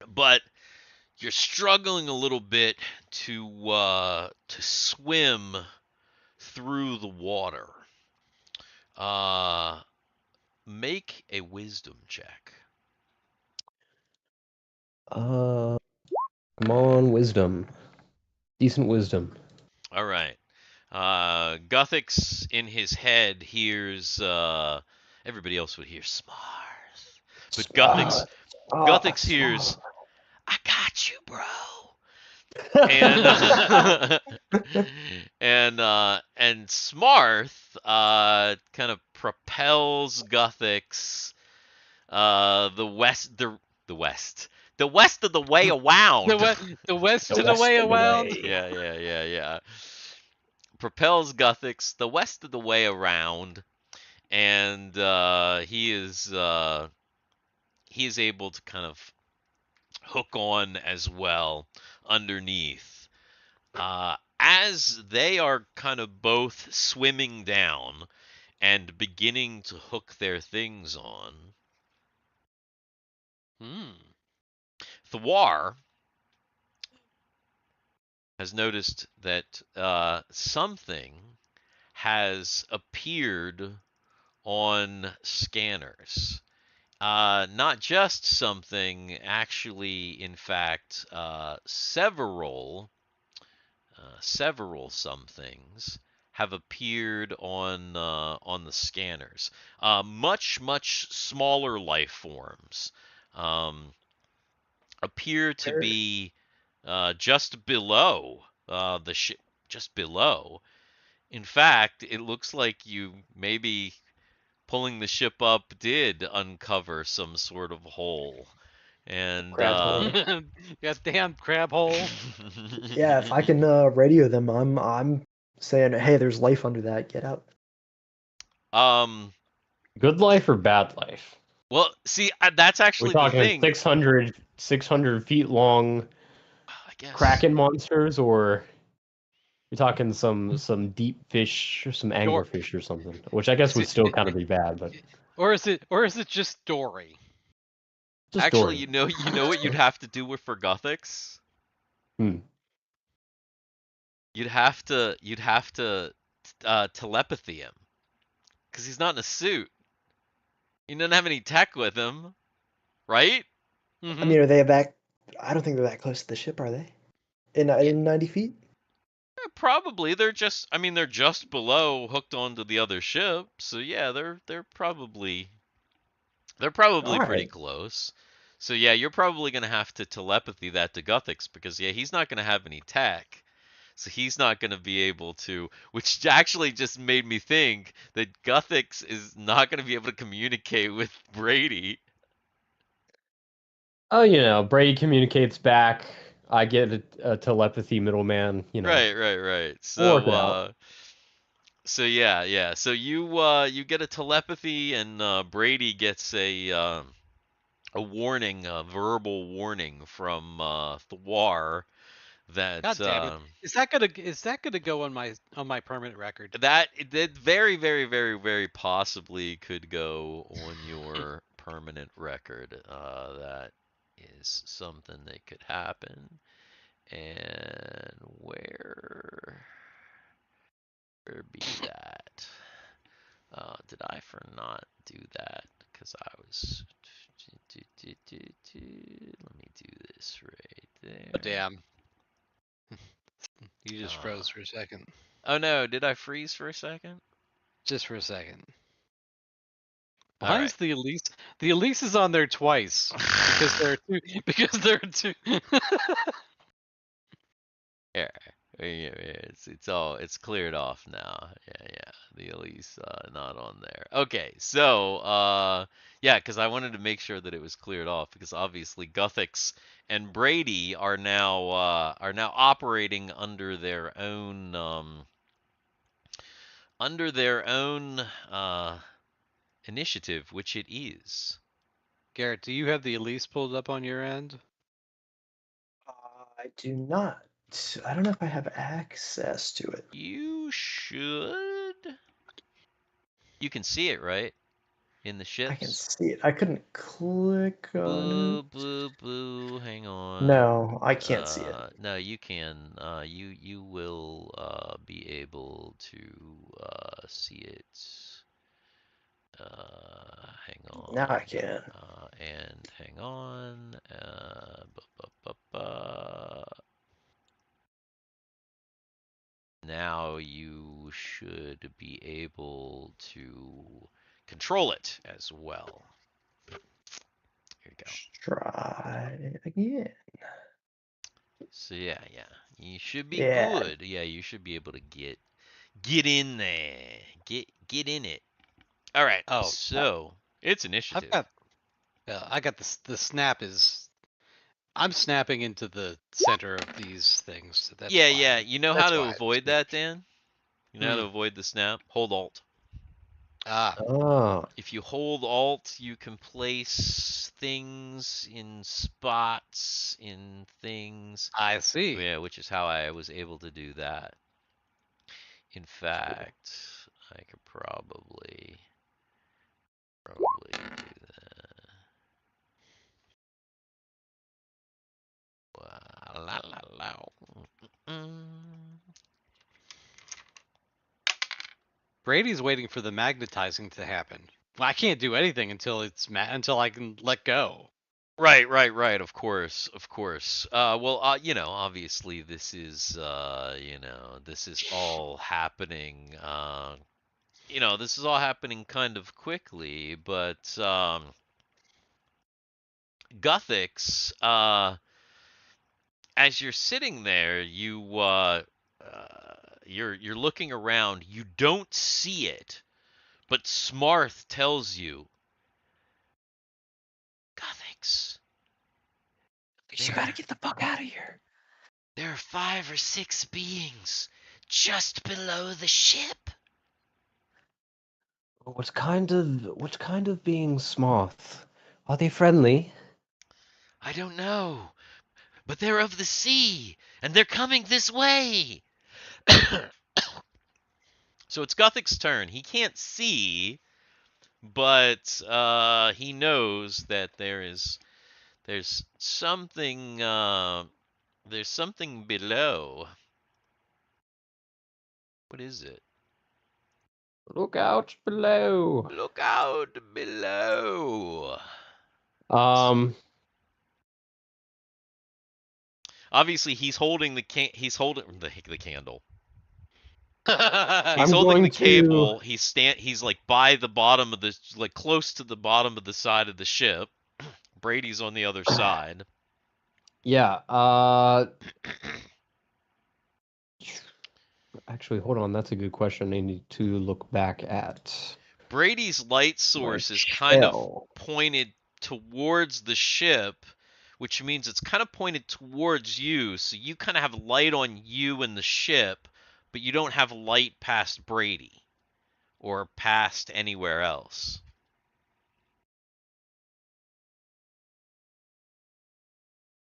but you're struggling a little bit to swim through the water. Make a wisdom check. Come on, wisdom. Decent wisdom. All right. Guthix in his head hears everybody else would hear Smarth. But Guthix hears, I got you, bro. and and Smarth kind of propels Guthix the west of the way around. The west The of the west way of the around. way. Yeah. Propels Guthix the west of the way around, and he is able to kind of hook on as well underneath. As they are kind of both swimming down and beginning to hook their things on, Thwar has noticed that something has appeared on scanners. Not just something, actually, in fact, several somethings have appeared on the scanners. Much smaller life forms appear to be just below the ship, just below. In fact, it looks like you maybe pulling the ship up did uncover some sort of hole. And Crab hole. Goddamn crab hole. Yeah, if I can radio them, I'm saying, hey, there's life under that. Get out. Good life or bad life? Well, see, that's We're actually the talking thing. 600 feet long I guess. kraken monsters, or you're talking some deep fish, some anglerfish or something, which I guess would still kind of be bad, but Or is it just Dory? just Actually, Dory. you know what you'd have to do for Guthix? Hmm. You'd have to telepathy him, because he's not in a suit. He doesn't have any tech with him, right? I mean, are they back? I don't think they're that close to the ship, are they? In 90 feet? Probably. They're just below, hooked onto the other ship. So yeah, they're probably All pretty right. close. So yeah, you're probably gonna have to telepathy that to Guthix, because yeah, he's not gonna have any tech. So he's not going to be able to, which actually just made me think that Guthix is not going to be able to communicate with Brady. Oh, Brady communicates back. I get a telepathy middleman. Right. We'll work it out. So yeah. So you get a telepathy, and Brady gets a warning, a verbal warning from Thwar that God damn it! Is that gonna go on my permanent record? that very possibly could go on your permanent record. That is something that could happen. And where be that? Did I for not do that? Because I was. Let me do this right there. Oh, damn. You just froze for a second. Oh no, did I freeze for a second? Just for a second. All Why right. is the Elise? The Elise is on there twice because there are two. Because there are two. Yeah, it's cleared off now. Yeah. The Elise not on there. Okay, so yeah, because I wanted to make sure that it was cleared off, because obviously Guthix and Brady are now operating under their own initiative, which it is. Garrett, do you have the Elise pulled up on your end? I do not. I don't know if I have access to it. You should. You can see it, right? In the ships? I can see it. I couldn't click on Boo. Hang on. No, I can't see it. No, you can. You will be able to see it. Hang on. Now I can. And hang on. Now you should be able to control it as well. Here you go. Try again. So yeah, you should be Yeah. good. Yeah, you should be able to get in there, get in it. All right, Oh, so it's I've initiative. got. I got this. The snap is. I'm snapping into the center of these things. So that's Yeah, why. yeah. You know how That's to why. avoid that, Dan? You know how to Hmm. avoid the snap? Hold Alt. Ah. Ah, If you hold Alt, you can place things in spots in things. I see. Yeah, which is how I was able to do that. In fact, I could probably do that. La la la. Mm. Brady's waiting for the magnetizing to happen. Well, I can't do anything until until I can let go. Right. Of course. Well, obviously this is, this is all happening. This is all happening kind of quickly, but Guthix, as you're sitting there, you're looking around. You don't see it, but Smarth tells you, Guthix, You gotta get the fuck out of here. there are 5 or 6 beings just below the ship. what's kind of being Smoth? Are they friendly? I don't know, but they're of the sea, and they're coming this way. So it's Guthix's turn. He can't see, but he knows that there's something below. What is it? Look out below. Look out below. Um, Obviously, he's holding he's holding the candle. He's I'm holding the going to. cable. He's like by the bottom of the like close to the bottom of the side of the ship. Brady's on the other side. Yeah. Actually, hold on. That's a good question. I need to look back at Brady's light my source is kind of shell. pointed towards the ship, which means it's kind of pointed towards you, so you kind of have light on you and the ship, but you don't have light past Brady or past anywhere else.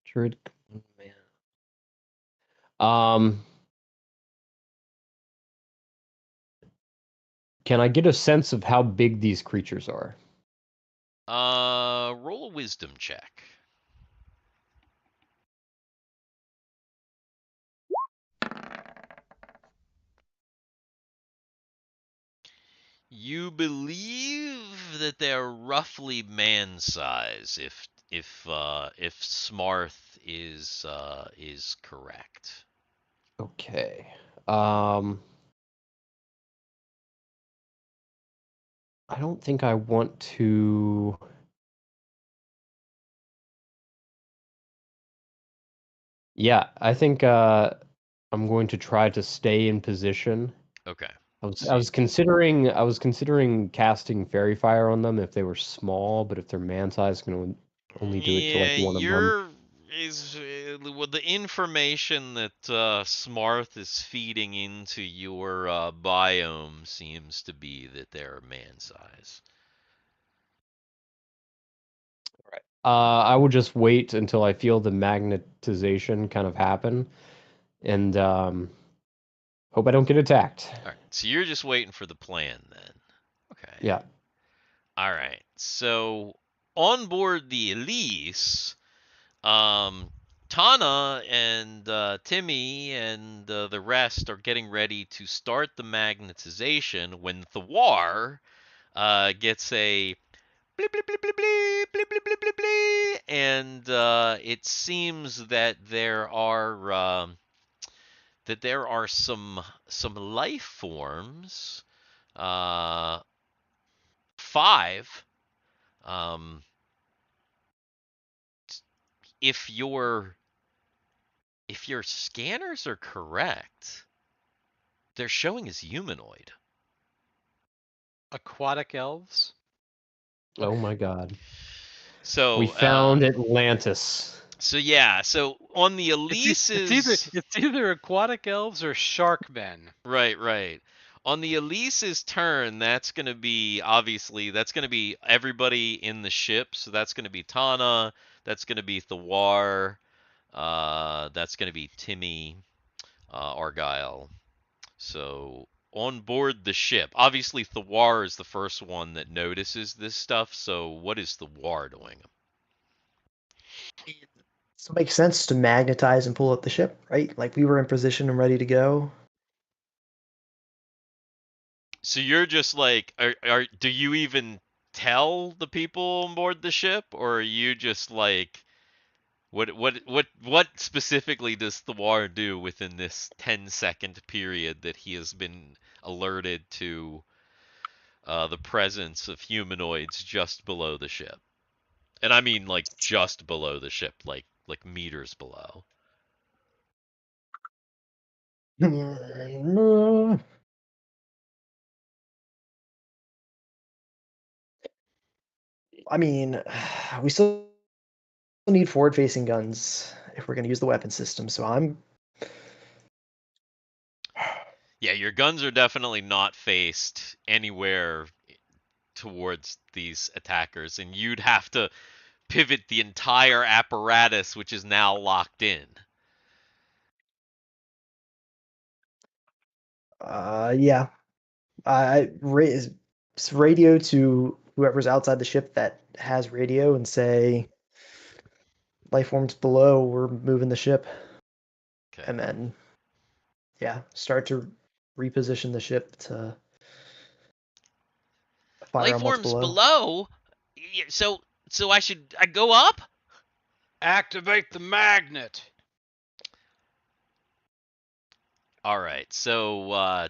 Druid. Um, can I get a sense of how big these creatures are? Roll a wisdom check. You believe that they're roughly man size if Smarth is correct. Okay. Um, I don't think I want to. Yeah, I think I'm going to try to stay in position. Okay. I was considering casting Fairy Fire on them if they were small, but if they're man-sized, can only do it to like Yeah, one of them. well, the information that Smarth is feeding into your biome seems to be that they're man size. Right. I will just wait until I feel the magnetization kind of happen, and hope I don't get attacked. All right, so you're just waiting for the plan then. Okay. Yeah. All right. So on board the Elise, Tana and Timmy and the rest are getting ready to start the magnetization when Thawar gets a bleep bleep bleep bleep bleep bleep bleep bleep bleep bleep, and it seems that there are some life forms, 5. Um, if you're if your scanners are correct, they're showing as humanoid. Aquatic elves. Oh my god. So We found Atlantis. So yeah, so on the It's Elise's either aquatic elves or shark men. right. On the Elise's turn, that's gonna be everybody in the ship. So that's gonna be Tana, that's gonna be Thawar, that's gonna be Timmy, Argyle. So on board the ship, obviously Thawar is the first one that notices this stuff. So what is Thawar doing? So it makes sense to magnetize and pull up the ship, right? Like we were in position and ready to go. So you're just like, do you even tell the people on board the ship, or are you just like, what specifically does Thawar do within this 10-second period that he has been alerted to the presence of humanoids just below the ship? And I mean like just below the ship, like meters below. I mean, we still need forward-facing guns if we're going to use the weapon system. So I'm. Yeah, your guns are definitely not faced anywhere towards these attackers, and you'd have to pivot the entire apparatus, which is now locked in. Yeah. Radio to whoever's outside the ship that has radio and say, life forms below, we're moving the ship. Okay. And then, yeah, start to reposition the ship to fire Life on what's forms below. So I go up? Activate the magnet. All right. So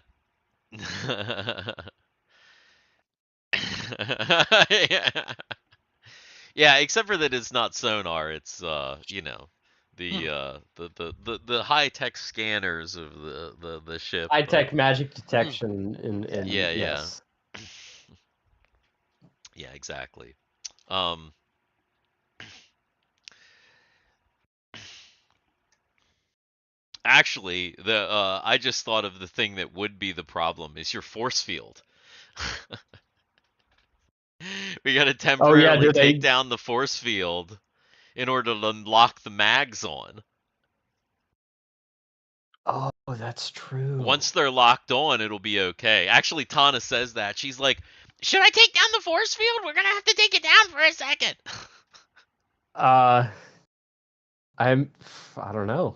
yeah, except for that it's not sonar, it's the high tech scanners of the ship. High tech magic detection in Yeah. yes. Yeah, exactly. Actually, I just thought of the thing that would be the problem is your force field. We gotta temporarily take down the force field in order to unlock the mags on. Oh, that's true. Once they're locked on, it'll be okay. Actually, Tana says that. She's like, should I take down the force field? We're gonna have to take it down for a second. I don't know.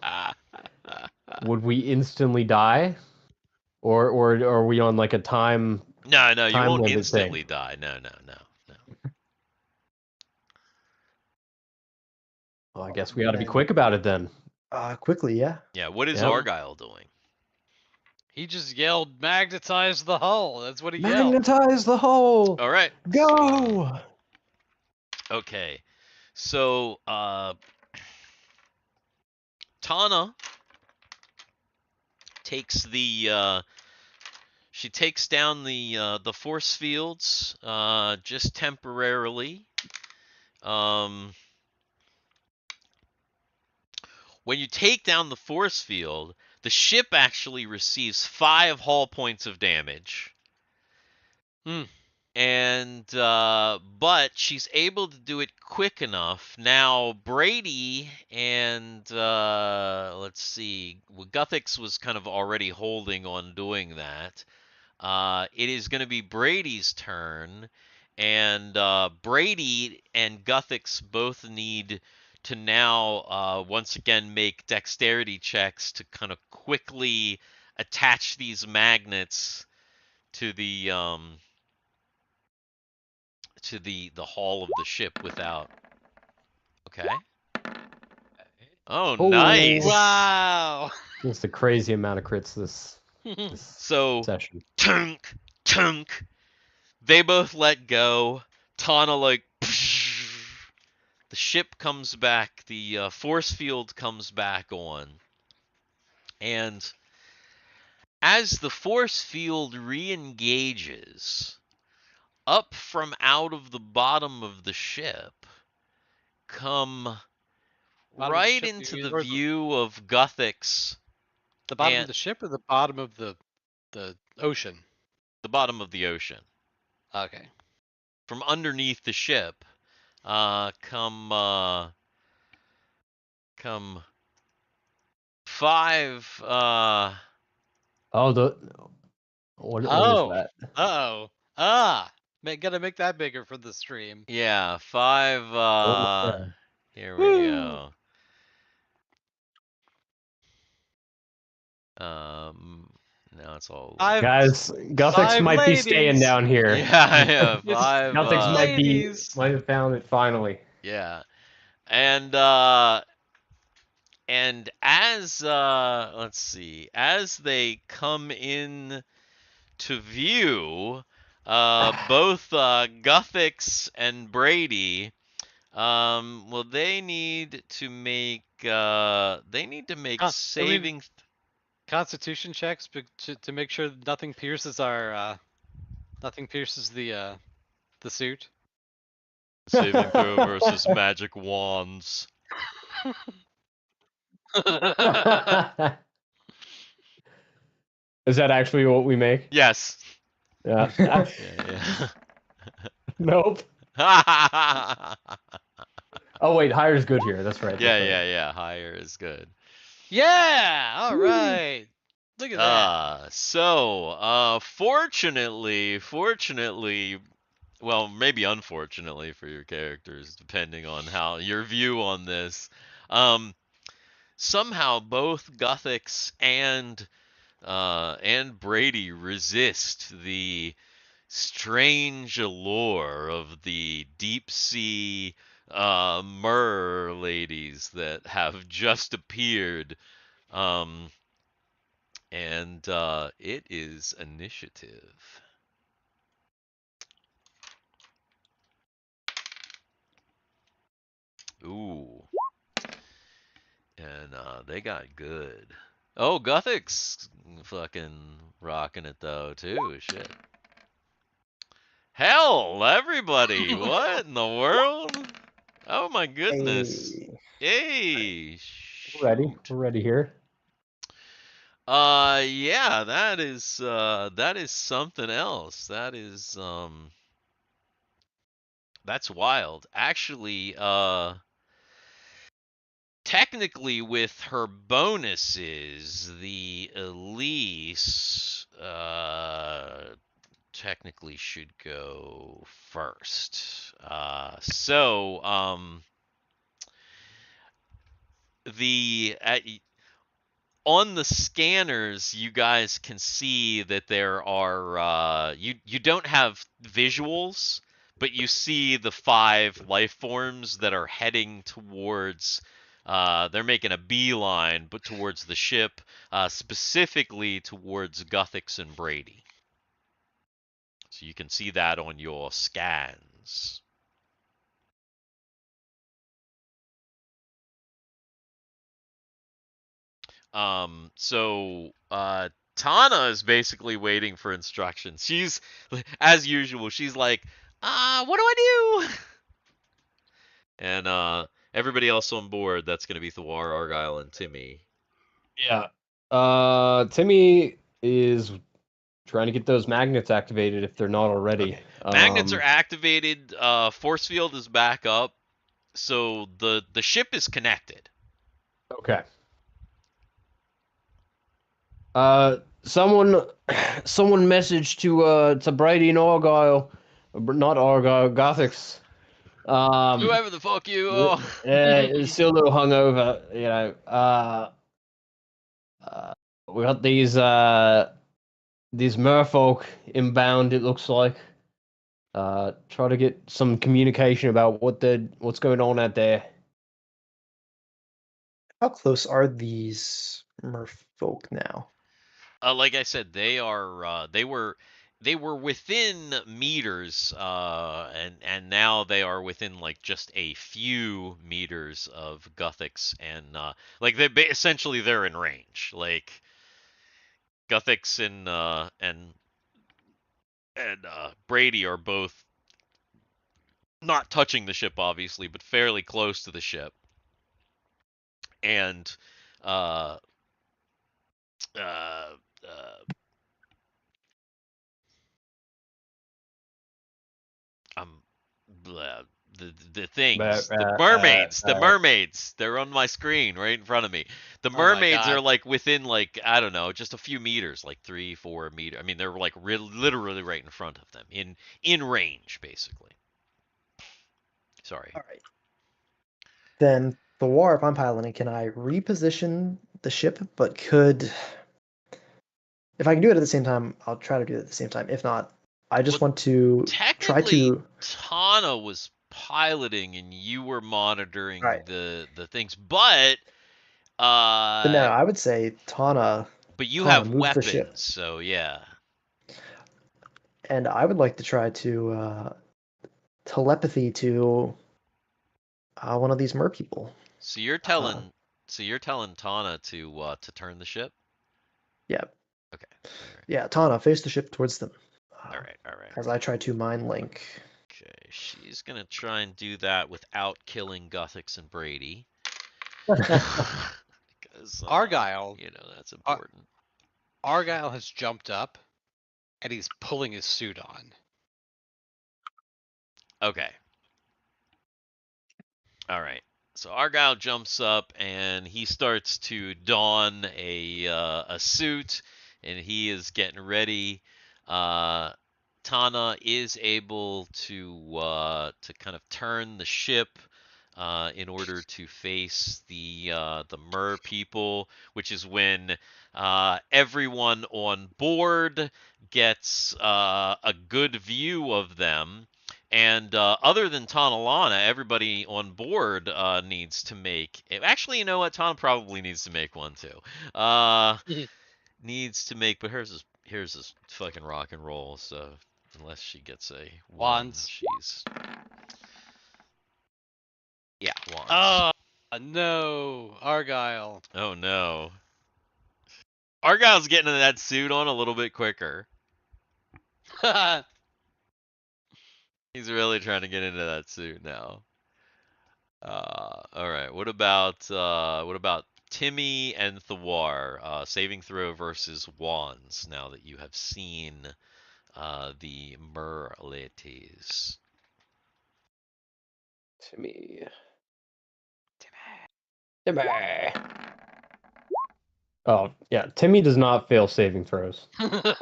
Would we instantly die? Or are we on like a time? No, you won't limit instantly thing? die. No. Well, I guess we got to be quick about it then. Quickly, yeah. Yeah, what is Yep. Argyle doing? He just yelled, "Magnetize the hull." That's what he yelled. Magnetize the hull. All right. Go. Okay. So, Tana takes she takes down the force fields just temporarily. When you take down the force field, the ship actually receives 5 hull points of damage. And but she's able to do it quick enough. Now Brady and let's see, Guthix was kind of already holding on doing that. It is going to be Brady's turn, and Brady and Guthix both need to now once again make dexterity checks to kind of quickly attach these magnets to the hull of the ship without. Okay. Oh, nice. Wow. Just a crazy amount of crits this So session. tunk. They both let go. Tana like the ship comes back, the force field comes back on. And as the force field re-engages, up from out of the bottom of the ship come Bottom of the right ship, into the or view of Guthix the bottom of and the ship, or the bottom of the ocean. the bottom of the ocean. Okay. From underneath the ship, come 5. Oh, what is Oh. that? Oh. Gotta make that bigger for the stream. Yeah, 5. Oh, my. Here we Woo! go. Now it's all. Guys, Guthix Five might be staying ladies. down here. Yeah, It's 5. Guthix ladies. might have found it finally. Yeah, and as let's see, as they come in to view, both Guthix and Brady, well, they need to make Huh, saving. Constitution checks to make sure nothing pierces our nothing pierces the suit. Saving throw versus magic wands. Is that actually what we make? Yes. Yeah. Yeah. Nope. Yeah. Oh wait, hire's good here. That's right. That's right. Yeah. Higher is good. Yeah. All right. Look at that. Fortunately, well, maybe unfortunately for your characters, depending on how your view on this, somehow both Guthix and Brady resist the strange allure of the deep sea mer ladies that have just appeared. And it is initiative. Ooh. And they got good. Oh, Guthix fucking rocking it though too. Shit. Hell, everybody! What in the world? Oh my goodness! Hey. Hey, We're shoot. ready here. Yeah, that is something else. That's wild. Actually, technically with her bonuses, the Elise technically should go first. The on the scanners, you guys can see that there are you don't have visuals, but you see the 5 life forms that are heading towards. They're making a beeline, but towards the ship, specifically towards Guthix and Brady. So you can see that on your scans. Tana is basically waiting for instructions. She's, as usual, she's like, what do I do? And everybody else on board, that's going to be Thawar, Argyle, and Timmy. Yeah. Timmy is trying to get those magnets activated if they're not already. Okay. Magnets are activated. Force field is back up. So the ship is connected. Okay. Someone messaged to Brady and Argyle, not Argyle, Guthix. Whoever the fuck you are. Still a little hungover, you know. We got these merfolk inbound. It looks like. Try to get some communication about what's going on out there. How close are these merfolk now? Like I said, they were they were within meters, and now they are within like just a few meters of Guthix, and like essentially they're in range. Like Guthix and Brady are both not touching the ship, obviously, but fairly close to the ship, and uh, uh, I'm blah, the things, the mermaids, they're on my screen right in front of me. The Oh my mermaids are God. like within like I don't know, just a few meters, like 3-4 meters. I mean, they're like literally right in front of them, in range, basically. Sorry. All right. Then the war, if I'm piloting, can I reposition the ship? But if I can do it at the same time, I'll try to do it at the same time. If not, I just want to try Technically, to. Tana was piloting and you were monitoring Right. the things, but But no, I would say Tana you Tana have moves the ship, weapons, so yeah. and I would like to try to telepathy to one of these mer people. So you're telling Tana to turn the ship? Yeah, Okay. All right. yeah, Tana, face the ship towards them. All right. All right. As I try to mind link. Okay, she's gonna try and do that without killing Guthix and Brady. Because Argyle. that's important. Argyle has jumped up, and he's pulling his suit on. Okay. All right. So Argyle jumps up and he starts to don a suit, and he is getting ready. Tana is able to kind of turn the ship in order to face the mer people, which is when everyone on board gets a good view of them. And other than Tanalana, everybody on board needs to make. Actually, you know what? Tana probably needs to make one too. Needs to make, but here's this fucking rock and roll. So unless she gets a one, Wands. she's wands. Oh no, Argyle. Oh no. Argyle's getting that suit on a little bit quicker. He's really trying to get into that suit now. All right. What about Timmy and Thawar? Saving throw versus wands. Now that you have seen the Merlates. Timmy. Oh yeah, Timmy does not fail saving throws.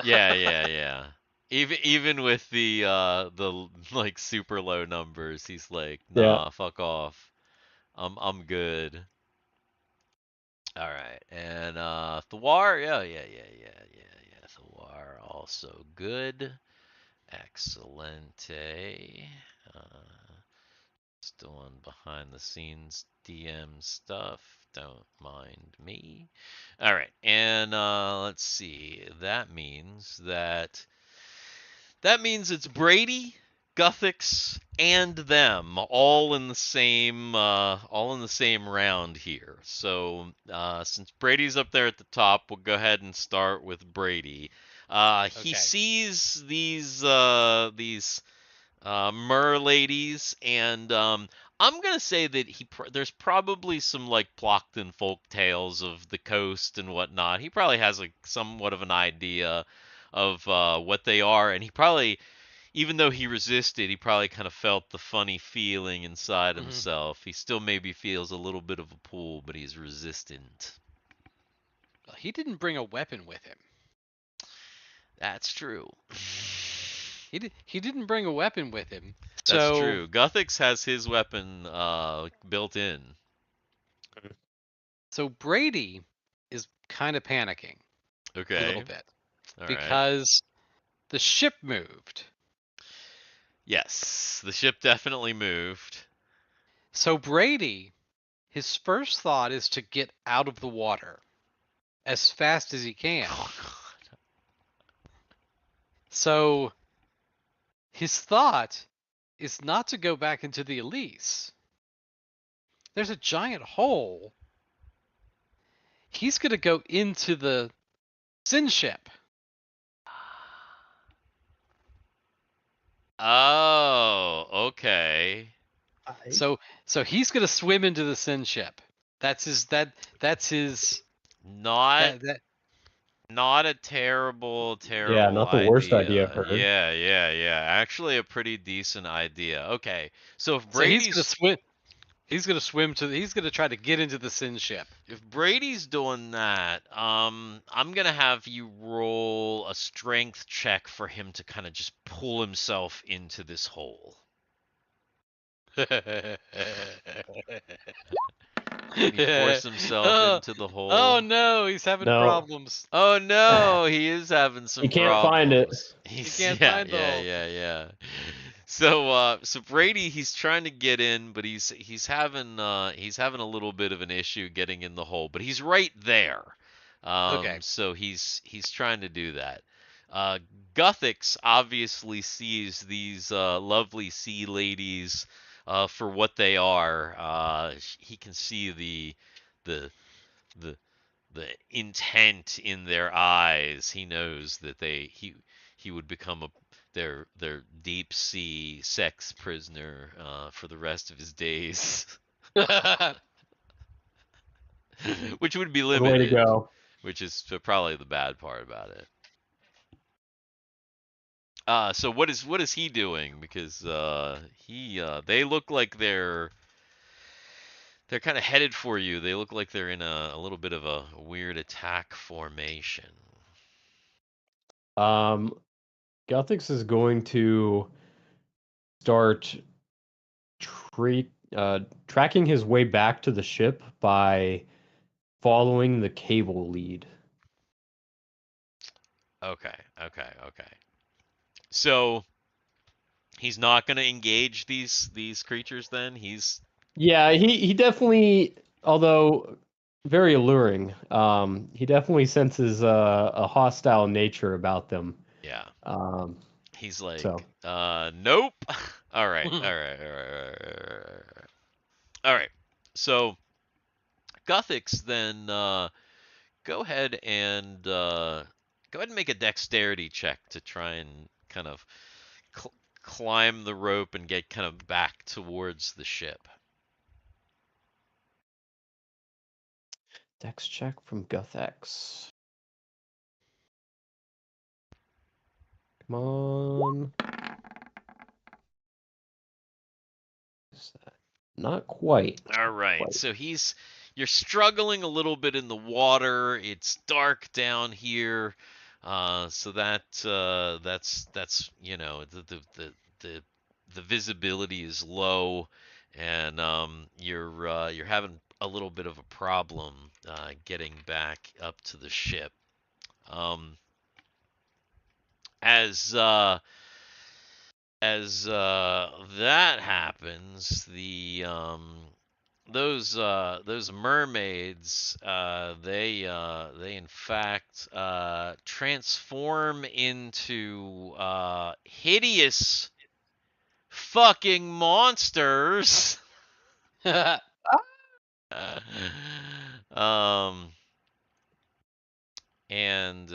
Yeah. Even with the like super low numbers, he's like, nah, fuck off. I'm good. All right, and Thawar, yeah. Thawar also good. Excellente. Still on behind the scenes DM stuff. Don't mind me. All right, and let's see. That means it's Brady, Guthix, and them all in the same round here. So since Brady's up there at the top, we'll go ahead and start with Brady. He sees these mer ladies, and I'm gonna say that there's probably some like Plockton folk tales of the coast and whatnot. He probably has like somewhat of an idea of what they are, and he probably, even though he resisted, he probably kind of felt the funny feeling inside himself. He still maybe feels a little bit of a pull, but he's resistant. Well, he didn't bring a weapon with him. That's true. He didn't bring a weapon with him. That's true. Guthix has his weapon built in. So Brady is kind of panicking. Okay. A little bit. All because the ship moved. Yes, the ship definitely moved. So Brady, his first thought is to get out of the water as fast as he can. Oh, God. So his thought is not to go back into the Elise. There's a giant hole. He's gonna go into the Sin ship. Oh, okay. So he's gonna swim into the Sin ship. That's his Not that not a terrible Yeah, not the worst idea I've heard. Yeah. Actually, a pretty decent idea. Okay, so if so he's Brady's gonna swim. He's gonna swim to. He's gonna try to get into the Sin ship. if Brady's doing that, I'm gonna have you roll a strength check for him to kind of just pull himself into this hole. Can he force himself into the hole? Oh no, he's having No. problems. Oh no, he is having some He can't problems. find it. He's, can't yeah, find the hole. yeah. So Brady, he's trying to get in, but he's having a little bit of an issue getting in the hole, but he's right there. Okay. So he's trying to do that. Guthix obviously sees these lovely sea ladies for what they are. He can see the the intent in their eyes. He knows that he would become their deep sea sex prisoner for the rest of his days, which would be Good way to limited, go. which is probably the bad part about it. So what is he doing? Because they look like they're kind of headed for you. They look like they're in a little bit of a weird attack formation. Guthix is going to start tracking his way back to the ship by following the cable lead. Okay. So he's not going to engage these creatures then? Yeah, he definitely, although very alluring, he definitely senses a hostile nature about them. Yeah. Um, He's like, so. Nope. All right. So Guthix then go ahead and make a dexterity check to try and kind of climb the rope and get kind of back towards the ship. Dex check from Guthix. Come on. Is that not quite? All right. Quite. So you're struggling a little bit in the water. It's dark down here. So that's the visibility is low, and you're having a little bit of a problem getting back up to the ship. As that happens, those mermaids they in fact transform into hideous fucking monsters. And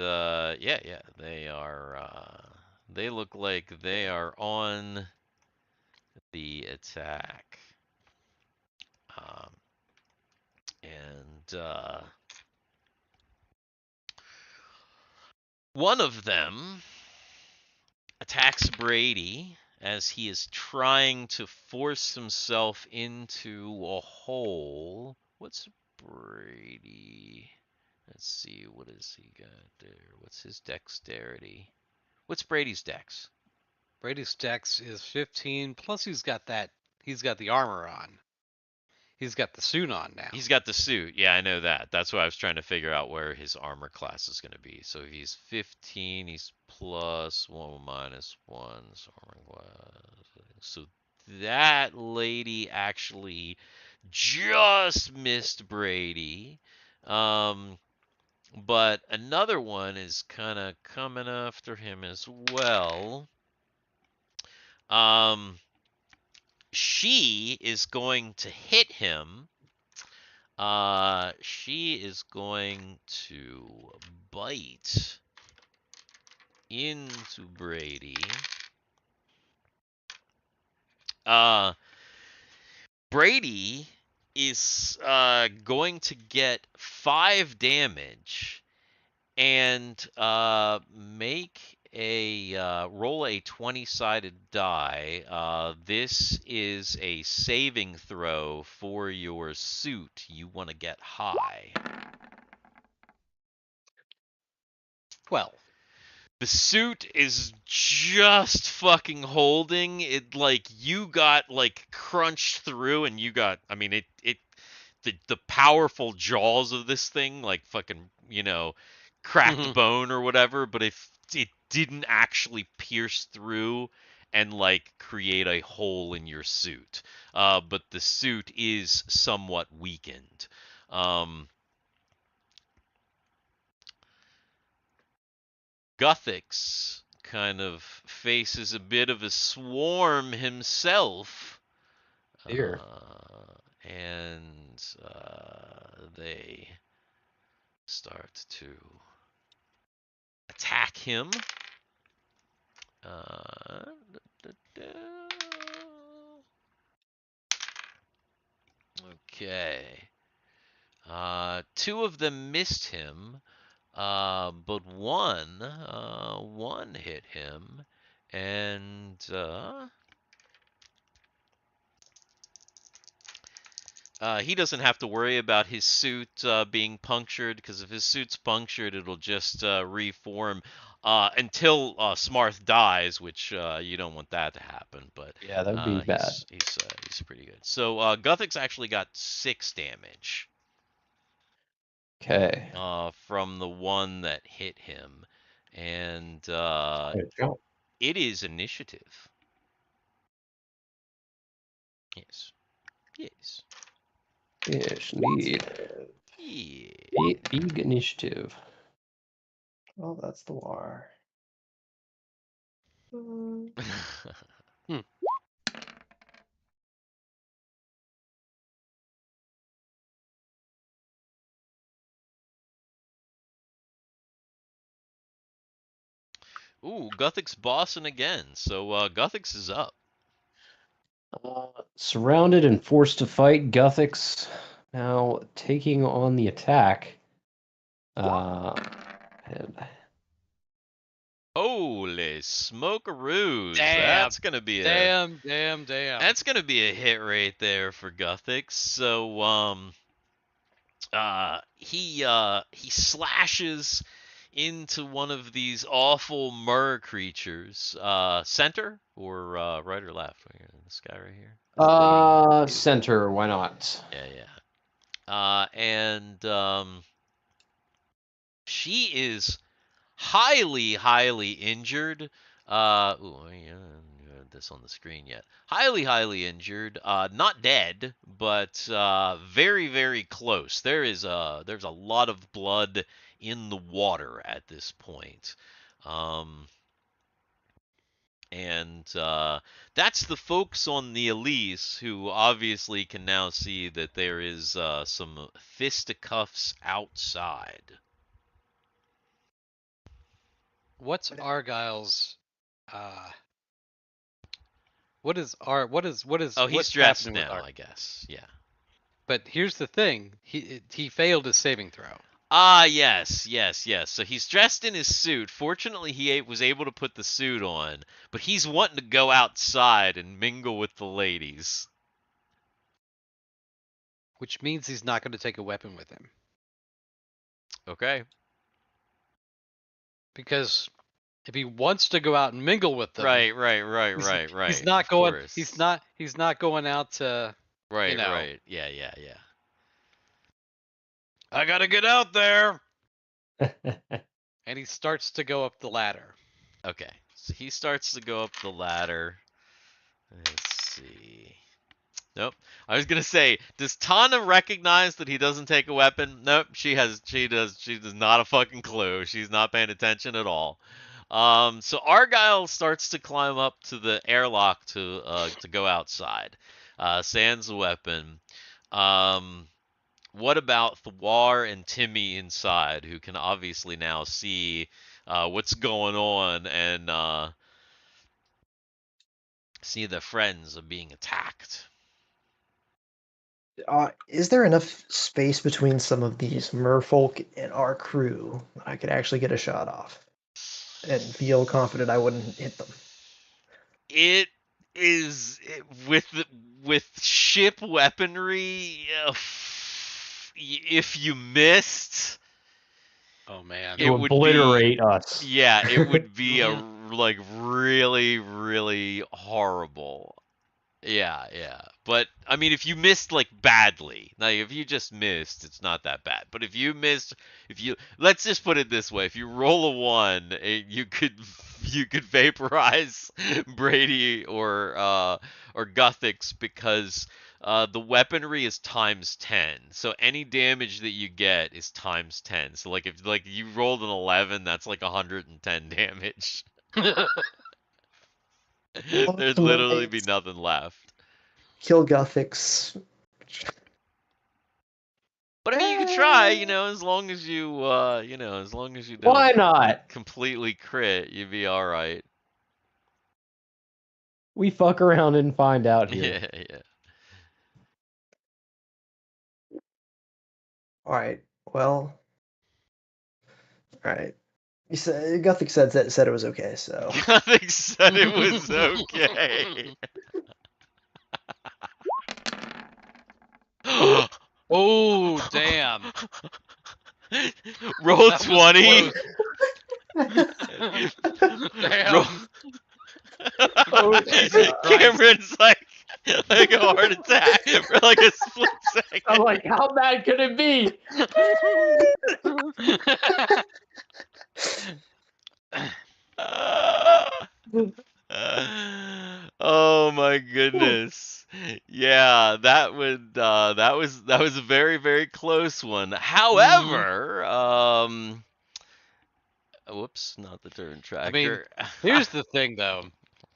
they look like they are on the attack. And one of them attacks Brady as he is trying to force himself into a hole. What's Brady? Let's see, what has he got there? What's his dexterity? What's Brady's dex? Brady's dex is 15. Plus, he's got the armor on. He's got the suit on now. He's got the suit. Yeah, I know that. That's why I was trying to figure out where his armor class is going to be. So if he's 15, he's plus 1 minus 1. So armor class. So that lady actually just missed Brady. but another one is kind of coming after him as well. She is going to hit him. She is going to bite into Brady. Brady is going to get 5 damage and make a roll a 20-sided die. This is a saving throw for your suit. You want to get high. 12. The suit is just fucking holding it. Like, you got like crunched through, and you got, I mean, the powerful jaws of this thing like fucking, cracked bone or whatever, but if it didn't actually pierce through and like create a hole in your suit. But the suit is somewhat weakened. Guthix kind of faces a bit of a swarm himself. Here. And they start to attack him. Okay. 2 of them missed him, but one hit him, and he doesn't have to worry about his suit being punctured, because if his suit's punctured, it'll just reform until Smarth dies, which you don't want that to happen. But Yeah, that would be bad. He's pretty good. So Guthix actually got 6 damage. Okay. From the one that hit him, and Good job. it is initiative. Yes. Yes. Yes, indeed. Yeah. Big initiative. Oh, that's the war. Ooh, Guthix bossing again. So Guthix is up. Surrounded and forced to fight, Guthix now taking on the attack. And Holy smokeroos. Damn. That's gonna be Damn. That's gonna be a hit right there for Guthix. So he slashes into one of these awful mer creatures. Center or right or left? This guy right here. center, why not? Yeah. And she is highly injured. Ooh, yeah, this on the screen yet. Highly injured. Not dead, but very close. There's a lot of blood in the water at this point. And that's the folks on the Elise who obviously can now see that there is some fisticuffs outside. What's Argyle's what is Oh, he's what's dressed happening with now, Ar- I guess. Yeah. But here's the thing. He failed his saving throw. Ah, yes. So he's dressed in his suit. Fortunately, he was able to put the suit on, but he's wanting to go outside and mingle with the ladies. Which means he's not going to take a weapon with him. Okay. Because if he wants to go out and mingle with them, Right. He's not Of going. course. He's not going out to. Right, you know. right. Yeah. I gotta get out there. And he starts to go up the ladder. Okay. So he starts to go up the ladder. Let's see. Nope. I was gonna say, does Tana recognize that he doesn't take a weapon? Nope. She does not a fucking clue. She's not paying attention at all. So Argyle starts to climb up to the airlock to go outside. Sans a weapon. What about Thwar and Timmy inside, who can obviously now see what's going on and see their friends are being attacked? Is there enough space between some of these merfolk and our crew that I could actually get a shot off and feel confident I wouldn't hit them? It is with ship weaponry. If you missed, Oh man. it would obliterate us. Yeah, it would be a like really, really horrible. Yeah. But I mean, if you missed like badly, like if you just missed, it's not that bad. But if you missed, let's just put it this way: if you roll a 1, you could vaporize Brady or Guthix because the weaponry is times 10. So any damage that you get is times 10. So like if you rolled an 11, that's like 110 damage. There'd literally be nothing left. Kill Guthix. But I mean, you could try, as long as you, as long as you don't Why not? completely crit, you'd be all right. We fuck around and find out here. Yeah. Alright, well. Alright. Guthix said it was okay, so. Guthix said it was okay. Oh damn. Roll That was 20. Damn. Roll... Oh, Jesus Cameron's like a heart attack for like a split second. I'm like, how bad could it be? Oh my goodness. Yeah, that was a very, very close one. However, whoops, not the turn tracker. Here's the thing though.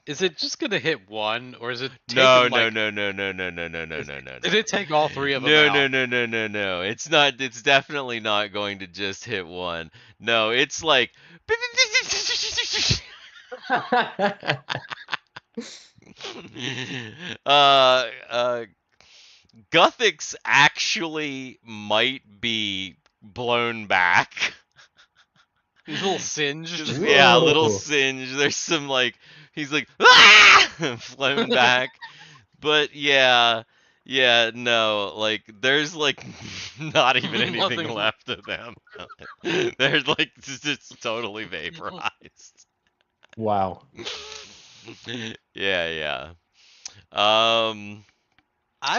Is it just gonna hit one, or is it taking No. Did it take all three of them out? No. It's not. It's definitely not going to just hit one. No, it's like. Guthix actually might be blown back. He's a little singed. Yeah, a little Whoa. singe. There's some he's like ah! Flown back. But yeah, no, there's not even anything Nothing. left of them. They're just totally vaporized. Wow. Yeah. I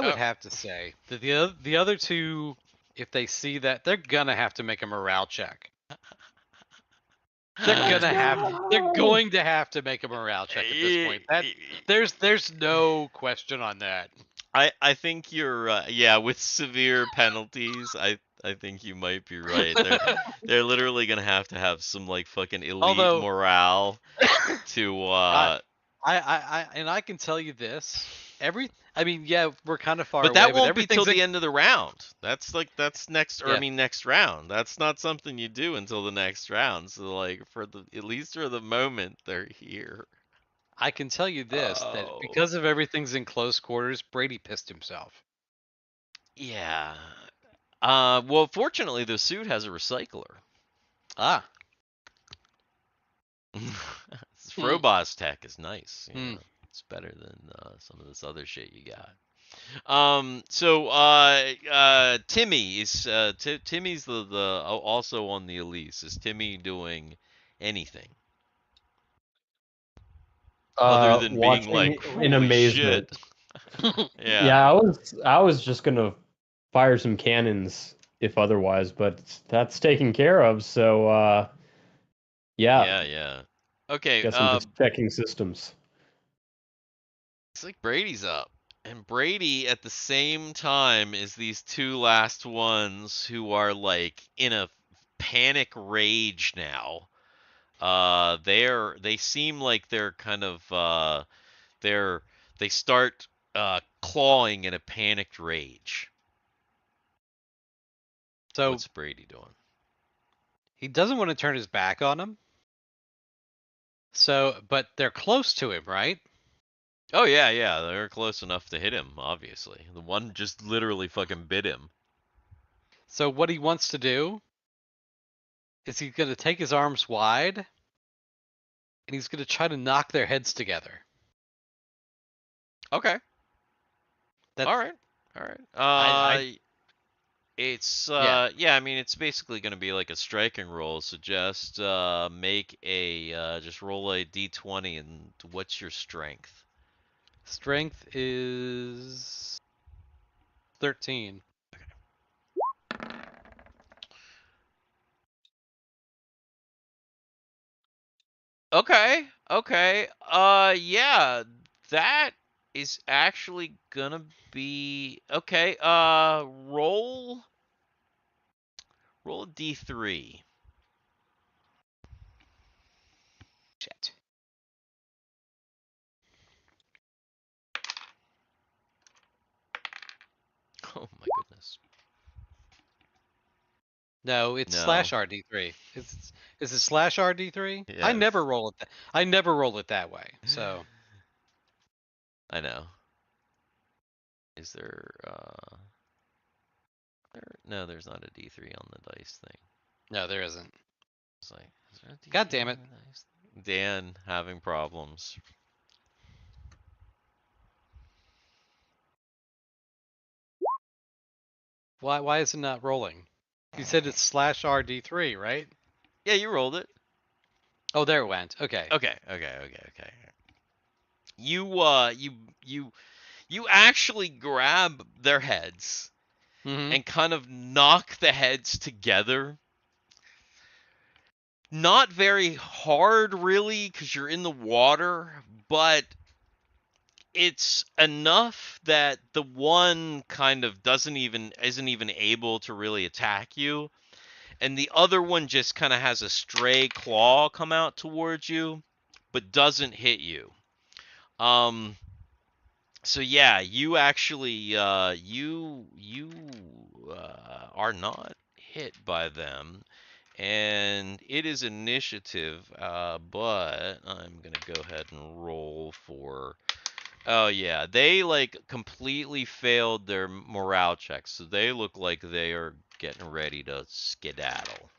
would have to say that the other two, if they see that, they're gonna have to make a morale check. They're going to have to make a morale check at this point. There's no question on that. I think you're with severe penalties. I think you might be right. They're literally gonna have some fucking elite morale to I can tell you this. We're kind of far but away. that but won't be till everything's the end of the round. That's next, or Yeah. I mean next round. That's not something you do until the next round. So at least for the moment, they're here. I can tell you this, that because of everything's in close quarters, Brady pissed himself. Yeah. Well, fortunately, the suit has a recycler. Ah. Frobos tech is nice. You know, it's better than some of this other shit you got. Timmy is Timmy's the also on the Elise. Is Timmy doing anything other than being like in amazement? Yeah. I was just gonna fire some cannons if otherwise, but that's taken care of. So Yeah. Okay. Guess I'm just checking systems. Looks like Brady's up. And Brady, at the same time, is these two last ones who are like in a panic rage now. They seem like they're kind of they start clawing in a panicked rage. So What's Brady doing? he doesn't want to turn his back on him. So, but they're close to him, right? Oh yeah, they're close enough to hit him. Obviously, the one just literally fucking bit him. So what he wants to do is he's going to take his arms wide and he's going to try to knock their heads together. Okay. That's, All right. It's Yeah. yeah, I mean it's basically going to be like a striking roll. So just make a just roll a d20 and what's your strength? Strength is 13. Okay. Yeah, that is actually gonna be okay. Roll a d3. Shit. Oh my goodness. No, it's No. slash RD3. Is it slash RD3? I Yes. never roll it. I never roll it that way. So I know. Is there no, there's not a d3 on the dice thing. no, there isn't. It's like, is there a d3 God damn it. on the dice thing? Dan having problems. Why is it not rolling? You said it's slash RD3, right? Yeah, you rolled it. Oh, there it went. Okay. Okay. You actually grab their heads Mm-hmm. and kind of knock the heads together. Not very hard, really, because you're in the water, but it's enough that the one kind of isn't even able to really attack you, and the other one just kind of has a stray claw come out towards you, but doesn't hit you. So yeah, you actually are not hit by them, and it is initiative. But I'm gonna go ahead and roll for. Oh yeah, they like completely failed their morale checks, so they look like they are getting ready to skedaddle.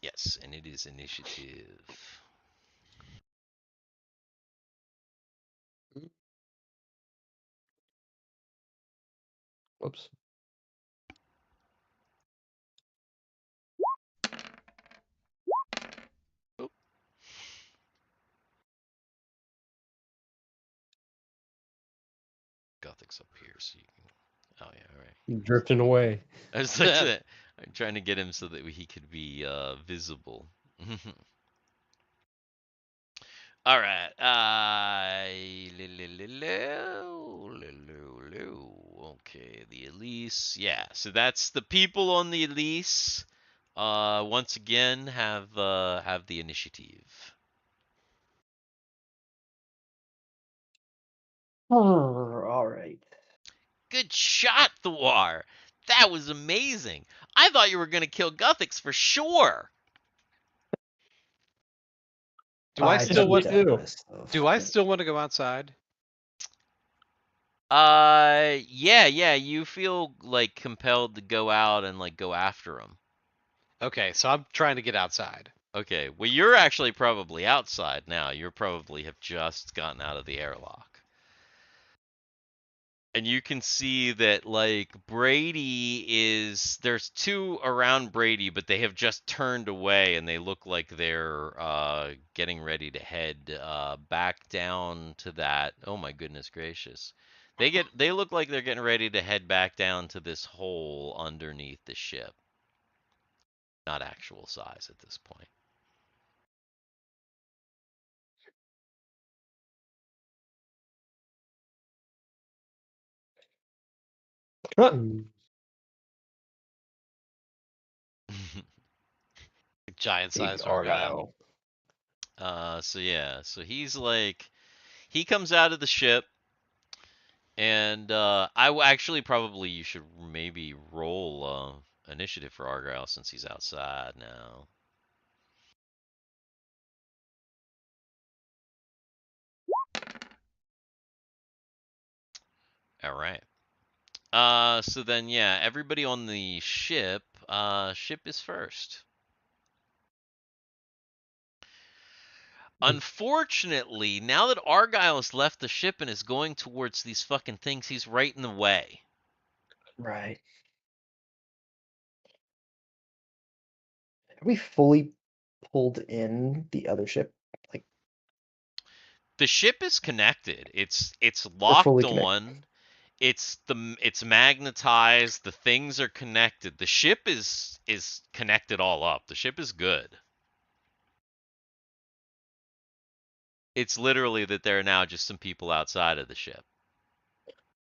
Yes, and it is initiative. Whoops. Oop. Guthix up here, so you can. Oh yeah, all right. Drifting away. I was like, I'm trying to get him so that he could be visible. All right. Okay, the Elise. Yeah, so that's the people on the Elise. Once again, have the initiative. All right. Good shot, Thwar. That was amazing. I thought you were gonna kill Guthix for sure. Do I still want? did too. Do I still want to go outside? Yeah, you feel like compelled to go out and like go after him. Okay, so I'm trying to get outside. Okay, well you're actually probably outside now. You probably have just gotten out of the airlock. And you can see that like there's two around Brady, but they have just turned away and they look like they're getting ready to head back down to that. Oh my goodness gracious. They look like they're getting ready to head back down to this hole underneath the ship. Not actual size at this point. Giant Big sized Argyle. Argyle. So yeah, so he's like, he comes out of the ship, and actually probably you should maybe roll initiative for Argyle since he's outside now. All right. So then yeah, everybody on the ship, ship is first. Unfortunately, now that Argyle has left the ship and is going towards these fucking things, he's right in the way. Right. Have we fully pulled in the other ship? Like, The ship is connected. It's we're fully locked connected. on. It's magnetized. The things are connected. The ship is connected all up. The ship is good. It's literally that there are now just some people outside of the ship.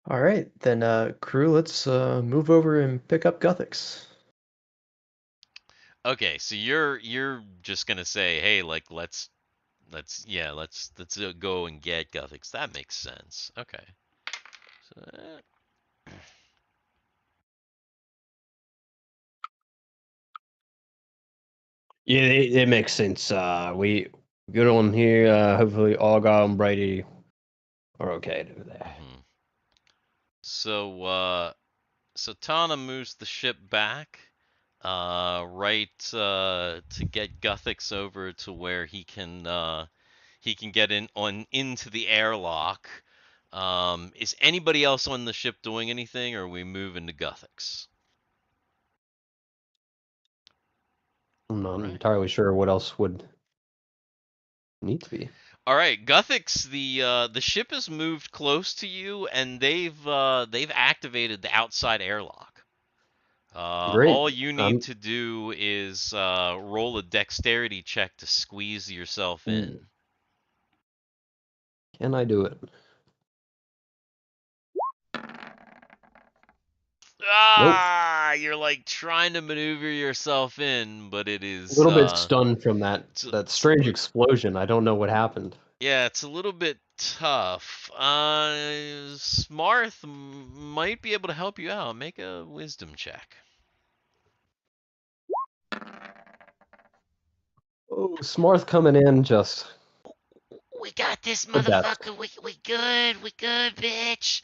All right, then, crew, let's move over and pick up Guthix. Okay, so you're just gonna say, hey, like let's go and get Guthix. That makes sense. Okay. So, Yeah, it makes sense. We good on here. Hopefully, Argyle and Brady are okay over there. mhm. So Tana moves the ship back, right to get Guthix over to where he can get into the airlock. Is anybody else on the ship doing anything, or are we moving to Guthix? I'm not Right. entirely sure what else would need to be. All right, Guthix, the ship has moved close to you, and they've activated the outside airlock. Great. All you need to do is roll a dexterity check to squeeze yourself in. Can I do it? Ah, you're like trying to maneuver yourself in, but it A is little bit stunned from it's that strange explosion. I don't know what happened. yeah, it's a little bit tough. Smarth might be able to help you out. Make a wisdom check. Oh, Smarth coming in just We got this, the best. motherfucker. We good, bitch.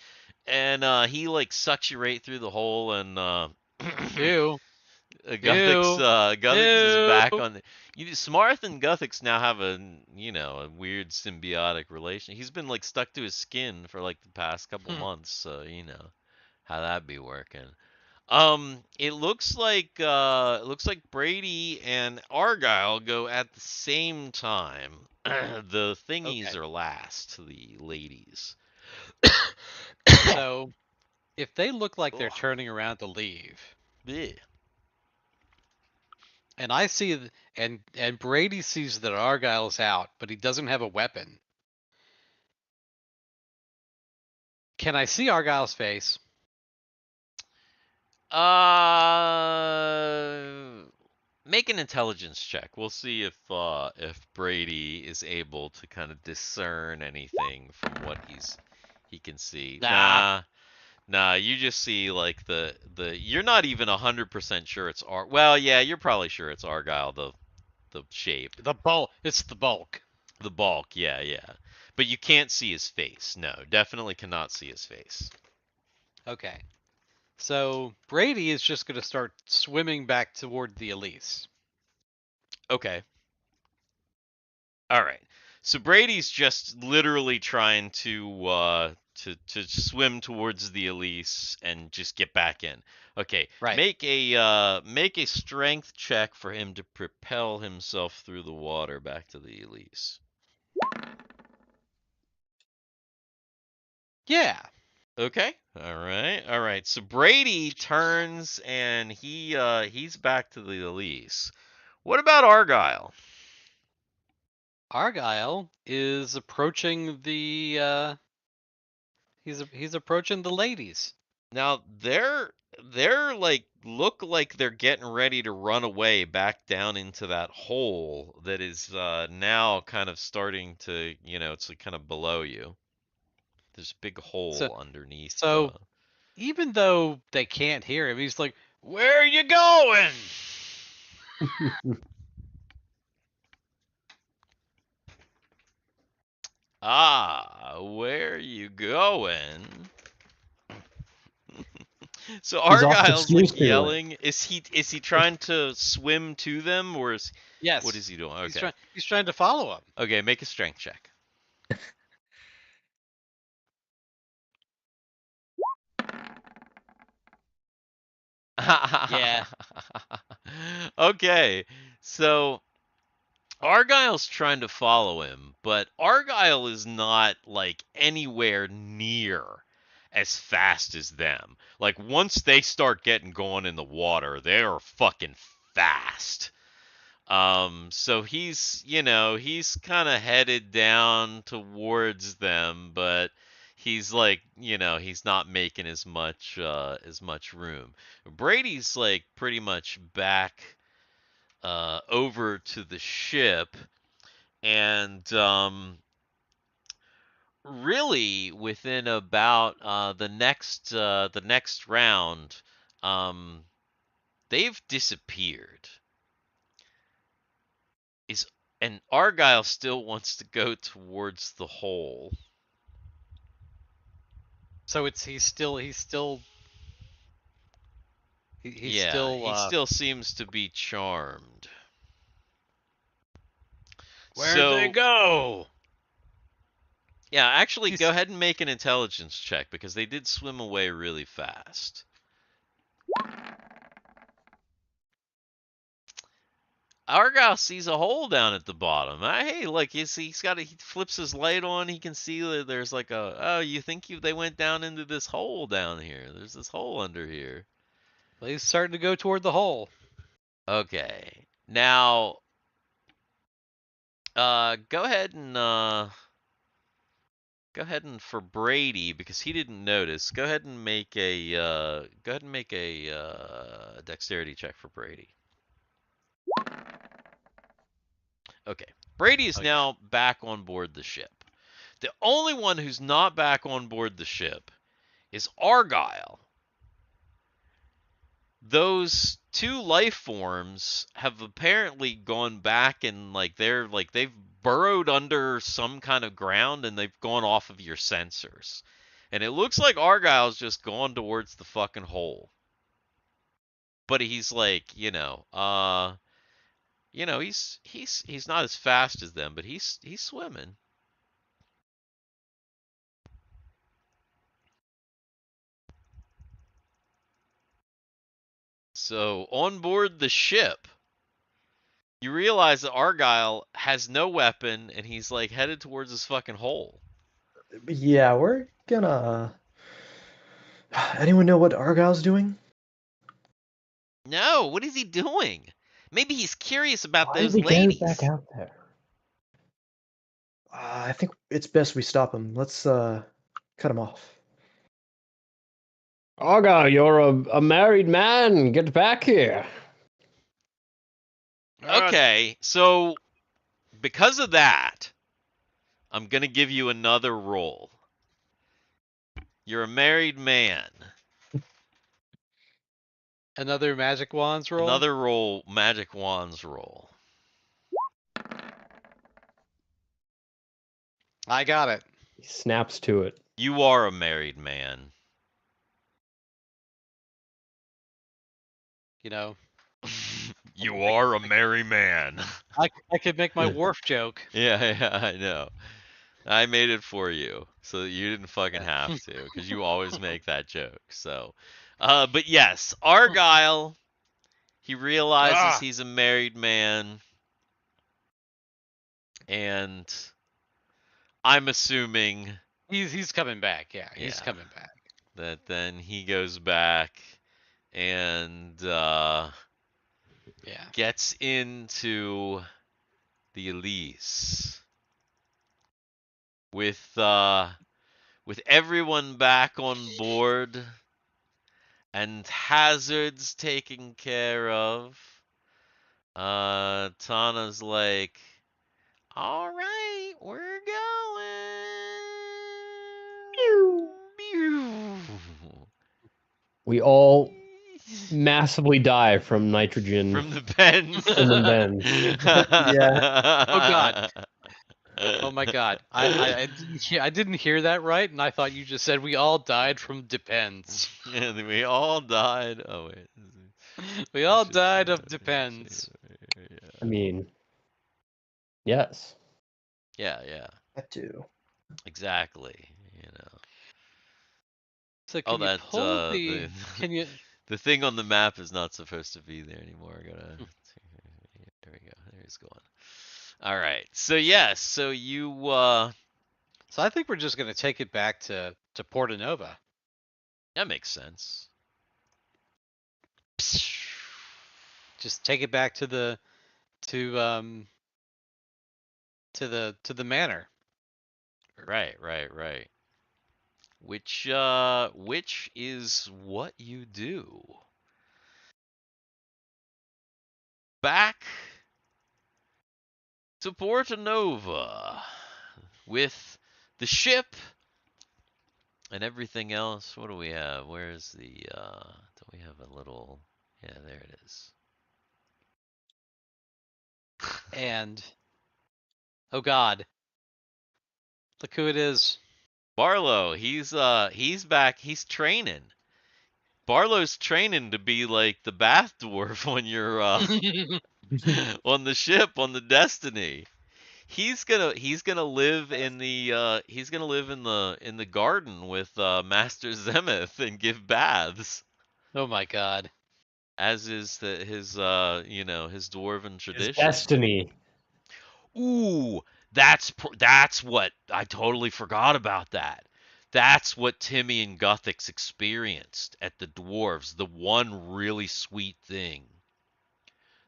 And he like sucks you right through the hole, and Ew. Guthix is Ew. back on the. Smarth and Guthix now have a weird symbiotic relation. He's been like stuck to his skin for like the past couple months, so you know how that be working. It looks like Brady and Argyle go at the same time. The thingies Okay. are last, the ladies. So if they look like they're Ugh. turning around to leave, Bleh. and I see and Brady sees that Argyle's out, but he doesn't have a weapon. Can I see Argyle's face? Make an intelligence check. We'll see if Brady is able to kind of discern anything from what he can see. Nah. Nah, you just see like you're not even 100% sure it's well, yeah, you're probably sure it's Argyle, the shape. The bulk. It's the bulk. The bulk, yeah, yeah. But you can't see his face. No, definitely cannot see his face. Okay. So Brady is just going to start swimming back toward the Elise. Okay. All right. So Brady's just literally trying to swim towards the Elise and just get back in. Okay. Right. Make a strength check for him to propel himself through the water back to the Elise. Yeah. Okay. All right. All right. So Brady turns and he's back to the Elise. What about Argyle? Argyle is approaching the he's approaching the ladies. Now they're like look like they're getting ready to run away back down into that hole that is now kind of starting to, it's like kind of below you. There's a big So, hole underneath. so even though they can't hear him, he's like, "Where are you going?" Where are you going? So He's off to Argyle's snooze like feeling. yelling. Is he trying to swim to them, or is Yes. what is he doing? He's Okay. he's trying to follow him. Okay, make a strength check. Yeah. Okay, so Argyle's trying to follow him, but Argyle is not like anywhere near as fast as them. Like once they start getting going in the water, they are fucking fast. So he's kind of headed down towards them, but he's like, he's not making as much room. Brady's like pretty much back over to the ship, and really within about the next round, they've disappeared. And Argyle still wants to go towards the hole. So he still Yeah, still he still seems to be charmed. Where'd they go? Yeah, actually, go ahead and make an intelligence check because they did swim away really fast. Argyle sees a hole down at the bottom. Hey, look, he flips his light on. He can see that there's like you think they went down into this hole down here. There's this hole under here. Well, he's starting to go toward the hole. Okay. Now, go ahead and for Brady, because he didn't notice. Go ahead and make a dexterity check for Brady. Okay. Brady is now back on board the ship. The only one who's not back on board the ship is Argyle. Those two life forms have apparently gone back and they've burrowed under some kind of ground and they've gone off of your sensors. And it looks like Argyle's just gone towards the fucking hole. But he's like, he's not as fast as them, but he's swimming. So on board the ship, you realize that Argyle has no weapon and he's like headed towards this fucking hole. Yeah, we're gonna. Anyone know what Argyle's doing? No, what is he doing? Maybe he's curious about Why those did he ladies. get back out there? I think it's best we stop him. Let's cut him off. Argyle, you're a married man. Get back here. Okay, so because of that, I'm gonna give you another roll. You're a married man. Another magic wands roll. Another roll, magic wands roll. I got it. He snaps to it. You are a married man. You are a merry man. I could make my wharf joke. Yeah, I know. I made it for you, so that you didn't fucking have to, because you always make that joke. So, but yes, Argyle, he realizes he's a married man, and I'm assuming He's coming back. Yeah, he's coming back. that then he goes back and gets into the Elise with everyone back on board. and hazards taken care of. Tana's like, all right, we're going. We all massively die from nitrogen From the bends. in the bends. Yeah. Oh God. Oh my God. I didn't hear that right, and I thought you just said we all died from depends. Yeah, we all died. Oh wait. We all died of depends. I mean, yes. Yeah, yeah, That too. exactly. You know. So Oh, can you that pull the? Can you? the thing on the map is not supposed to be there anymore. I gotta. There we go. There he's going. All right. So yes. So you. So I think we're just gonna take it back to Porta Nova. That makes sense. Just take it back to the to the manor. Right. Which is what you do. Back to Porta Nova with the ship and everything else. What do we have? Where's the don't we have a little, yeah, there it is. And oh God, look who it is. Barlow, he's back, he's training. Barlow's training to be like the bath dwarf when you're on the ship, on the Destiny. He's gonna live in the in the garden with Master Zemeth and give baths, Oh my God. as is his his dwarven It's tradition. destiny. Ooh, that's what I totally forgot about that. That's what Timmy and Guthix experienced at the dwarves. The one really sweet thing.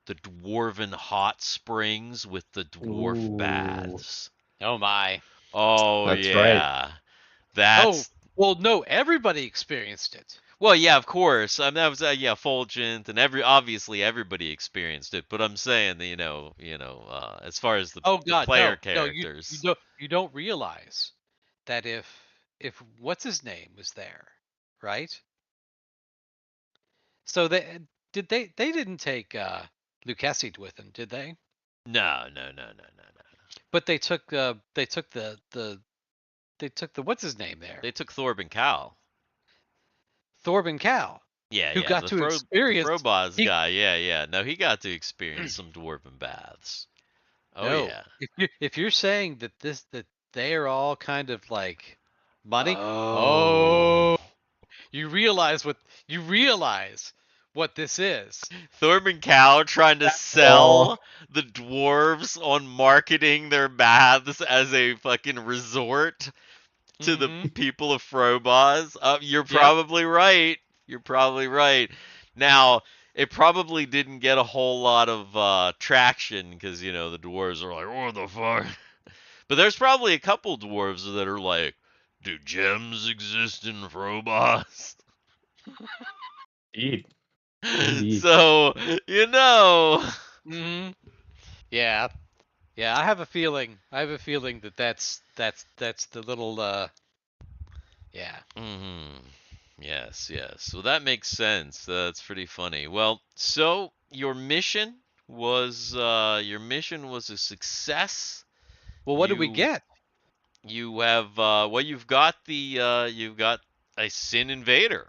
The dwarven hot springs with the dwarf Ooh. baths. Oh my. Oh That's right. yeah. That's Oh well, no, everybody experienced it. well, yeah, of course. I mean, that was yeah, Fulgent, and obviously everybody experienced it. But I'm saying that as far as the Oh God, player no, characters. you don't realize that if what's his name was there, right? So they didn't take Lucassi with them, did they? No. But they took the what's his name there? They took Thorb and Cal. Thorben Cal, Yeah, who yeah, got the to experience. Frobos he- guy. Yeah. No, he got to experience some dwarven baths. Oh no, yeah. if you're saying that they are all kind of like money, Oh. you realize what this is. Thorb and Cal trying to sell the dwarves on marketing their baths as a fucking resort to the Mhm. people of Frobos. You're Yep. probably right. You're probably right. Now, it probably didn't get a whole lot of traction because, the dwarves are like, what the fuck? But there's probably a couple dwarves that are like, do gems exist in Frobos? Indeed. Indeed. So, Mhm. Yeah. Yeah, I have a feeling that that's the little yeah. hmm Yes. So that makes sense. That's pretty funny. Well, so your mission was a success. Well, what did we You get? you've got a Sin Invader,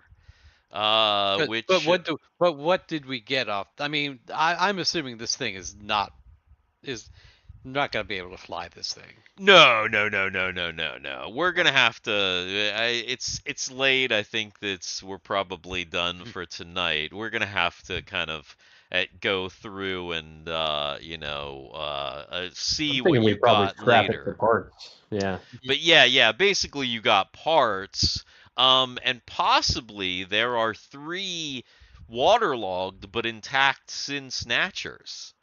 But which what did we get off? I mean, I'm assuming this thing is not going to be able to fly this thing. no. We're gonna have to. It's late. I think we're probably done for tonight. We're gonna have to kind of go through and see I'm what thinking we you probably got scrap it later. for parts. Yeah. But yeah. Basically, you got parts, and possibly there are 3 waterlogged but intact Sin Snatchers,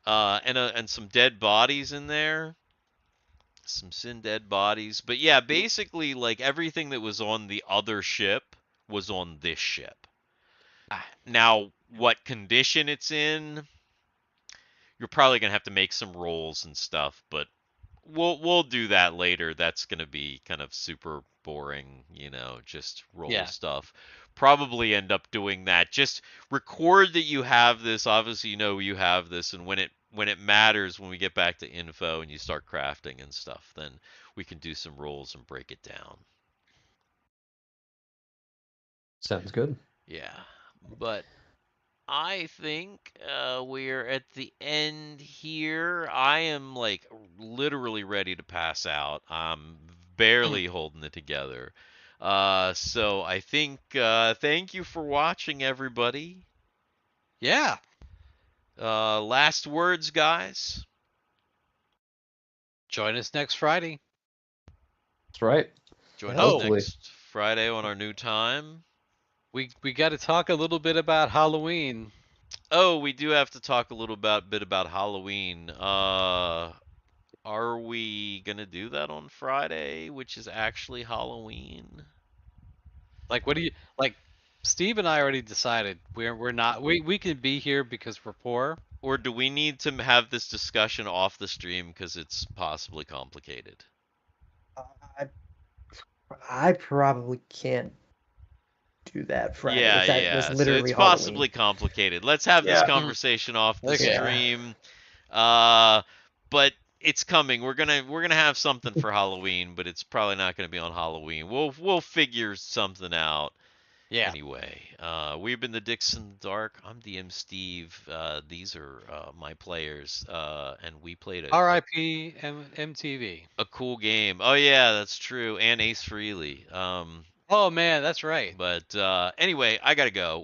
and some dead bodies in there. Some Sin dead bodies. But yeah, basically, like everything that was on the other ship was on this ship. Now, what condition it's in, you're probably gonna have to make some rolls and stuff, but we'll do that later. That's gonna be kind of super boring, just roll stuff. Probably end up doing that. Just record that you have this. Obviously, you have this, and when it matters, when we get back to info and you start crafting and stuff, then we can do some rolls and break it down. Sounds good. Yeah, but I think we're at the end here. I am like literally ready to pass out. I'm barely holding it together. So I think thank you for watching, everybody. Yeah. Last words, guys. Join us next Friday. That's right. Join Oh. us next Friday on our new time. We got to talk a little bit about Halloween. Oh, we do have to talk a little bit about Halloween. Are we gonna do that on Friday, which is actually Halloween? Like, what do you like? Steve and I already decided we're not. We can be here because we're poor. Or do we need to have this discussion off the stream because it's possibly complicated? I probably can't do that Friday. Yeah, if that yeah. was So literally it's Halloween. possibly complicated. Let's have this Yeah. conversation off the Okay. stream. But it's coming. We're gonna have something for Halloween, but it's probably not gonna be on Halloween. We'll figure something out. Yeah. Anyway, we've been the Dicks in the Dark. I'm DM Steve. These are my players, and we played R.I.P. MTV. a cool game. Oh yeah, that's true. And Ace Frehley. Oh man, that's right. But anyway, I gotta go.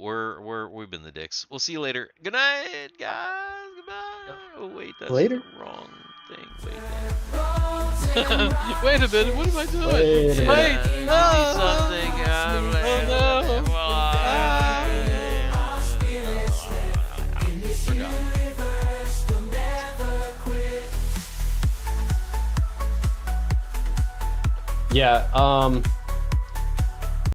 We've been the Dicks. We'll see you later. Good night, guys. Goodbye. Oh wait, that's Later. the wrong thing. Wait. Wait a minute. What am I doing? Wait a minute. Wait. Usually something. Oh no. Well, Yeah.